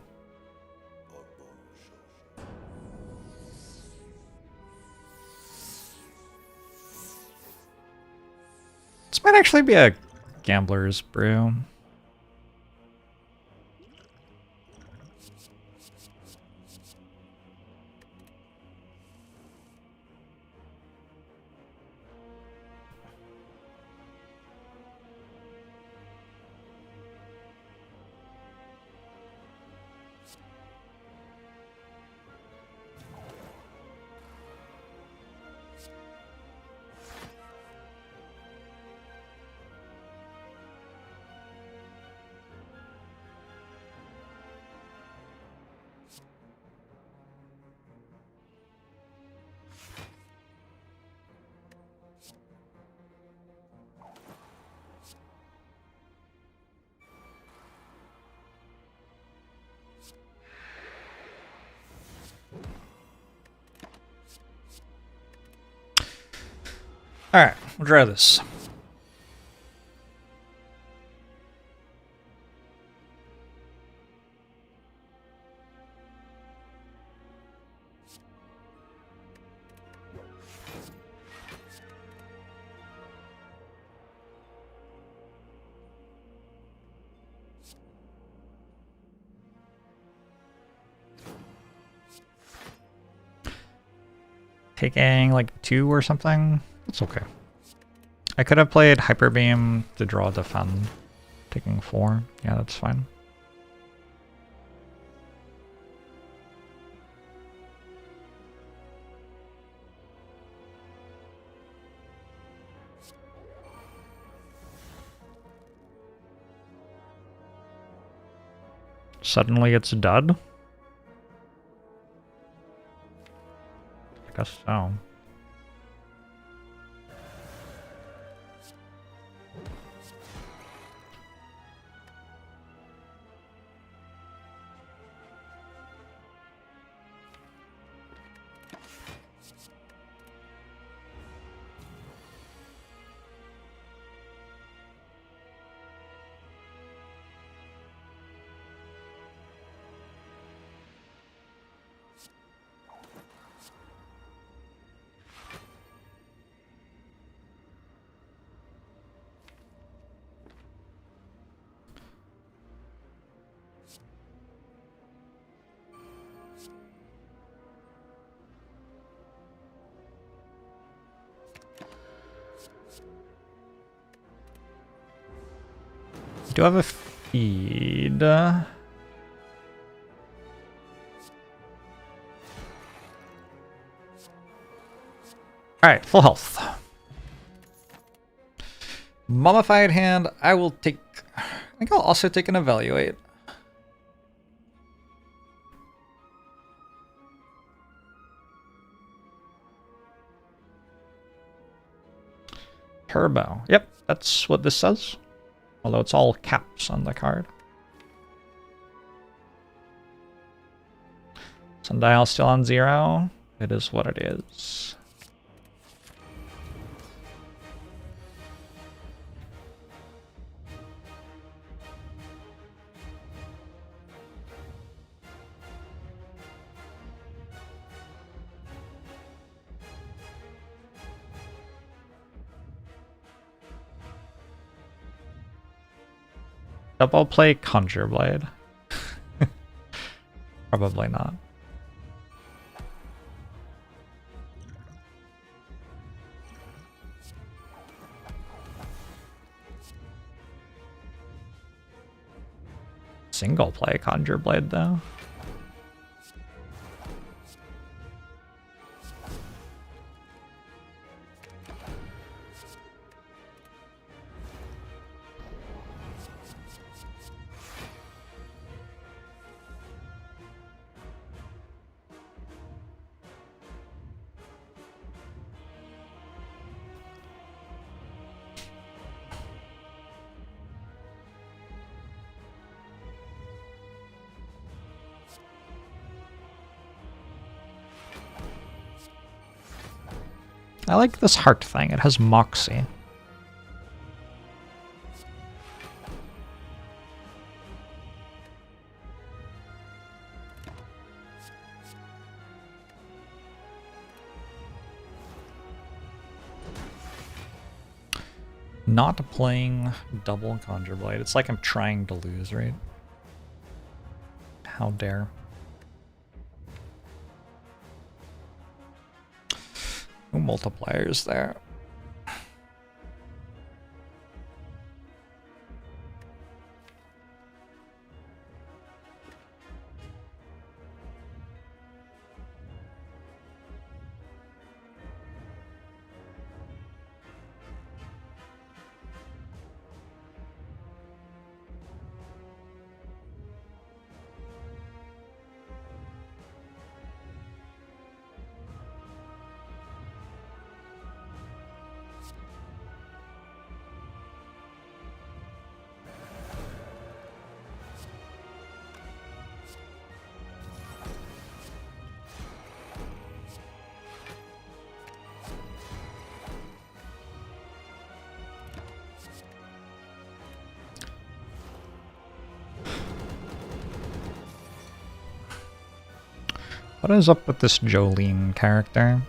This might actually be a gambler's brew. Alright, we'll try this. Taking like 2 or something? It's okay. I could have played Hyper Beam to draw defend. Taking 4. Yeah, that's fine. Suddenly it's dud? I guess so. do have a feed. Alright, full health. Mummified hand, I will take... I think I'll also take an evaluate. Turbo. Yep, that's what this says. Although it's all caps on the card. Sundial still on 0. It is what it is. Double play Conjure Blade. Probably not. Single play Conjure Blade though. I like this heart thing. It has Moxie. Not playing double Conjure Blade. It's like I'm trying to lose, right? How dare. No multipliers there. What is up with this Jolene character?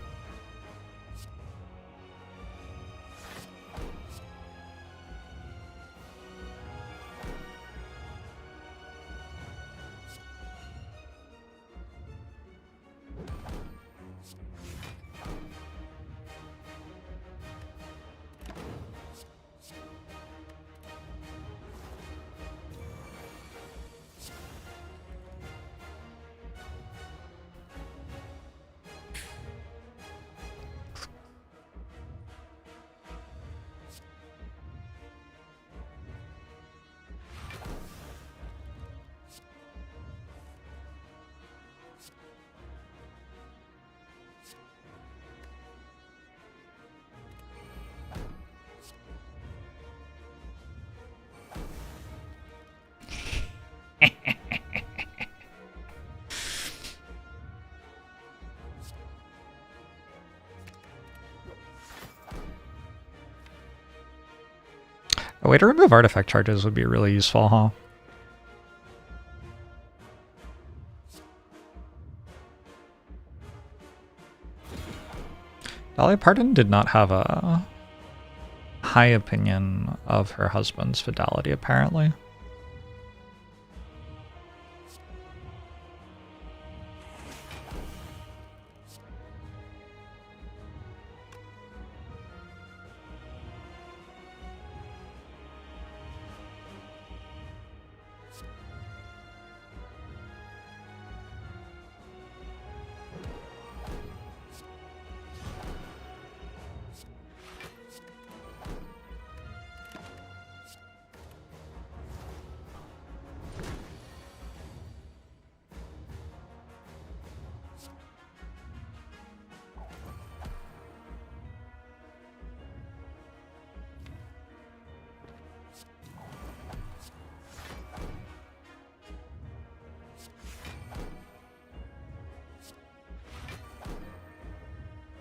A way to remove artifact charges would be really useful, huh? Dolly Parton did not have a high opinion of her husband's fidelity, apparently.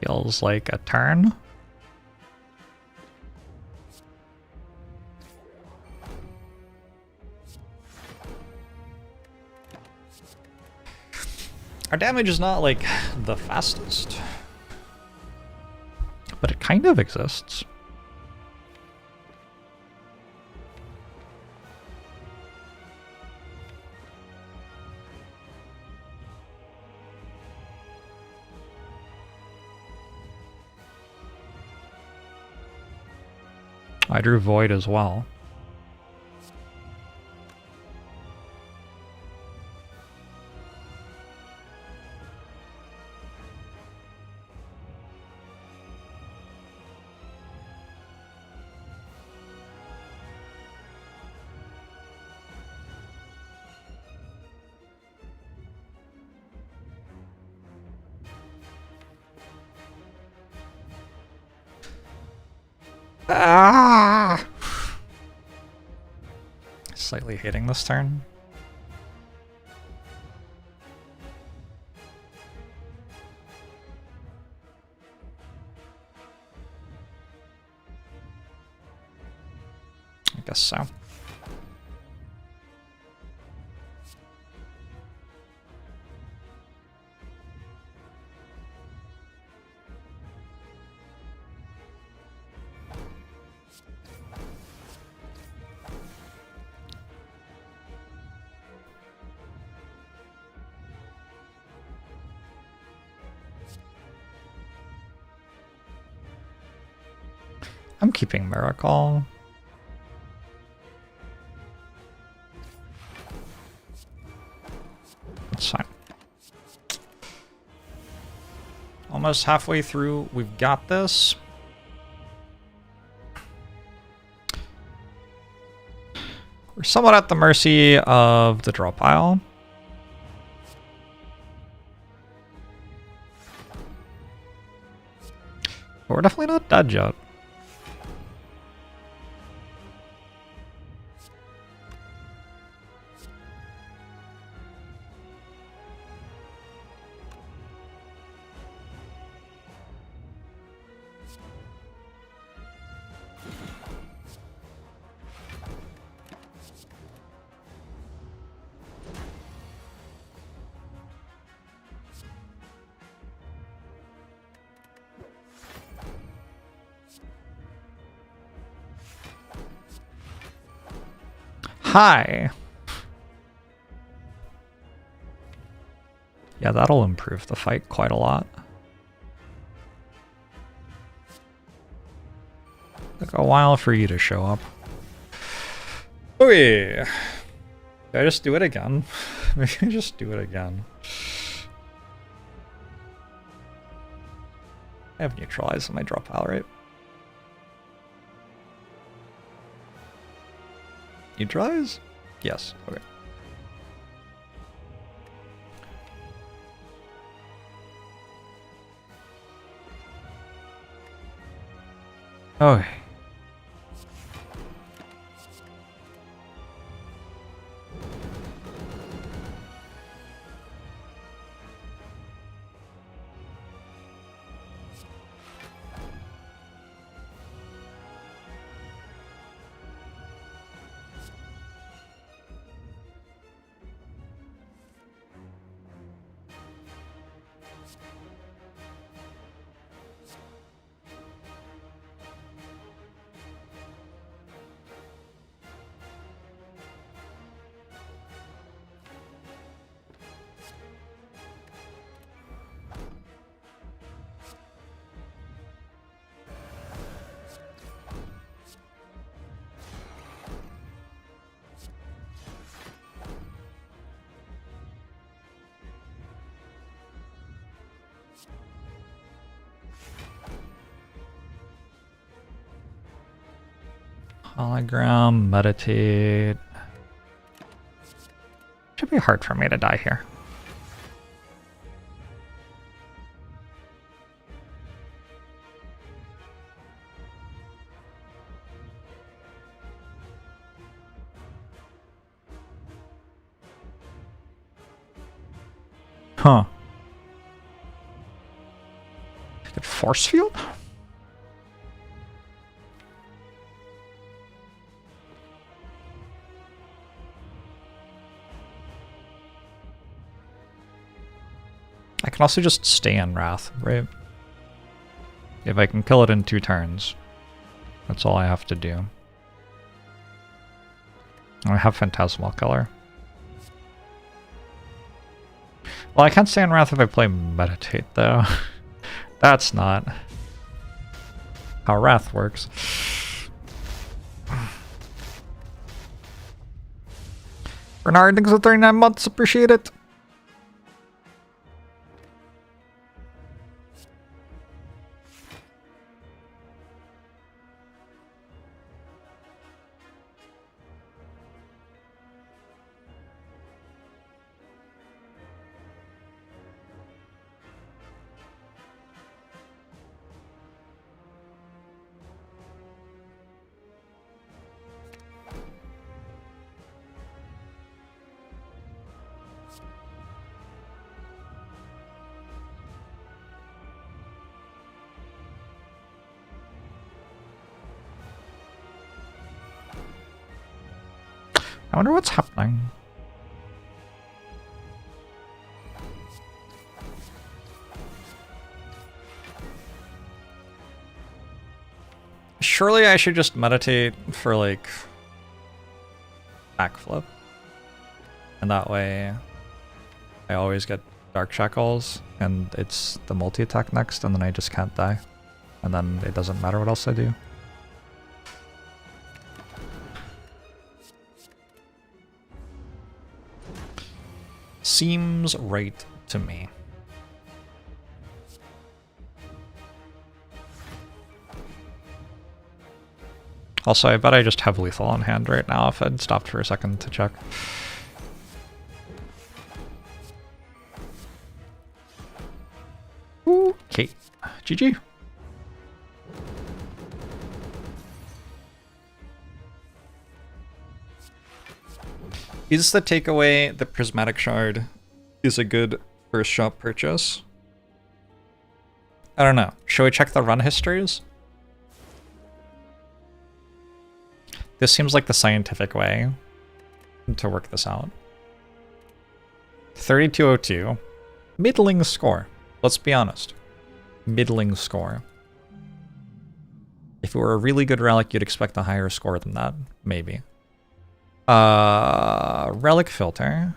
feels like a turn. Our damage is not like the fastest, but it kind of exists. I drew Void as well. Ah! Slightly hating this turn. I guess so. I'm keeping Miracle. It's fine. Almost halfway through. We've got this. We're somewhat at the mercy of the draw pile. But we're definitely not dead yet. Hi. Yeah, that'll improve the fight quite a lot. Took a while for you to show up. Okay. Did I just do it again? Maybe I just do it again. I have neutralized on my drop pile, right? Neutralize? Yes. Okay. Okay. Hologram, meditate. Should be hard for me to die here. Huh. Get force field? I can also just stay in Wrath, right? If I can kill it in 2 turns, that's all I have to do. I have Phantasmal Killer. Well, I can't stay in Wrath if I play Meditate, though. That's not how Wrath works. Bernard, thanks for 39 months. Appreciate it. I wonder what's happening. Surely I should just meditate for, like, backflip. And that way I always get Dark Shackles, and it's the multi-attack next, and then I just can't die. And then it doesn't matter what else I do. Seems right to me. Also, I bet I just have lethal on hand right now if I'd stopped for a second to check. Okay, GG. Is the takeaway the Prismatic Shard is a good first shop purchase? I don't know. Should we check the run histories? This seems like the scientific way to work this out. 3202. Middling score. Let's be honest. Middling score. If it were a really good relic, you'd expect a higher score than that. Maybe. Relic filter.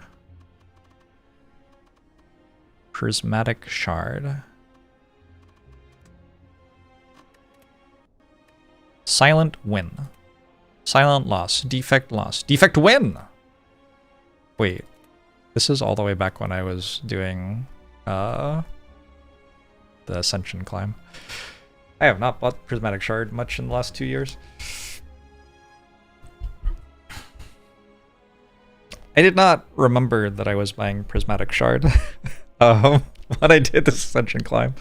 Prismatic shard. Silent win. Silent loss. Defect loss. Defect win! Wait. This is all the way back when I was doing the Ascension climb. I have not bought Prismatic Shard much in the last 2 years. I did not remember that I was buying Prismatic Shard when I did this Ascension climb.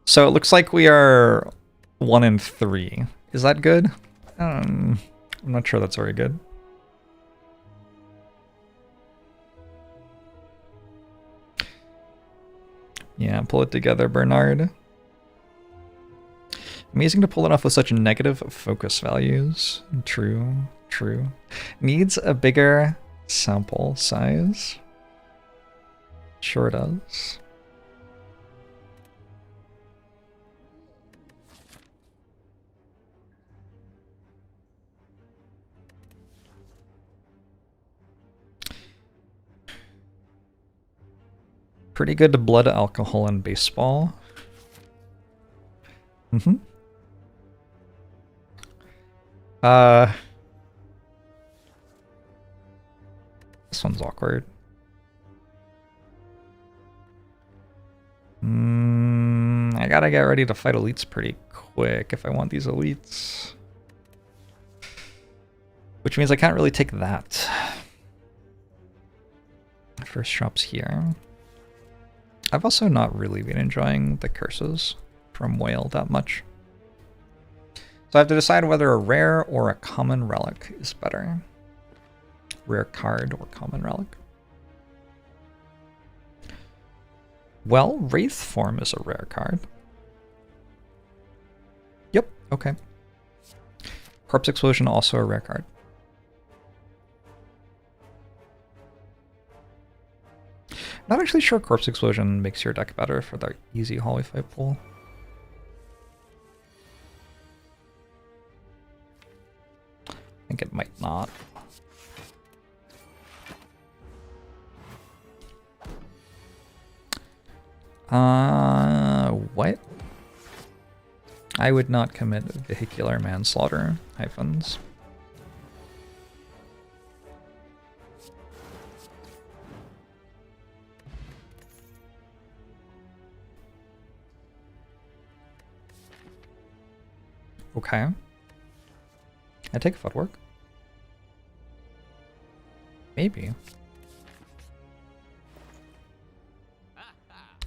So it looks like we are 1 in 3. Is that good? I'm not sure that's very good. Yeah, pull it together, Bernard. Amazing to pull it off with such negative focus values. True, true. Needs a bigger sample size. Sure does. Pretty good blood alcohol in baseball. Mm-hmm. This one's awkward. I gotta get ready to fight elites pretty quick if I want these elites. Which means I can't really take that. First shop's here. I've also not really been enjoying the curses from Whale that much. So I have to decide whether a rare or a common relic is better. Rare card or common relic. Well, Wraith form is a rare card. Yep, okay. Corpse Explosion, also a rare card. Not actually sure Corpse Explosion makes your deck better for the easy Holy Fight pool. I think it might not. What? I would not commit vehicular manslaughter, hyphens. Okay. I take footwork. Maybe.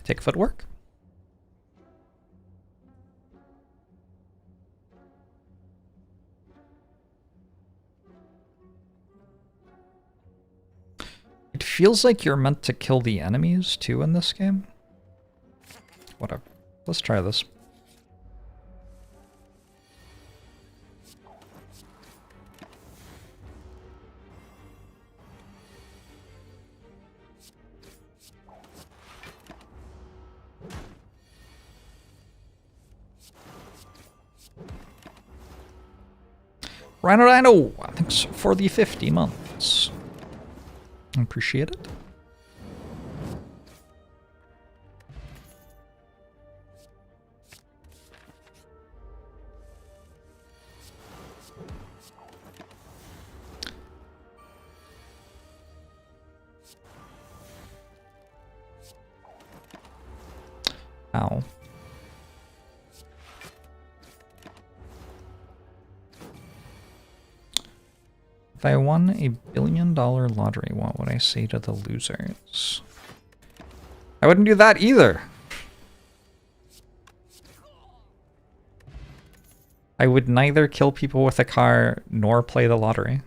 Take footwork. It feels like you're meant to kill the enemies too in this game. Whatever. Let's try this. Rhino, thanks for the 50 months. I appreciate it. Ow. If I won $1 billion lottery, what would I say to the losers? I wouldn't do that either. I would neither kill people with a car nor play the lottery.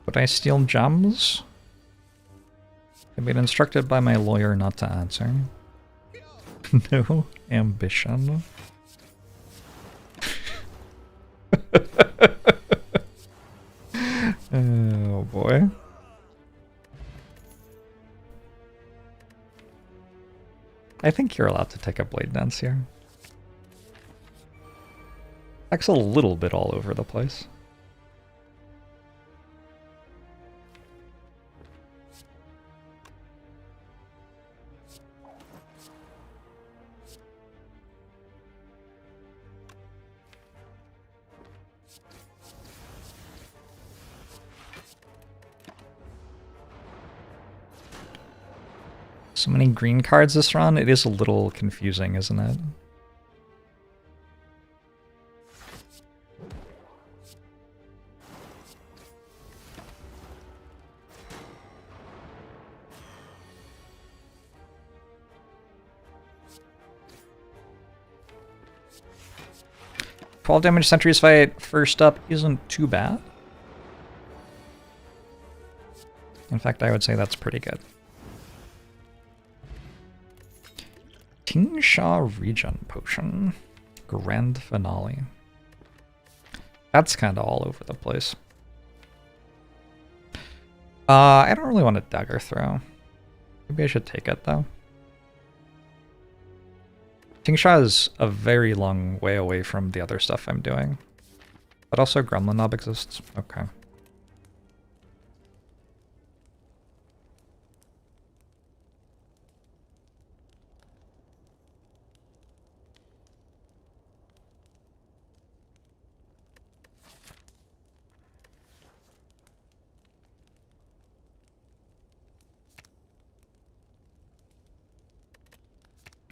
Would I steal gems? I've been instructed by my lawyer not to answer. No ambition. Oh boy. I think you're allowed to take a blade dance here. That's a little bit all over the place. So many green cards this run, it is a little confusing, isn't it? $12 damage sentries fight first up isn't too bad. In fact, I would say that's pretty good. King Sha Regen Potion. Grand Finale. That's kind of all over the place. I don't really want a dagger throw. Maybe I should take it though. King Sha is a very long way away from the other stuff I'm doing. But also Gremlin Knob exists. Okay.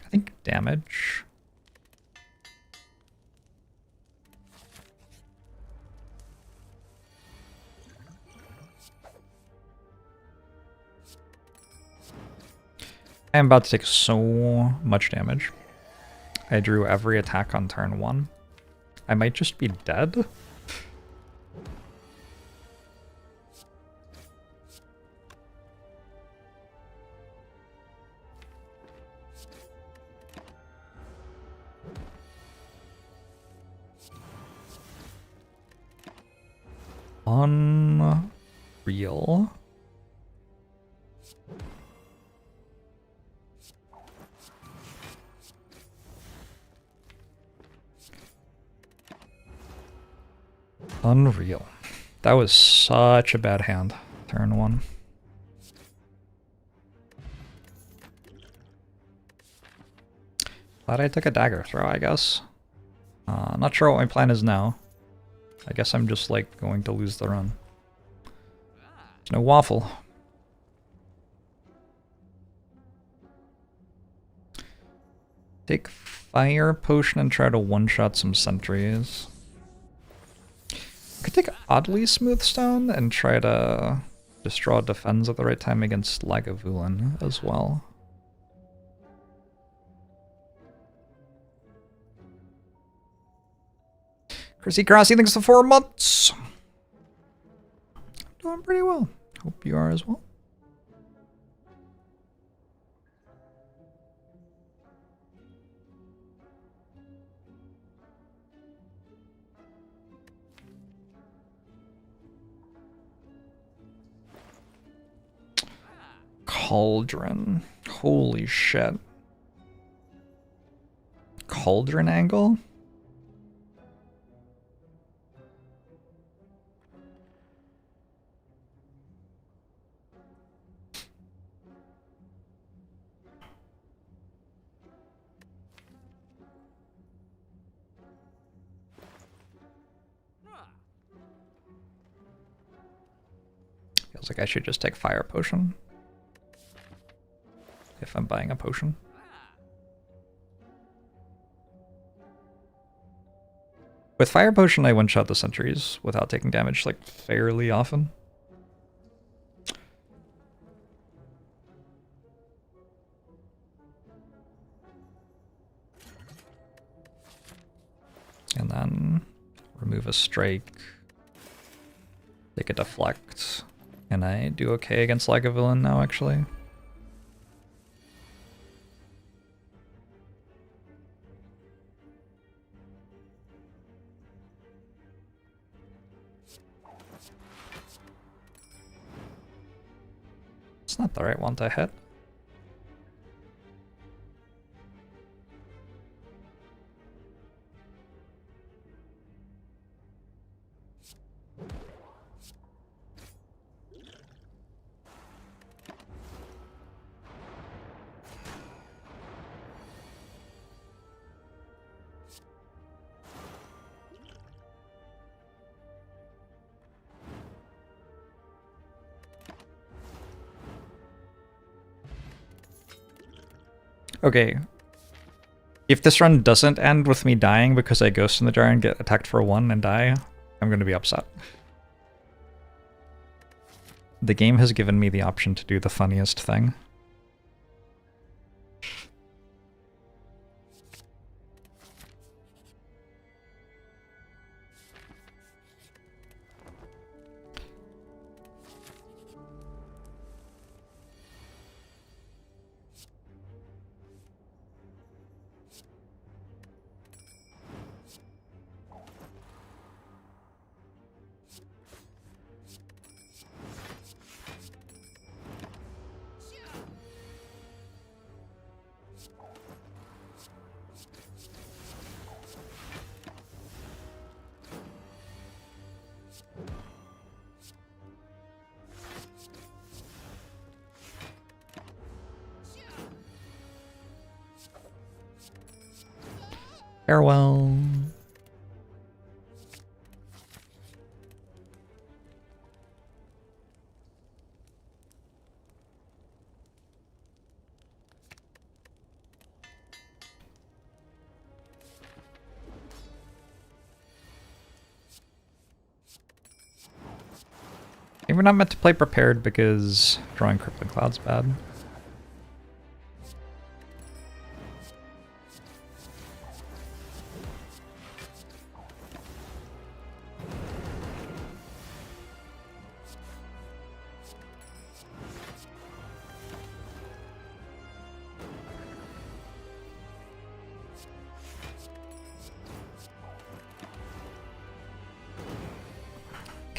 I think damage. I am about to take so much damage. I drew every attack on turn 1. I might just be dead. Unreal. Unreal. That was such a bad hand. Turn 1. Glad I took a dagger throw, I guess. Not sure what my plan is now. I guess I'm just like going to lose the run. There's no waffle. Take fire potion and try to one-shot some sentries. I could take oddly smooth stone and try to just draw defense at the right time against Lagavulin as well. Chrissy Crossy, thanks for 4 months. Doing pretty well. Hope you are as well. Cauldron. Holy shit. Cauldron angle? Feels like I should just take fire potion. If I'm buying a potion. With fire potion, I one-shot the sentries without taking damage like fairly often. And then remove a strike, take a deflect, and I do okay against Lagavulin now, actually. It's not the right one to hit. Okay. If this run doesn't end with me dying because I ghost in the jar and get attacked for 1 and die, I'm going to be upset. The game has given me the option to do the funniest thing. Farewell. Maybe we're not meant to play prepared because drawing Crippling Cloud's bad.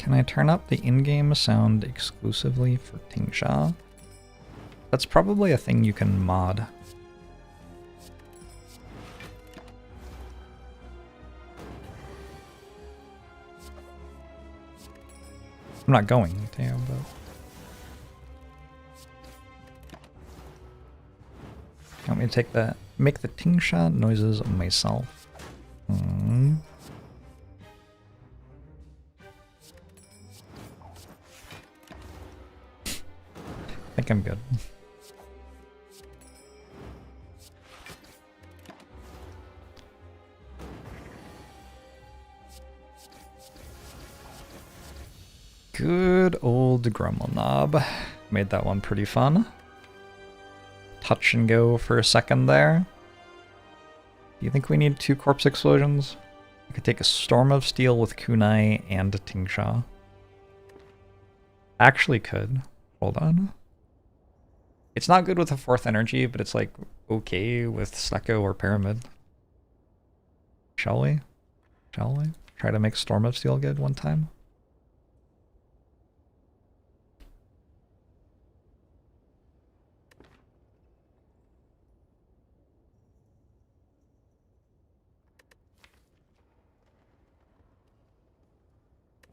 Can I turn up the in-game sound exclusively for Tingsha? That's probably a thing you can mod. I'm not going to, but... Want me to take that? Make the Tingsha noises myself. I think I'm good. Good old Gremlin knob. Made that one pretty fun. Touch and go for a second there. Do you think we need 2 corpse explosions? I could take a Storm of Steel with Kunai and a Tingsha. Actually could. Hold on. It's not good with a 4th energy, but it's like okay with Seko or Pyramid. Shall we? Shall we? Try to make Storm of Steel good one time?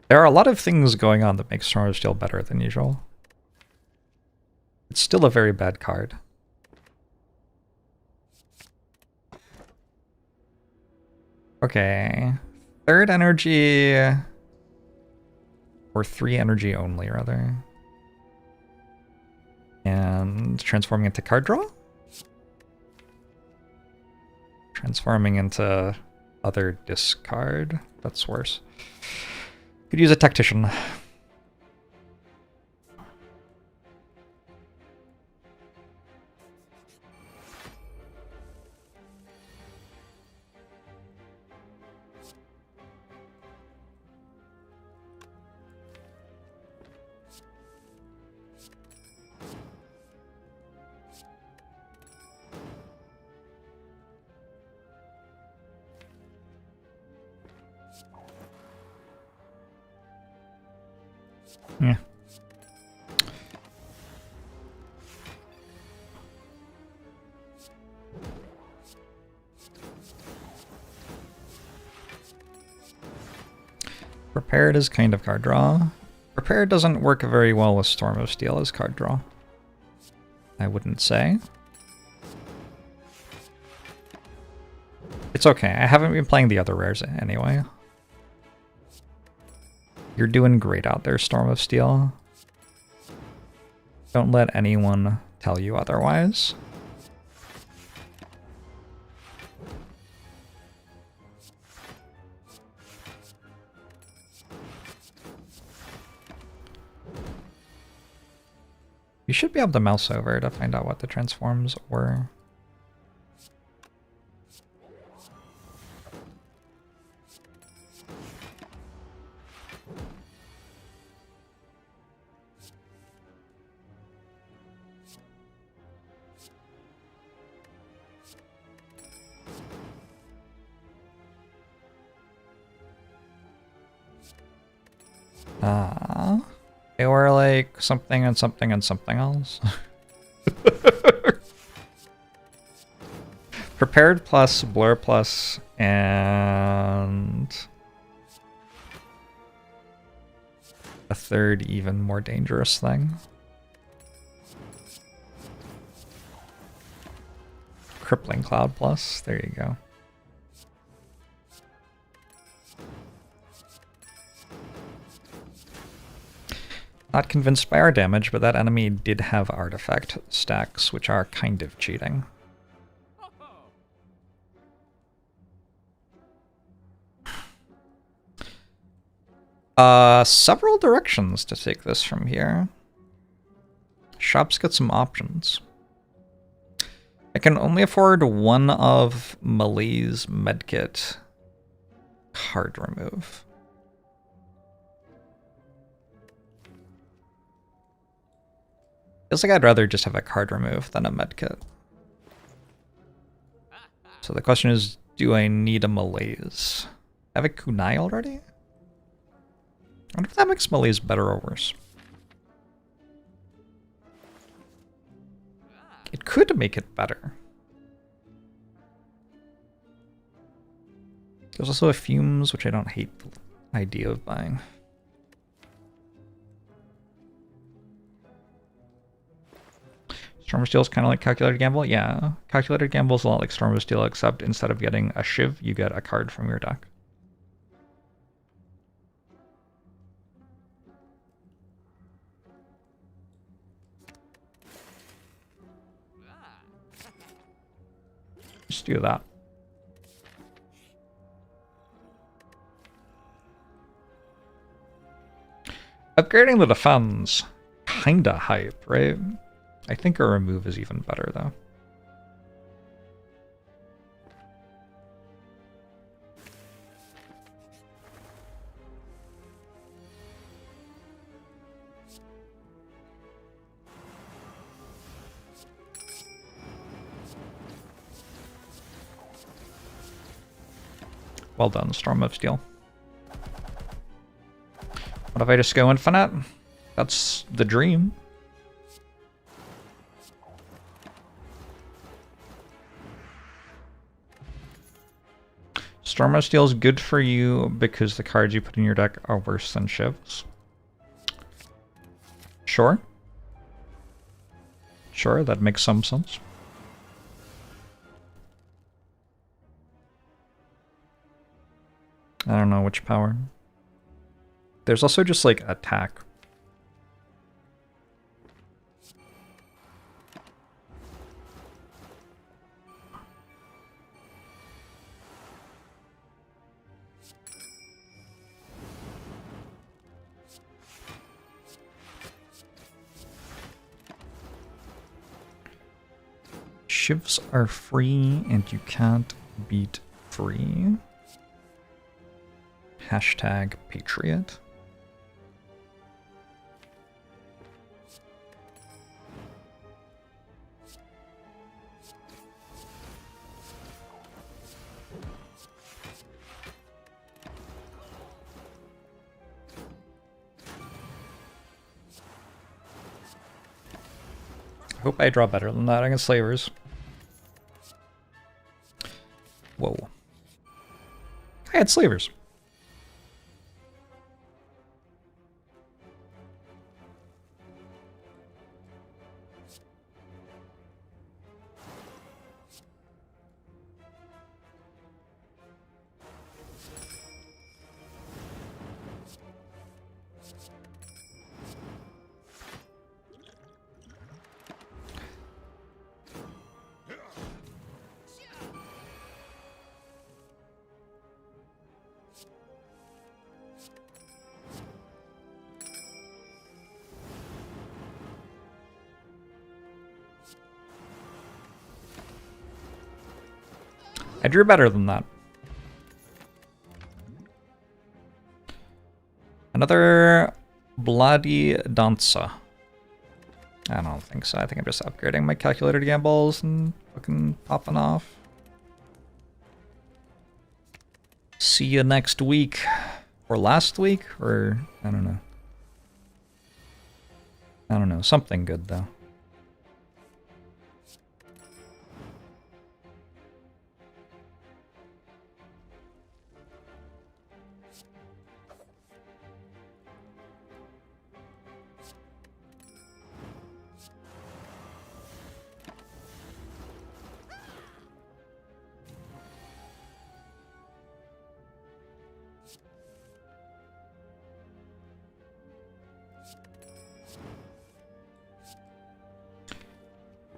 There are a lot of things going on that make Storm of Steel better than usual. It's still a very bad card. Okay. 3rd energy... or 3 energy only, rather. And transforming into card draw? Transforming into other discard. That's worse. Could use a tactician. Yeah. Prepared is kind of card draw. Prepared doesn't work very well with Storm of Steel as card draw. I wouldn't say. It's okay. I haven't been playing the other rares anyway. You're doing great out there, Storm of Steel. Don't let anyone tell you otherwise. You should be able to mouse over to find out what the transforms were. They were like something and something and something else. Prepared plus, blur plus, and a 3rd even more dangerous thing. Crippling Cloud plus, there you go. Not convinced by our damage, but that enemy did have artifact stacks, which are kind of cheating. Several directions to take this from here. Shop's got some options. I can only afford one of Melee's medkit card remove. Feels like I'd rather just have a card remove than a medkit. So the question is, do I need a Melee's? I have a Kunai already? wonder if that makes melees better or worse. It could make it better. There's also a fumes, which I don't hate the idea of buying. Storm of Steel is kind of like Calculated Gamble? Yeah. Calculated Gamble is a lot like Storm of Steel, except instead of getting a Shiv, you get a card from your deck. Just do that. Upgrading the defense, kinda hype, right? I think a remove is even better, though. Well done, Storm of Steel. What if I just go infinite? That's the dream. Storm of Steel is good for you because the cards you put in your deck are worse than Shivs. Sure. Sure, that makes some sense. I don't know which power. There's also just like attack. Shivs are free and you can't beat free. Hashtag Patriot. I hope I draw better than that against Slavers. Whoa. I had Slavers. I drew better than that. Another Bloody Danza. I don't think so. I think I'm just upgrading my calculated gambles and fucking popping off. See you next week. Or last week? Or, I don't know. I don't know. Something good, though.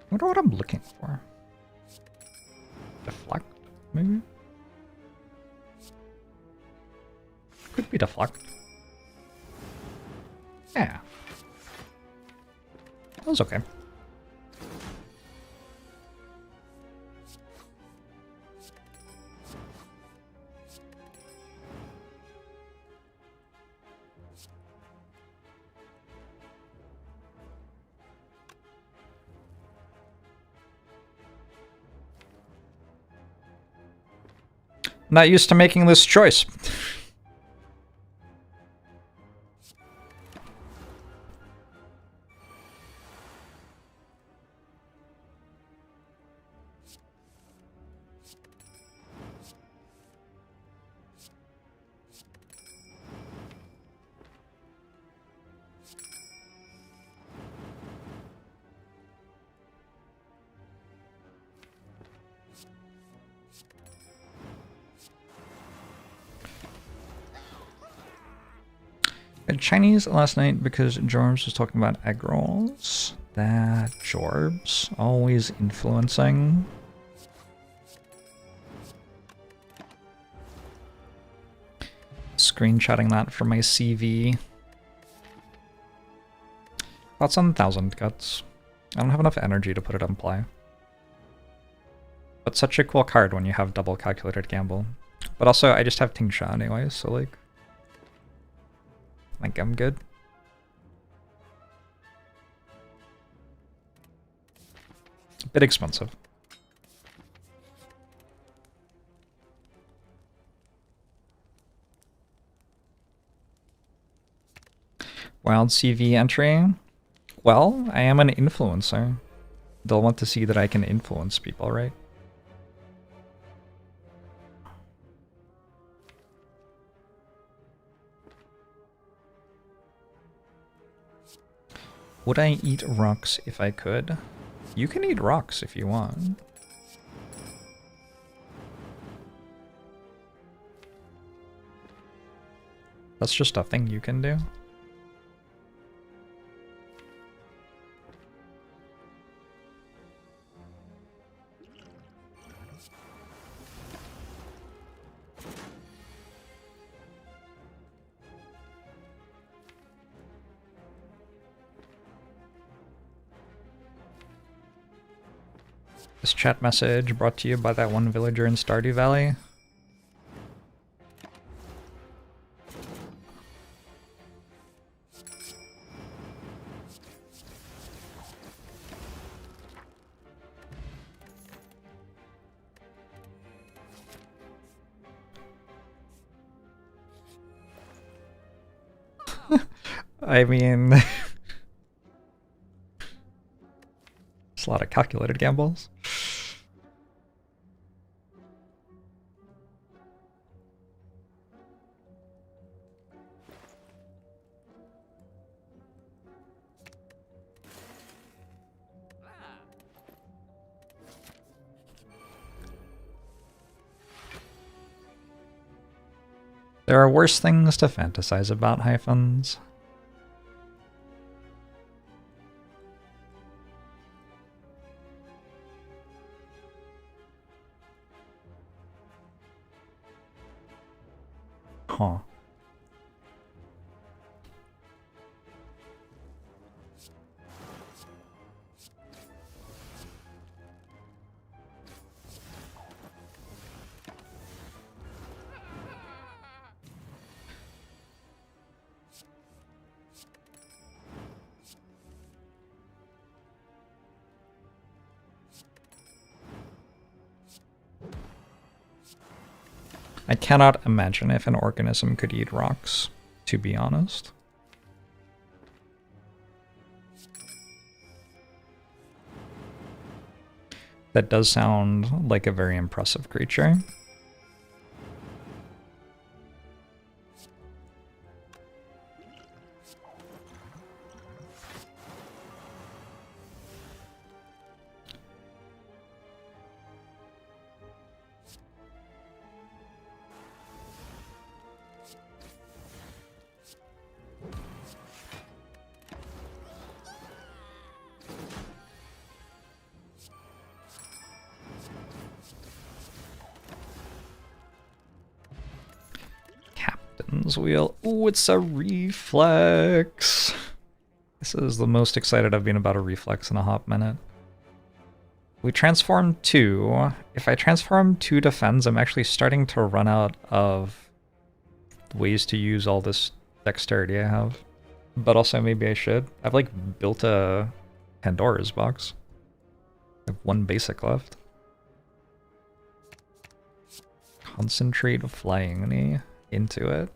I wonder what I'm looking for. Deflect, maybe? Could be deflect. Yeah. That was okay. Not used to making this choice. Had Chinese last night because Jorbs was talking about egg rolls. That Jorbs, always influencing. Screenshotting that for my CV. Thoughts on 1,000 Guts? I don't have enough energy to put it on play. But such a cool card when you have double calculated gamble. But also, I just have Tingsha anyway, so like I'm good. A bit expensive. Wild CV entry. Well, I am an influencer. They'll want to see that I can influence people, right? Would I eat rocks if I could? You can eat rocks if you want. That's just a thing you can do. This chat message brought to you by that one villager in Stardew Valley. I mean, it's a lot of calculated gambles. There are worse things to fantasize about, hyphens. Huh. I cannot imagine if an organism could eat rocks, to be honest. That does sound like a very impressive creature. Wheel. Ooh, it's a reflex. This is the most excited I've been about a reflex in a hot minute. We transform 2. If I transform 2 defense, I'm actually starting to run out of ways to use all this dexterity I have. But also maybe I should. I've like built a Pandora's box. I have 1 basic left. Concentrate flying knee into it.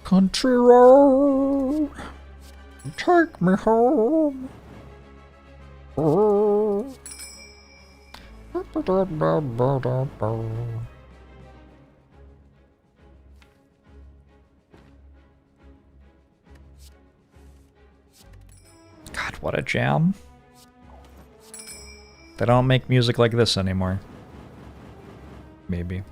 Country road, take me home. Oh. God, what a jam. They don't make music like this anymore. Maybe.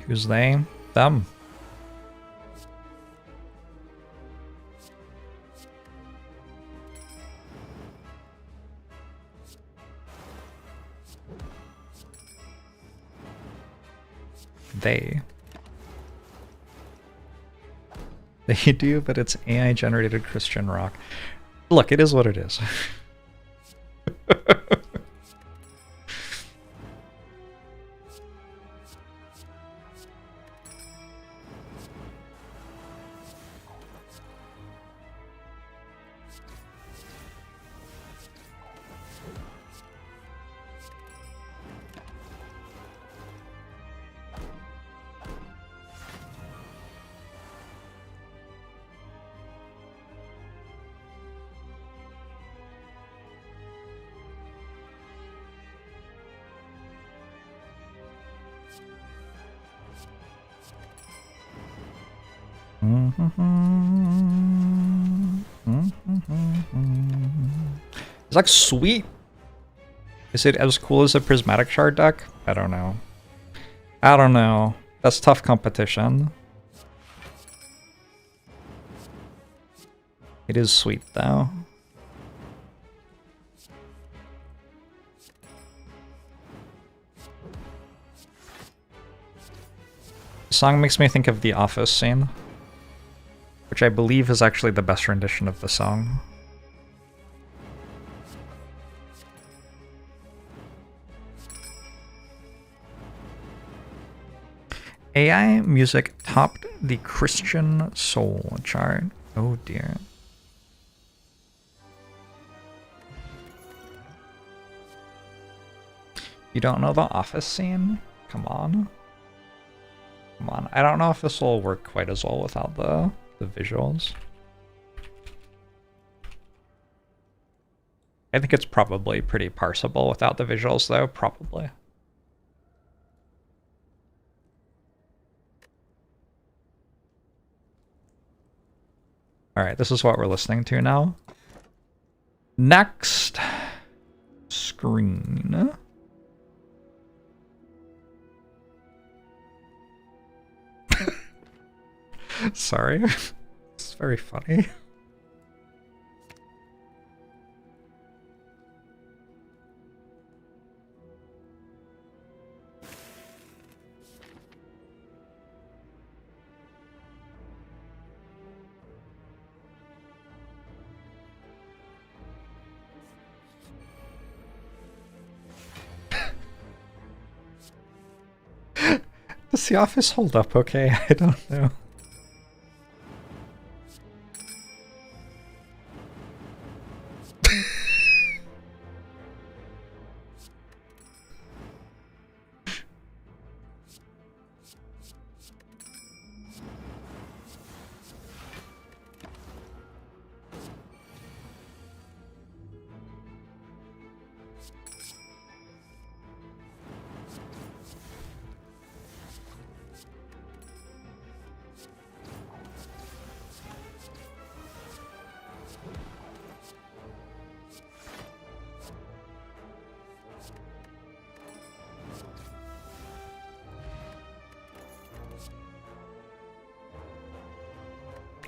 Who's they? Them. They do, but it's AI generated Christian rock. Look, it is what it is. It's like sweet. Is it as cool as a prismatic shard deck? I don't know. I don't know. That's tough competition. It is sweet though. The song makes me think of the Office scene, which I believe is actually the best rendition of the song. AI music topped the Christian Soul chart. Oh dear. You don't know the Office scene? Come on. Come on. I don't know if this will work quite as well without the visuals. I think it's probably pretty parsable without the visuals though, probably. Alright, this is what we're listening to now. Next screen. Sorry. It's very funny. Does the Office hold up okay? I don't know.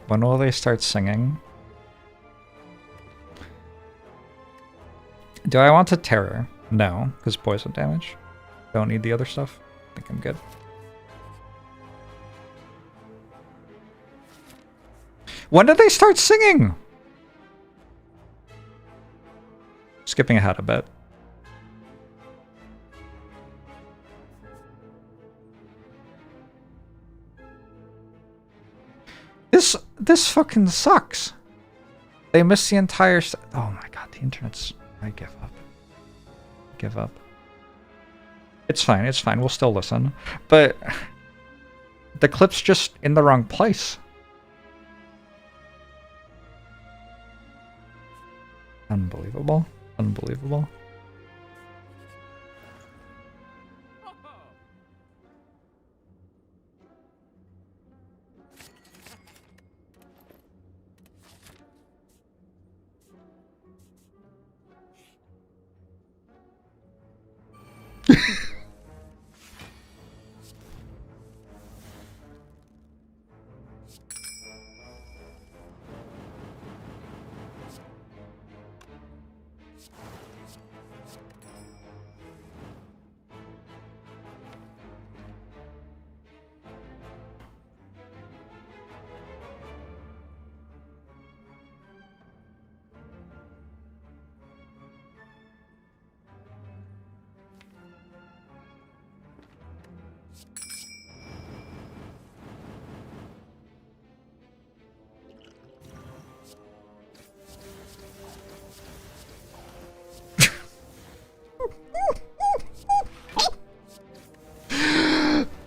When will they start singing? Do I want to terror? No, because poison damage. Don't need the other stuff. I think I'm good. When did they start singing? Skipping ahead a bit. This fucking sucks. They missed the entire oh my god, the internet's... I give up. Give up. It's fine, it's fine, we'll still listen. But... the clip's just in the wrong place. Unbelievable. Unbelievable.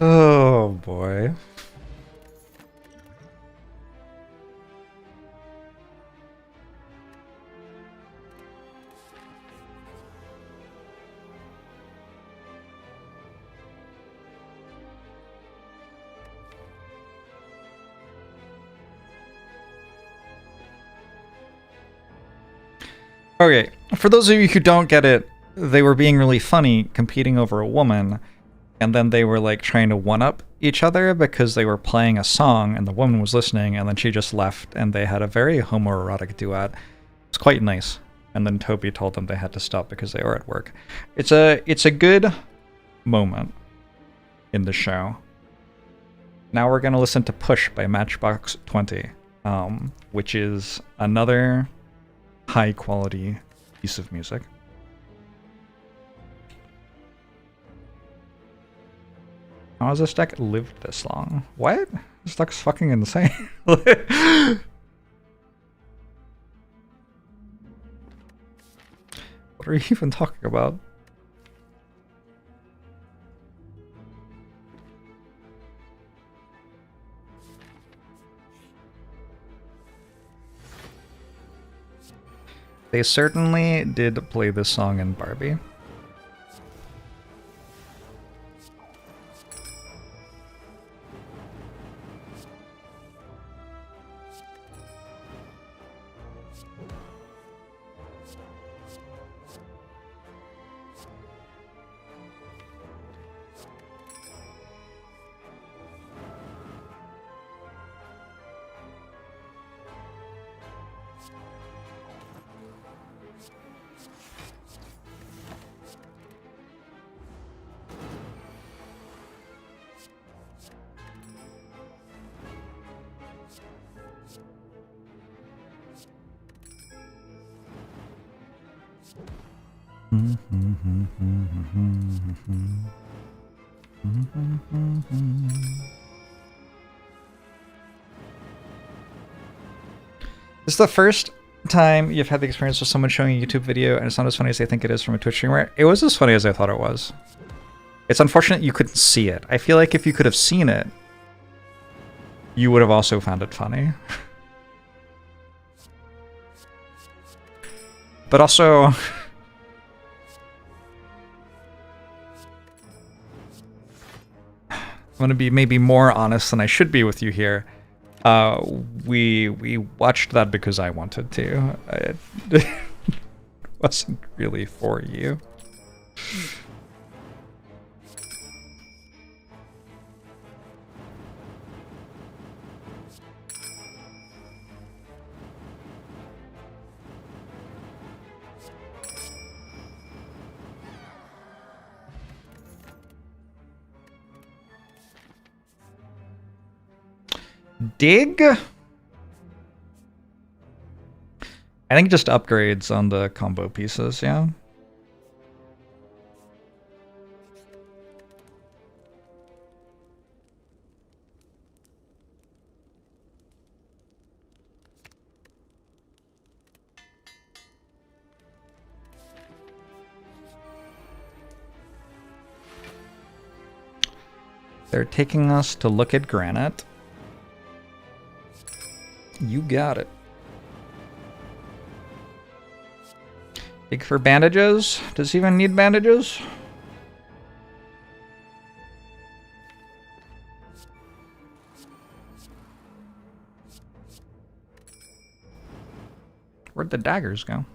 Oh boy. Okay, for those of you who don't get it, they were being really funny competing over a woman, and then they were like trying to one-up each other because they were playing a song and the woman was listening, and then she just left and they had a very homoerotic duet. It's quite nice. And then Toby told them they had to stop because they were at work. It's a good moment in the show. Now we're gonna listen to Push by Matchbox 20, which is another high quality piece of music. How has this deck lived this long? What? This deck's fucking insane. What are you even talking about? They certainly did play this song in Barbie. This is the first time you've had the experience with someone showing a YouTube video and it's not as funny as they think it is from a Twitch streamer. It was as funny as I thought it was. It's unfortunate you couldn't see it. I feel like if you could have seen it, you would have also found it funny. But also... I'm gonna be maybe more honest than I should be with you here. We watched that because I wanted to. It wasn't really for you. Dig? I think just upgrades on the combo pieces, yeah. They're taking us to look at granite. You got it. Dig for bandages? Does he even need bandages? Where'd the daggers go?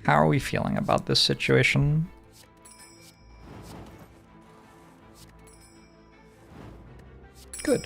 How are we feeling about this situation? Good.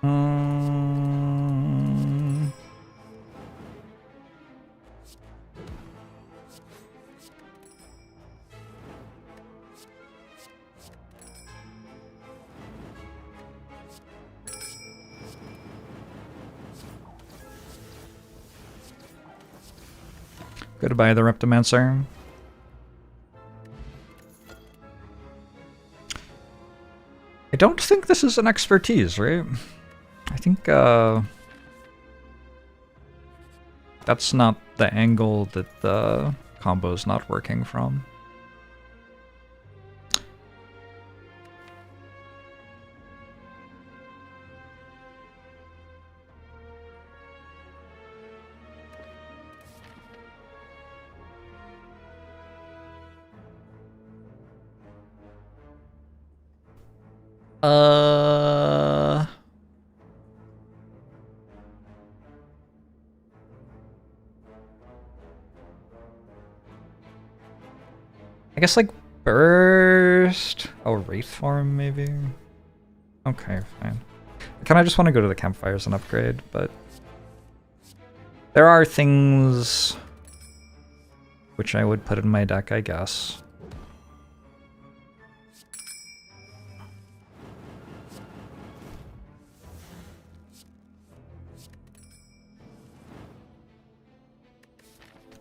Um, Goodbye, the Reptomancer. I don't think this is an expertise, right? I think that's not the angle that the combo's not working from. I guess like burst. Oh, wraith form maybe. Okay, fine. I kind of just want to go to the campfires and upgrade, but there are things which I would put in my deck, I guess.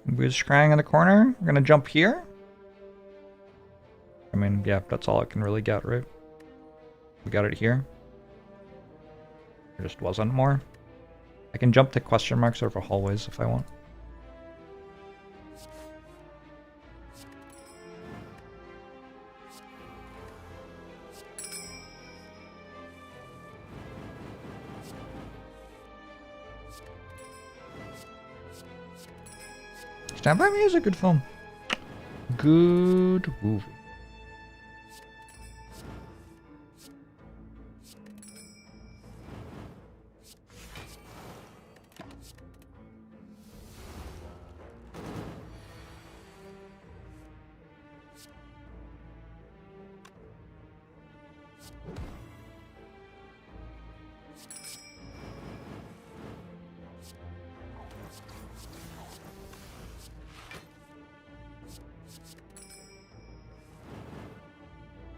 We're scrying in the corner. We're gonna jump here. I mean, yeah, that's all I can really get, right? We got it here. There just wasn't more. I can jump to question marks over hallways if I want. Stand By Me is a good film. Good movie.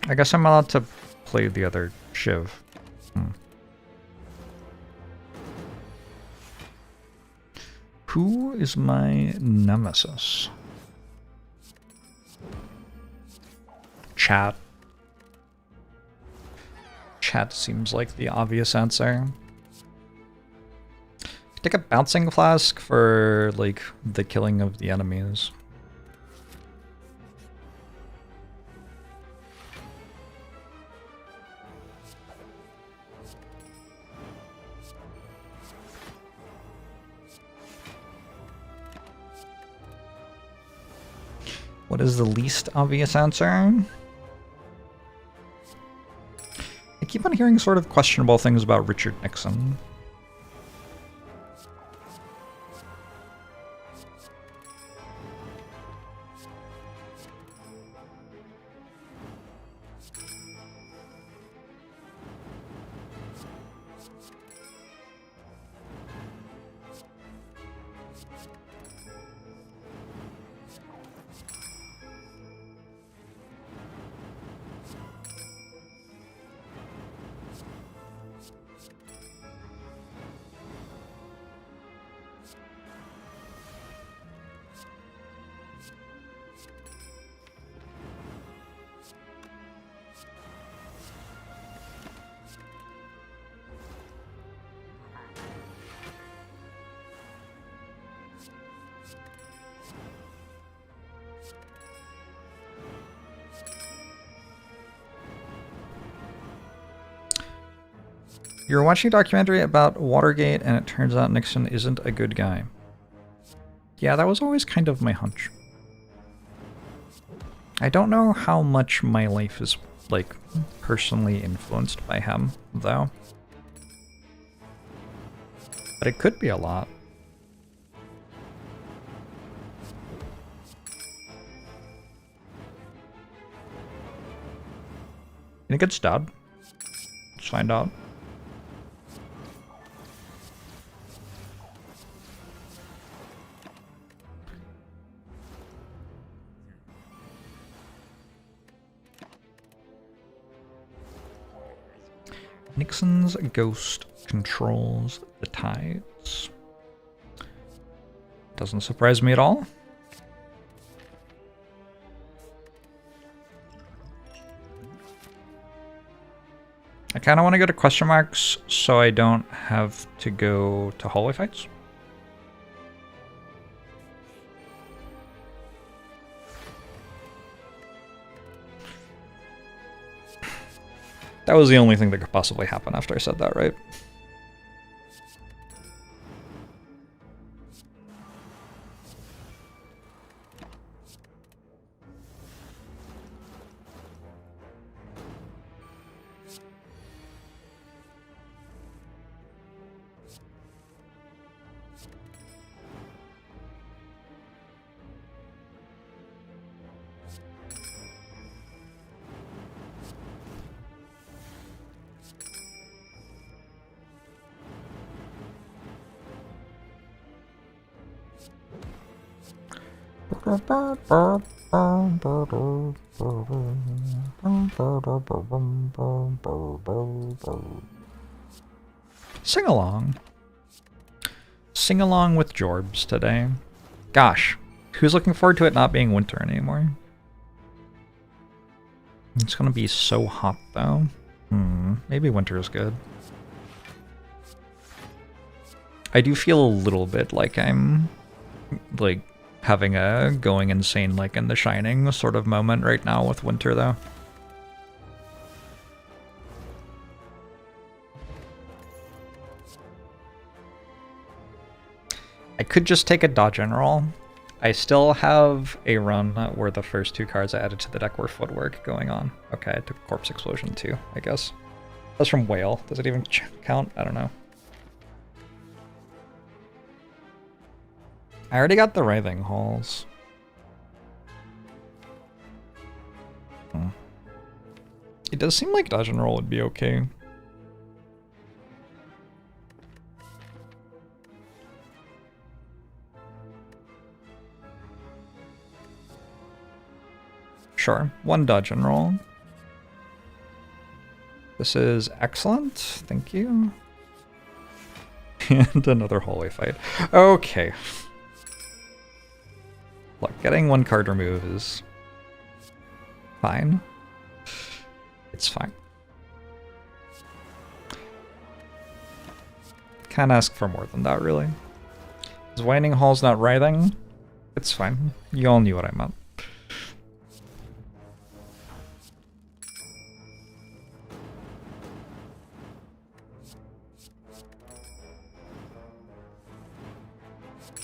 I guess I'm allowed to play the other Shiv. Who is my nemesis? Chat. Chat seems like the obvious answer. Take a bouncing flask for, like, the killing of the enemies. What is the least obvious answer? I keep on hearing sort of questionable things about Richard Nixon. You're watching a documentary about Watergate and it turns out Nixon isn't a good guy. Yeah, that was always kind of my hunch. I don't know how much my life is, like, personally influenced by him, though. But it could be a lot. You think it's dead? Let's find out. Nixon's ghost controls the tides. Doesn't surprise me at all. I kind of want to go to question marks so I don't have to go to holy fights. That was the only thing that could possibly happen after I said that, right? Sing along. Sing along with Jorbs today. Gosh, who's looking forward to it not being winter anymore? It's gonna be so hot though. Maybe winter is good. I do feel a little bit like I'm like having a going insane like in The Shining sort of moment right now with winter though. I could just take a dodge and roll. I still have a run where the first two cards I added to the deck were footwork going on. Okay, I took Corpse Explosion too, I guess. That's from Whale. Does it even count? I don't know. I already got the Writhing Halls. It does seem like dodge and roll would be okay. Sure, one dodge and roll. This is excellent, thank you. And another holy fight. Okay. Look, getting one card removed is fine. It's fine. Can't ask for more than that, really. Is Winding Hall's not writhing? It's fine. You all knew what I meant.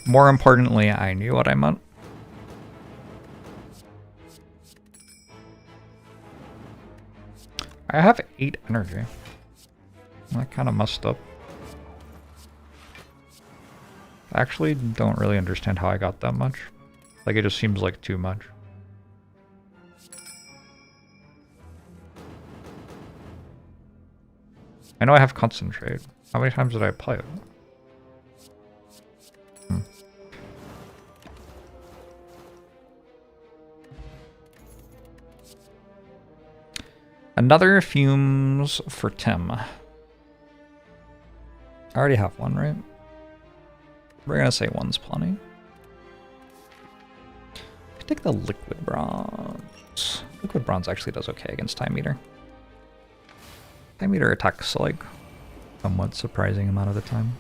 More importantly, I knew what I meant. I have 8 energy. I kind of messed up. I actually don't really understand how I got that much. Like, it just seems like too much. I know I have Concentrate. How many times did I play it? Another Fumes for Tim. I already have one, right? We're gonna say one's plenty. I take the Liquid Bronze. Liquid Bronze actually does okay against Time Eater. Time Eater attacks like somewhat surprising amount of the time.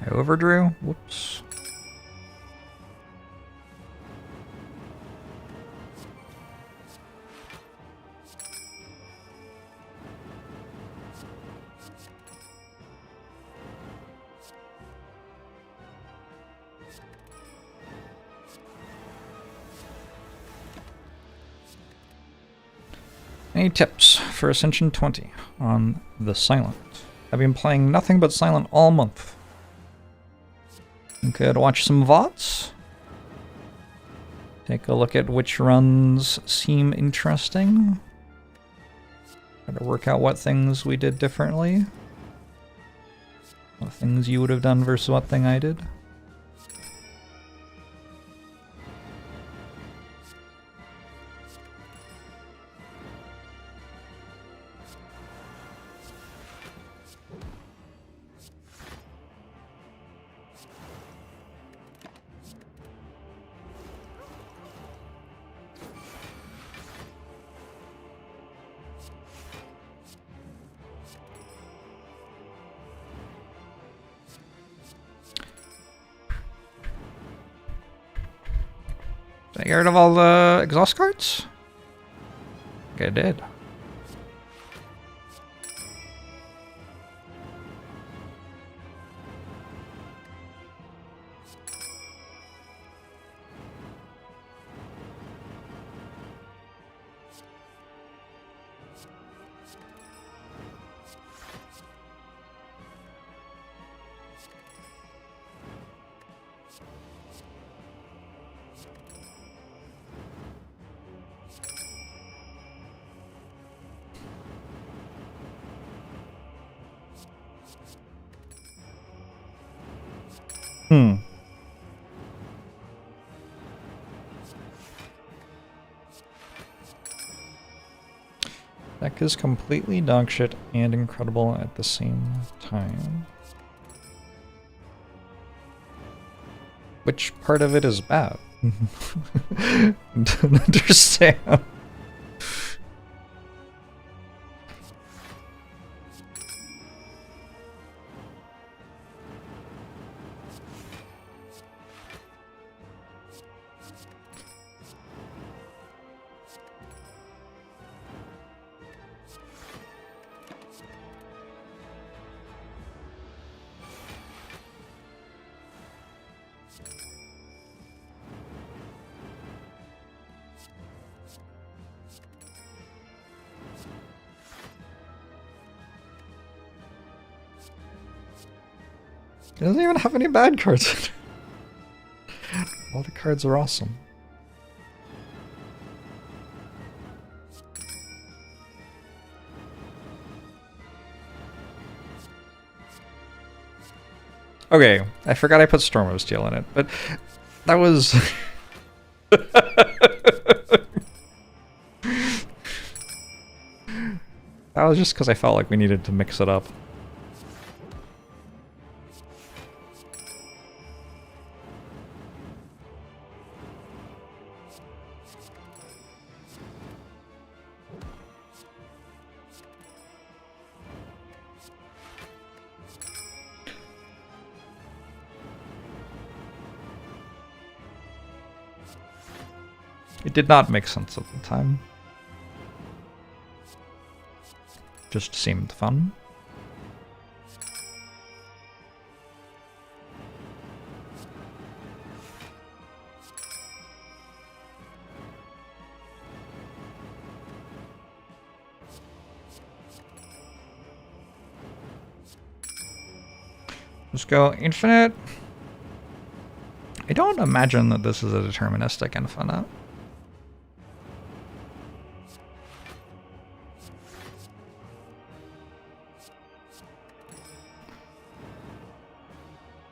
I overdrew. Whoops. Any tips for Ascension 20 on the Silent. I've been playing nothing but Silent all month. You could watch some VODs. Take a look at which runs seem interesting. Try to work out what things we did differently. What things you would have done versus what thing I did. Did I get rid of all the exhaust cards? I think I did. Deck is completely dogshit and incredible at the same time. Which part of it is bad? Don't understand. It doesn't even have any bad cards in it. All the cards are awesome. Okay, I forgot I put Storm of Steel in it, but that was... that was just because I felt like we needed to mix it up. It did not make sense at the time. Just seemed fun. Just go infinite. I don't imagine that this is a deterministic infinite.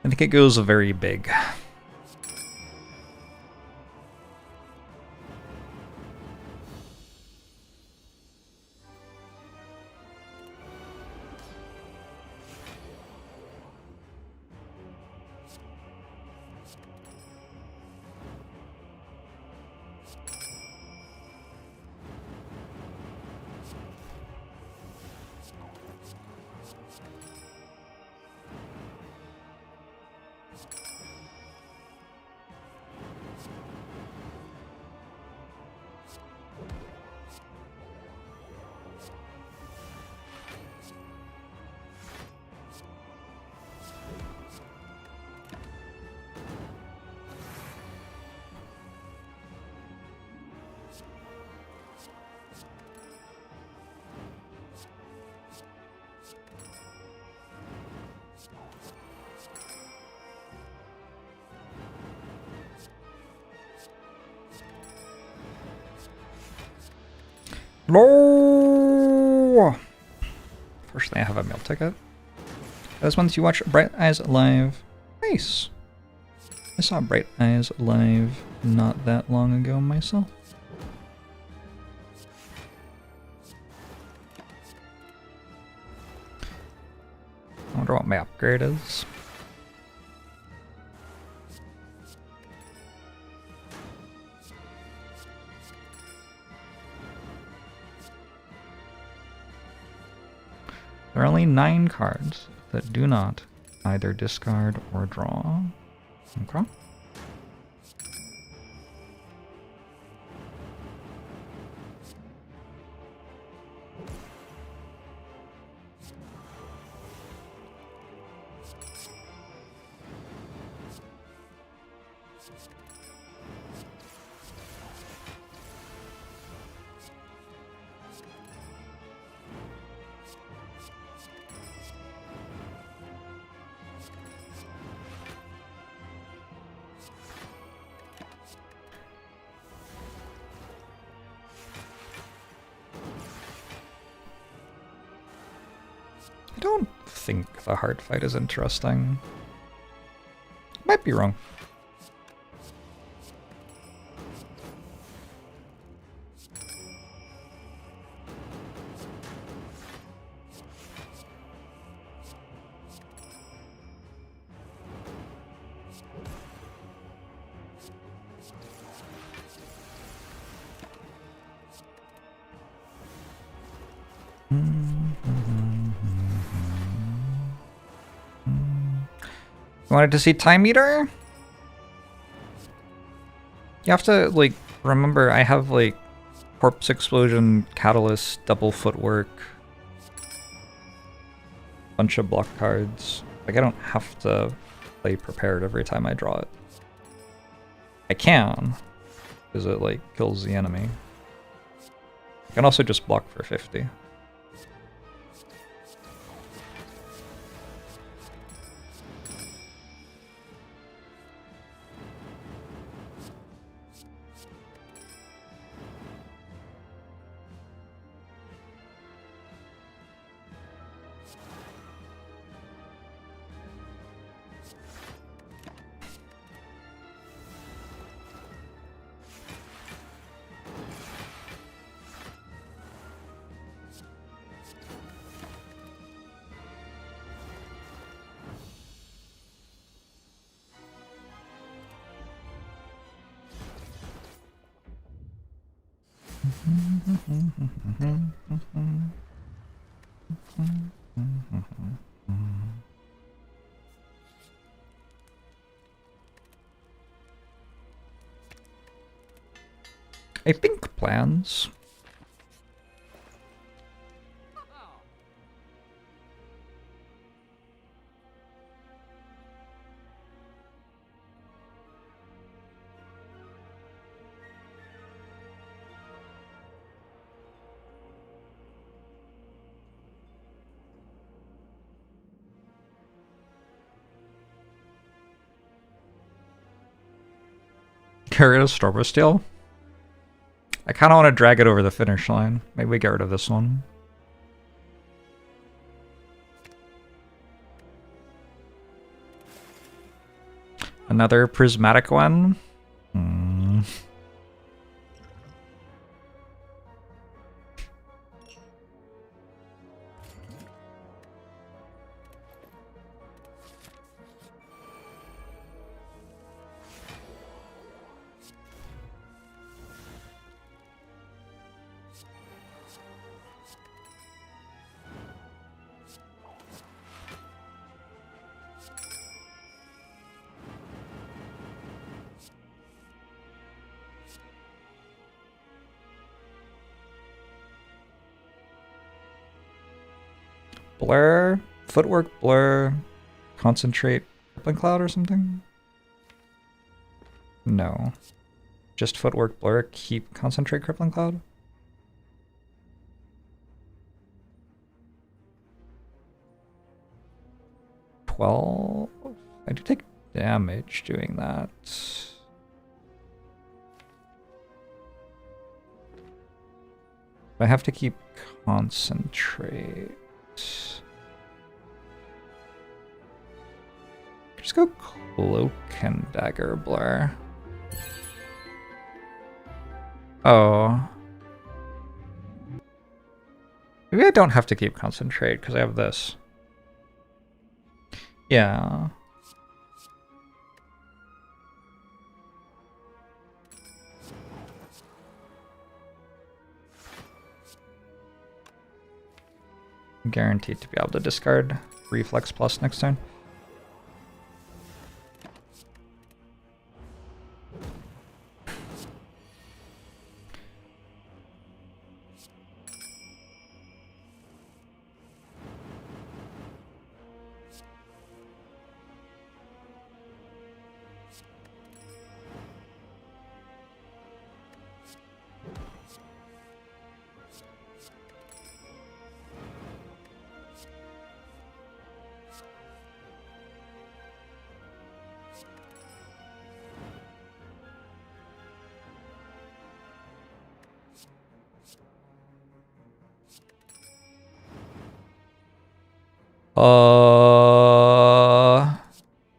I think it goes very big. No! Fortunately, I have a meal ticket. Those ones you watch Bright Eyes Live. Nice. I saw Bright Eyes Live not that long ago myself. I wonder what my upgrade is. There are only 9 cards that do not either discard or draw. Okay. I don't think the hard fight is interesting. Might be wrong. You wanted to see Time Eater? You have to, like, remember I have, like, Corpse Explosion, Catalyst, Double Footwork, bunch of block cards. Like, I don't have to play prepared every time I draw it. I can, because it, like, kills the enemy. I can also just block for 50. I think plans. Get rid of Stormer Steel? I kind of want to drag it over the finish line. Maybe we get rid of this one. Another prismatic one? Hmm. Blur, footwork, blur, concentrate, crippling cloud or something? No. Just footwork, blur, keep concentrate, crippling cloud? I do take damage doing that. I have to keep concentrate. Just go cloak and dagger blur. Oh. Maybe I don't have to keep concentrate because I have this. Yeah. I'm guaranteed to be able to discard Reflex Plus next turn.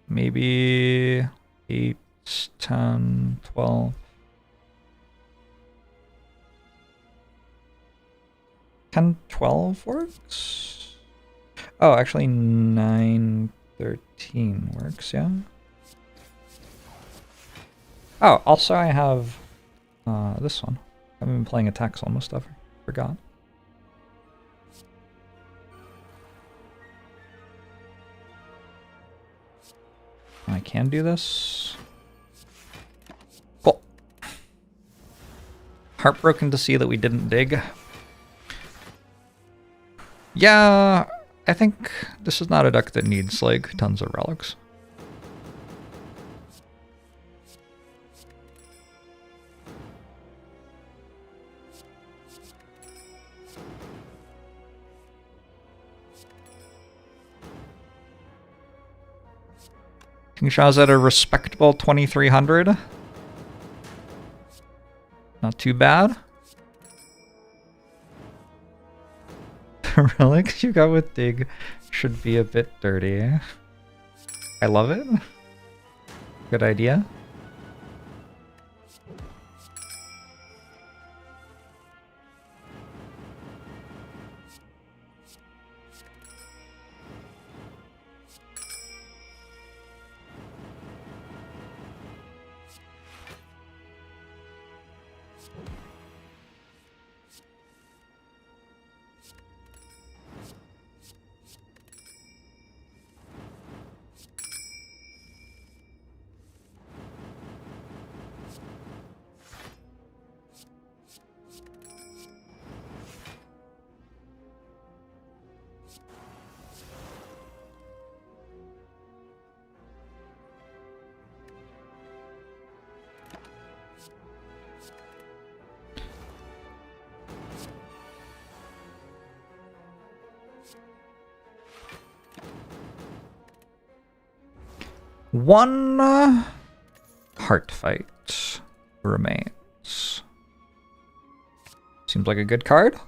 Maybe 8, 10, 12. 10, 12 works? Oh, actually 9, 13 works, yeah. Oh, also I have this one. I haven't been playing attacks almost ever. Forgot. I can do this. Cool. Heartbroken to see that we didn't dig. Yeah, I think this is not a deck that needs like tons of relics. King Shah's at a respectable 2300. Not too bad. The relics you got with Dig should be a bit dirty. I love it. Good idea. One heart fight remains. Seems like a good card.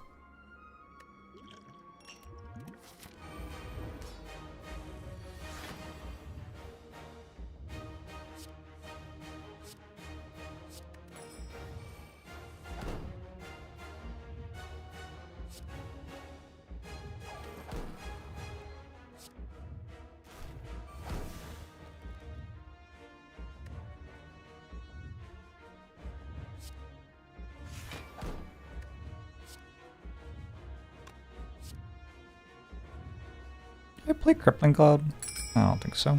Did I play Crippling Cloud? I don't think so.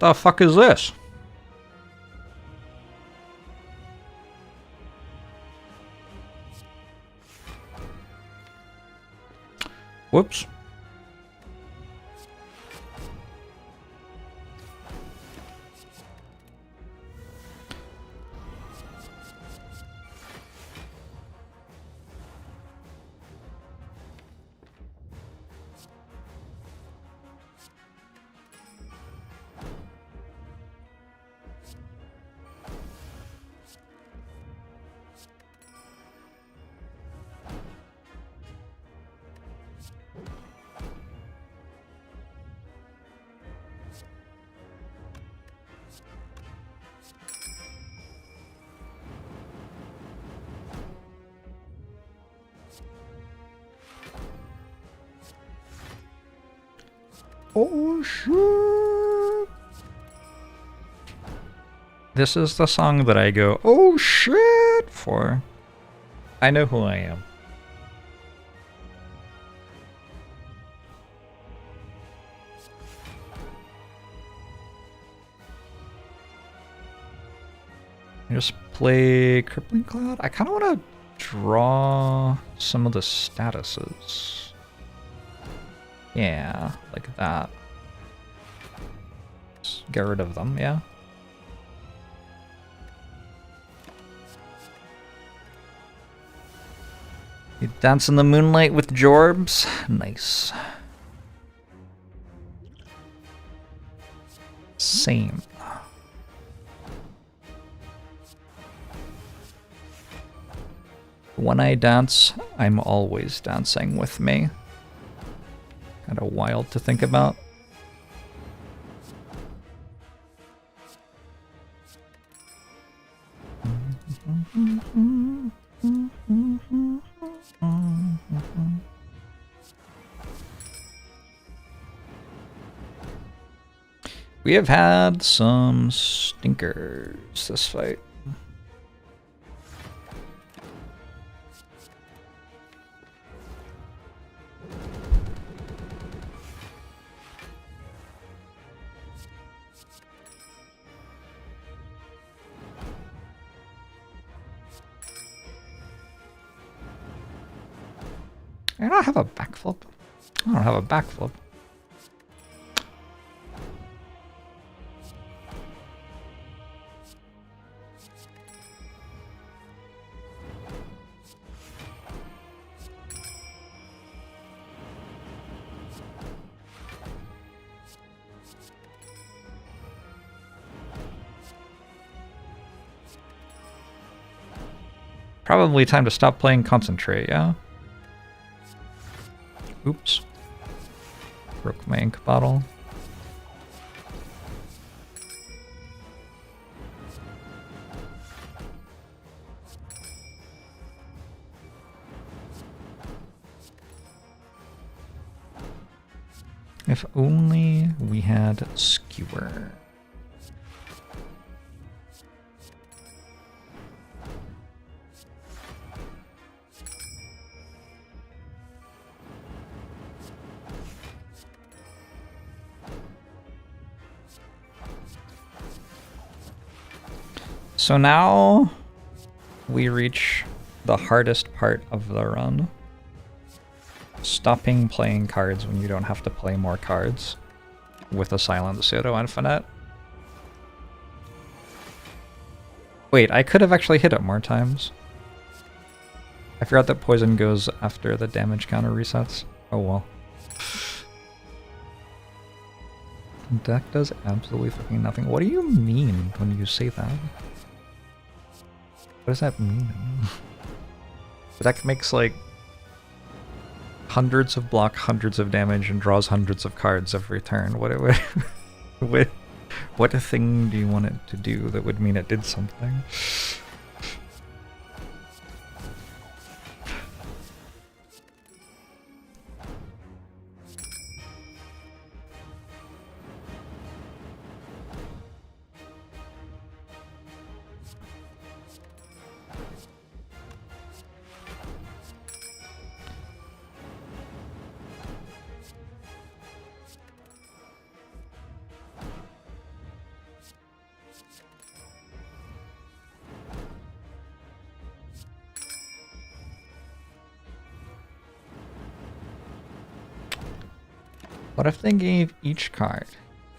The fuck is this? Whoops. Oh shit! This is the song that I go, oh shit, for. I know who I am. Just play Crippling Cloud. I kind of want to draw some of the statuses. Yeah, like that. Just get rid of them, yeah. You dance in the moonlight with Jorbs? Nice. Same. When I dance, I'm always dancing with me. Kinda wild to think about. We have had some stinkers this fight. I don't have a backflip. I don't have a backflip. Probably time to stop playing Concentrate, yeah? Oops. Broke my ink bottle. If only we had Skewer. So now we reach the hardest part of the run. Stopping playing cards when you don't have to play more cards with a silent pseudo-infinite. Wait, I could have actually hit it more times. I forgot that poison goes after the damage counter resets. Oh well. The deck does absolutely fucking nothing. What do you mean when you say that? What does that mean? The deck makes like hundreds of block, hundreds of damage, and draws hundreds of cards every turn. What thing do you want it to do that would mean it did something? What if they gave each card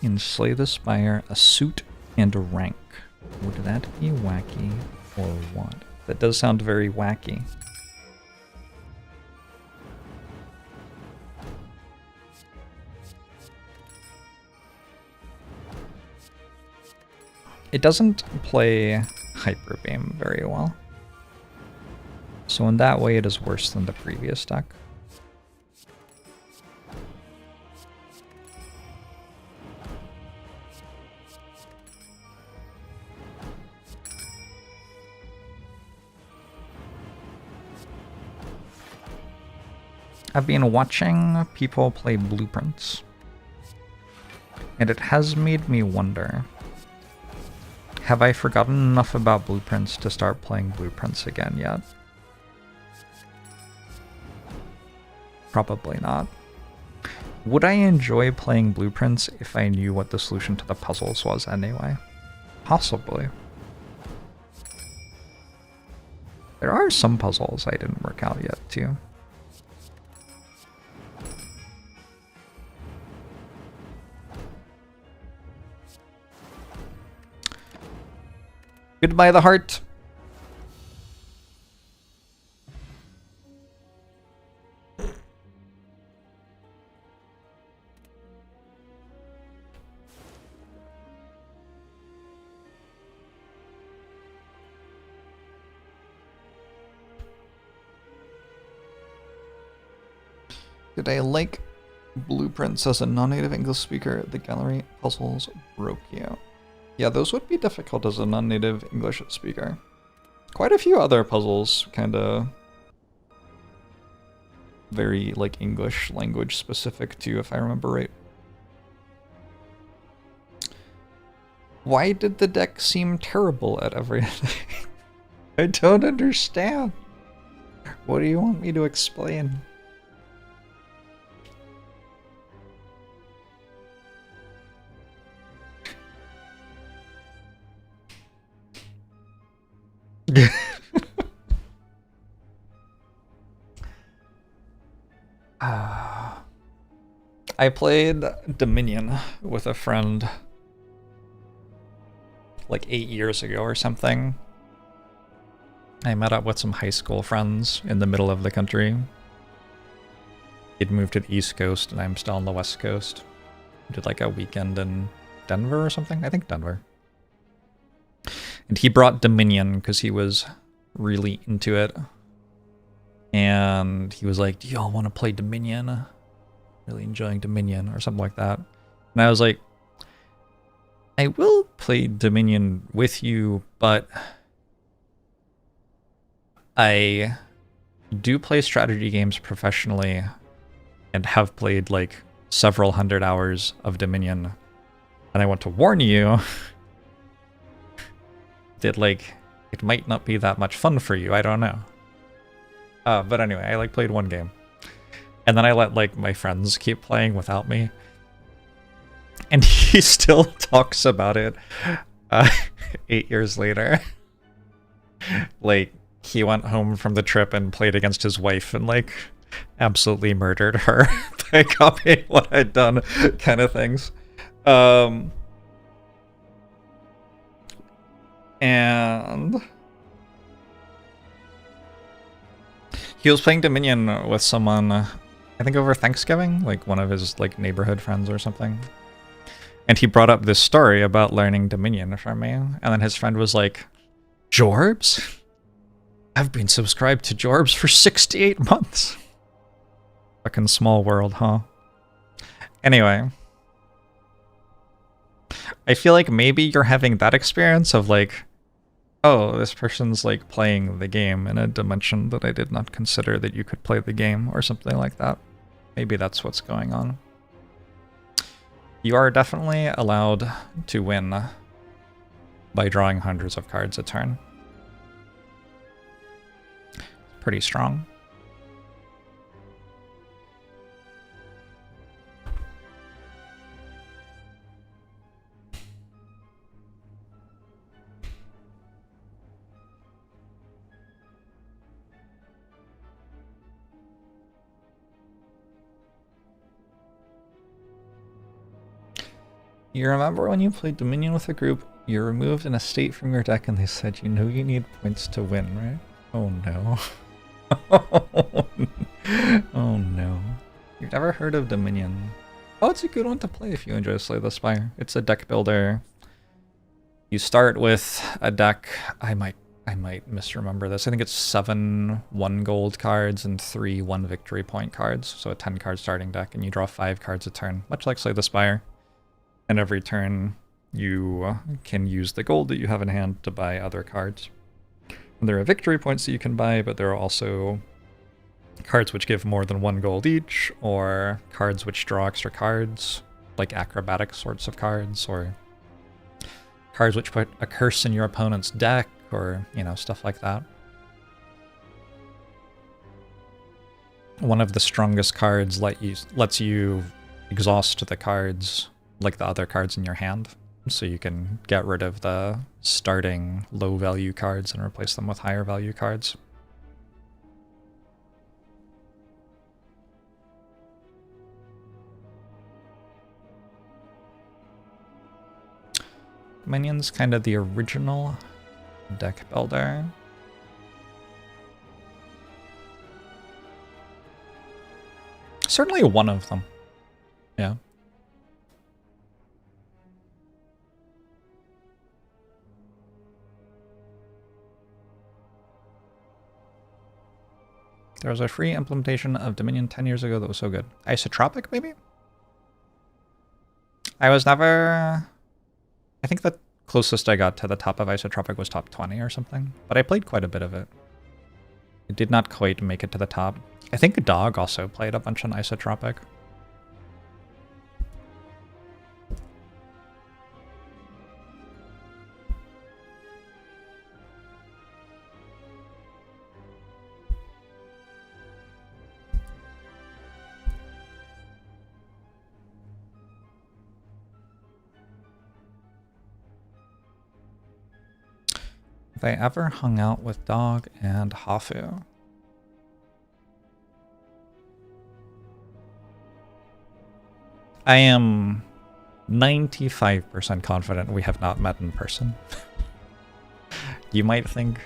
in Slay the Spire a suit and a rank? Would that be wacky or what? That does sound very wacky. It doesn't play Hyper Beam very well. So in that way it is worse than the previous deck. I've been watching people play Blueprints, and it has made me wonder, have I forgotten enough about Blueprints to start playing Blueprints again yet? Probably not. Would I enjoy playing Blueprints if I knew what the solution to the puzzles was anyway? Possibly. There are some puzzles I didn't work out yet, too. Goodbye, the heart. Did I like Blueprints as a non-native English speaker? The gallery puzzles broke you. Yeah, those would be difficult as a non-native English speaker. Quite a few other puzzles, kinda very, like, English language specific too, if I remember right. Why did the deck seem terrible at everything? I don't understand. What do you want me to explain? I played Dominion with a friend like 8 years ago or something. I met up with some high school friends in the middle of the country. He'd moved to the East Coast and I'm still on the West Coast. Did like a weekend in Denver or something? I think Denver. And he brought Dominion because he was really into it. And he was like, do y'all want to play Dominion? Really enjoying Dominion or something like that. And I was like, I will play Dominion with you, but I do play strategy games professionally and have played like several hundred hours of Dominion. And I want to warn you that like it might not be that much fun for you. I don't know. But anyway, I like played one game. And then I let like my friends keep playing without me. And he still talks about it 8 years later. Like, he went home from the trip and played against his wife and like absolutely murdered her by copying what I'd done, kind of things. And he was playing Dominion with someone, I think over Thanksgiving, like one of his like neighborhood friends or something. And he brought up this story about learning Dominion from me. And then his friend was like, Jorbs? I've been subscribed to Jorbs for 68 months. Fucking small world, huh? Anyway. I feel like maybe you're having that experience of like, oh, this person's like playing the game in a dimension that I did not consider that you could play the game or something like that. Maybe that's what's going on. You are definitely allowed to win by drawing hundreds of cards a turn. Pretty strong. You remember when you played Dominion with a group, you removed an estate from your deck and they said you know you need points to win, right? Oh no. Oh no. You've never heard of Dominion. Oh, it's a good one to play if you enjoy Slay the Spire. It's a deck builder. You start with a deck, I might misremember this. I think it's 7 1-gold cards and 3 1 victory point cards. So a 10-card starting deck, and you draw 5 cards a turn, much like Slay the Spire. And every turn, you can use the gold that you have in hand to buy other cards. And there are victory points that you can buy, but there are also cards which give more than 1 gold each, or cards which draw extra cards, like acrobatic sorts of cards, or cards which put a curse in your opponent's deck, or, you know, stuff like that. One of the strongest cards lets you exhaust the cards like the other cards in your hand, so you can get rid of the starting low value cards and replace them with higher value cards. Dominion's kind of the original deck builder. Certainly one of them. Yeah. There was a free implementation of Dominion 10 years ago that was so good. Isotropic, maybe? I was never... I think the closest I got to the top of Isotropic was top 20 or something, but I played quite a bit of it. It did not quite make it to the top. I think Dog also played a bunch on Isotropic. Have I ever hung out with Dog and Hafu? I am 95% confident we have not met in person. You might think,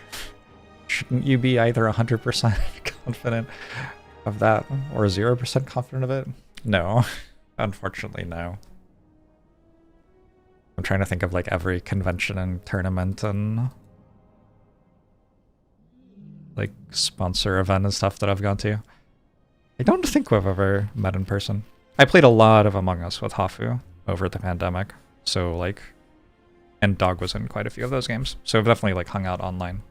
shouldn't you be either 100% confident of that or 0% confident of it? No, unfortunately no. I'm trying to think of like every convention and tournament and like sponsor event and stuff that I've gone to. I don't think we've ever met in person. I played a lot of Among Us with Hafu over the pandemic, so like, and Dog was in quite a few of those games, so I've definitely like hung out online.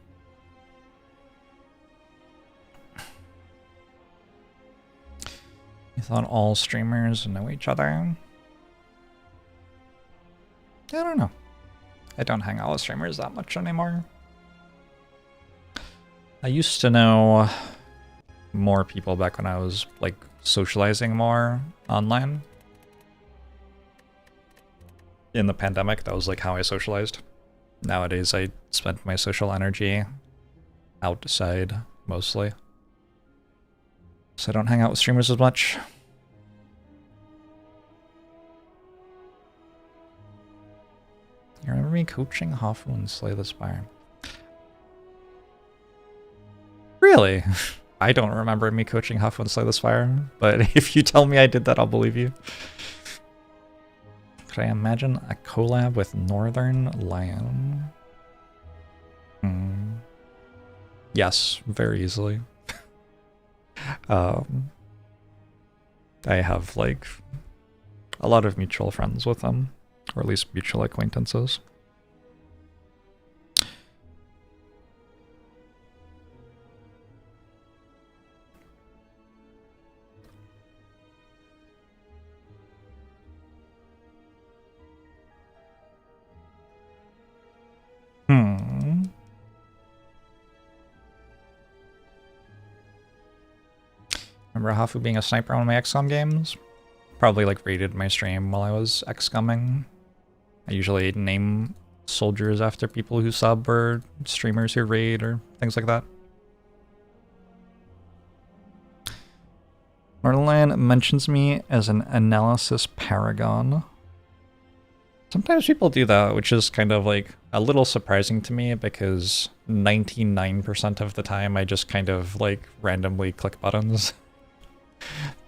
You thought all streamers know each other? I don't know. I don't hang out with streamers that much anymore. I used to know more people back when I was like socializing more online. In the pandemic, that was like how I socialized. Nowadays, I spend my social energy outside mostly. So I don't hang out with streamers as much. You remember me coaching Hafu and Slay the Spire? Really? I don't remember me coaching Hafu and Slay the Spire, but if you tell me I did that, I'll believe you. Could I imagine a collab with Northern Lion? Yes, very easily. I have like a lot of mutual friends with them, or at least mutual acquaintances. Remember Hafu being a sniper on my XCOM games? Probably like raided my stream while I was XCOMing. I usually name soldiers after people who sub or streamers who raid or things like that. Northern mentions me as an analysis paragon. Sometimes people do that, which is kind of like a little surprising to me because 99% of the time I just kind of like randomly click buttons.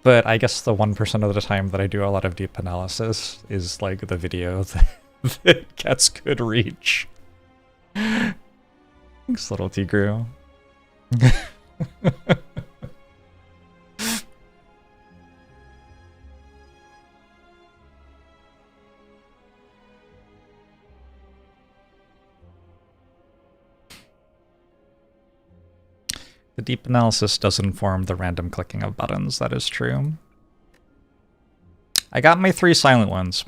But I guess the 1% of the time that I do a lot of deep analysis is like the video that gets good reach. Thanks, little Tigru. The deep analysis does inform the random clicking of buttons, that is true. I got my 3 silent ones.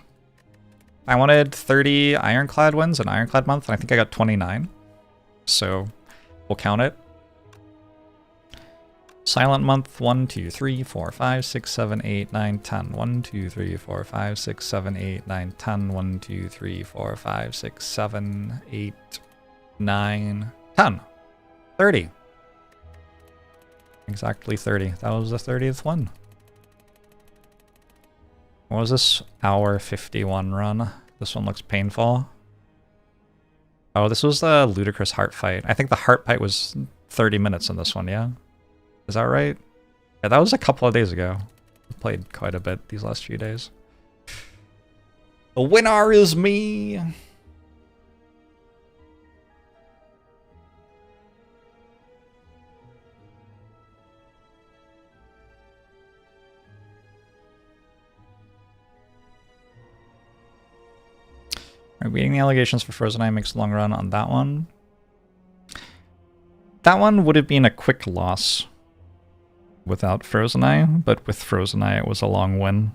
I wanted 30 Ironclad wins in Ironclad month, and I think I got 29. So we'll count it. Silent month 1, 2, 3, 4, 5, 6, 7, 8, 9, 10. 1, 2, 3, 4, 5, 6, 7, 8, 9, 10. 1, 2, 3, 4, 5, 6, 7, 8, 9, 10. 30. Exactly 30. That was the 30th one. What was this? Hour 51 run. This one looks painful. Oh, this was the ludicrous heart fight. I think the heart fight was 30 minutes in this one, yeah? Is that right? Yeah, that was a couple of days ago. I played quite a bit these last few days. The winner is me! Alright, beating the allegations for Frozen Eye makes a long run on that one. That one would have been a quick loss without Frozen Eye, but with Frozen Eye it was a long win.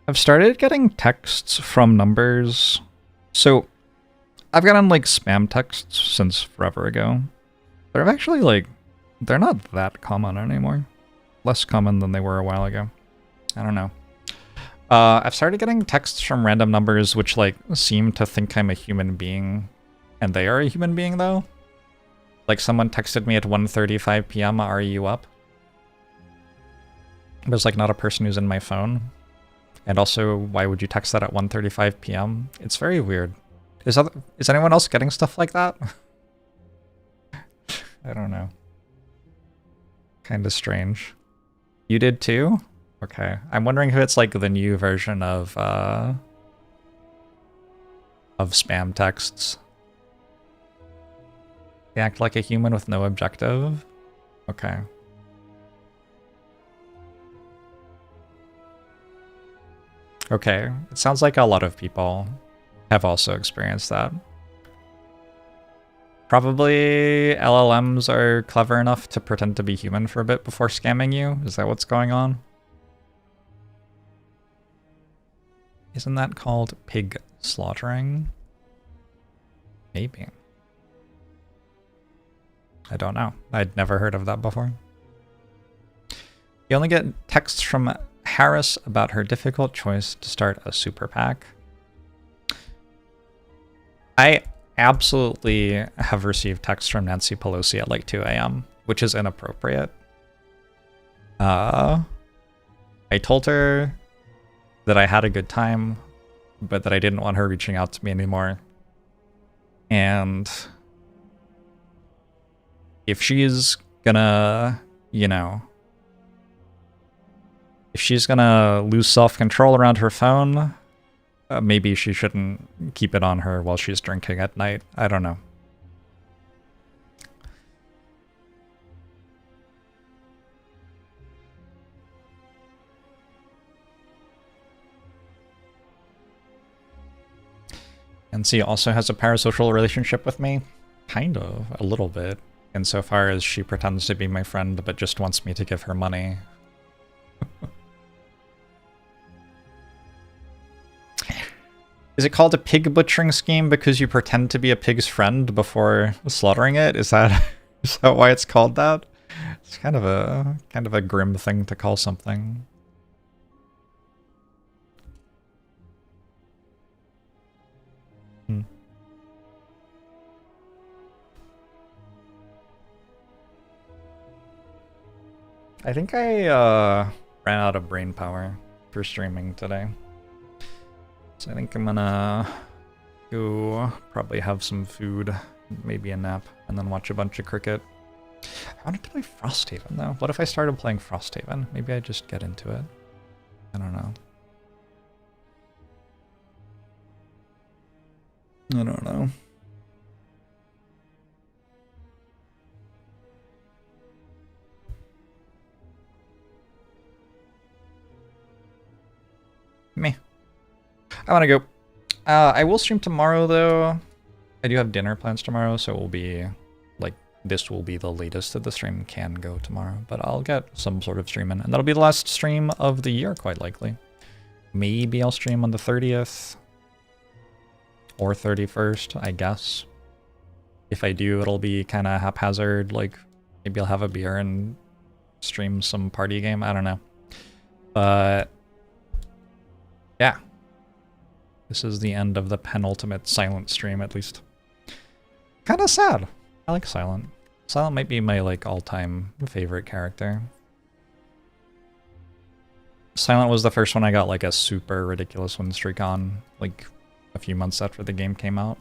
I've started getting texts from numbers. So I've gotten like spam texts since forever ago. But I've actually like, they're not that common anymore. Less common than they were a while ago. I don't know. I've started getting texts from random numbers which like seem to think I'm a human being, and they are a human being though. Like someone texted me at 1:35 p.m. Are you up? There's like not a person who's in my phone. And also, why would you text that at 1:35 p.m.? It's very weird. Is anyone else getting stuff like that? I don't know. Kind of strange. You did too? Okay. I'm wondering if it's like the new version of spam texts. They act like a human with no objective? Okay. Okay. It sounds like a lot of people have also experienced that. Probably LLMs are clever enough to pretend to be human for a bit before scamming you. Is that what's going on? Isn't that called pig slaughtering? Maybe. I don't know. I'd never heard of that before. You only get texts from Harris about her difficult choice to start a super PAC. I absolutely have received texts from Nancy Pelosi at like 2 a.m., which is inappropriate. I told her that I had a good time, but that I didn't want her reaching out to me anymore. And if she's gonna, you know, if she's gonna lose self-control around her phone, maybe she shouldn't keep it on her while she's drinking at night. I don't know. And she also has a parasocial relationship with me. Kind of, a little bit. Insofar as she pretends to be my friend, but just wants me to give her money. Is it called a pig butchering scheme because you pretend to be a pig's friend before slaughtering it? Is that why it's called that? It's kind of a grim thing to call something. I think I ran out of brain power for streaming today. So I think I'm gonna go probably have some food, maybe a nap, and then watch a bunch of cricket. I wanted to play Frosthaven though. What if I started playing Frosthaven? Maybe I just get into it. I don't know. I don't know. Me. I want to go. I will stream tomorrow though. I do have dinner plans tomorrow, so it will be like this will be the latest that the stream can go tomorrow. But I'll get some sort of stream in, and that'll be the last stream of the year, quite likely. Maybe I'll stream on the 30th or 31st, I guess. If I do, it'll be kind of haphazard. Like maybe I'll have a beer and stream some party game. I don't know, but. Yeah. This is the end of the penultimate Silent stream, at least. Kind of sad. I like Silent. Silent might be my, like, all-time favorite character. Silent was the first one I got, like, a super ridiculous win streak on, like, a few months after the game came out.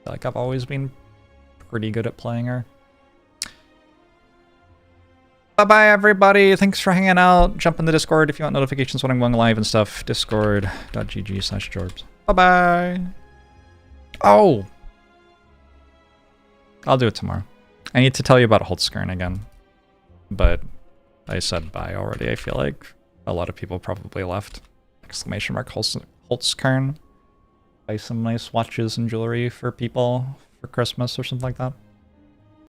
Like, I've always been pretty good at playing her. Bye-bye, everybody. Thanks for hanging out. Jump in the Discord if you want notifications when I'm going live and stuff. Discord.gg/Jorbs. Bye-bye. Oh! I'll do it tomorrow. I need to tell you about holzkern again. But I said bye already. I feel like a lot of people probably left. Exclamation mark holzkern. Buy some nice watches and jewelry for people for Christmas or something like that.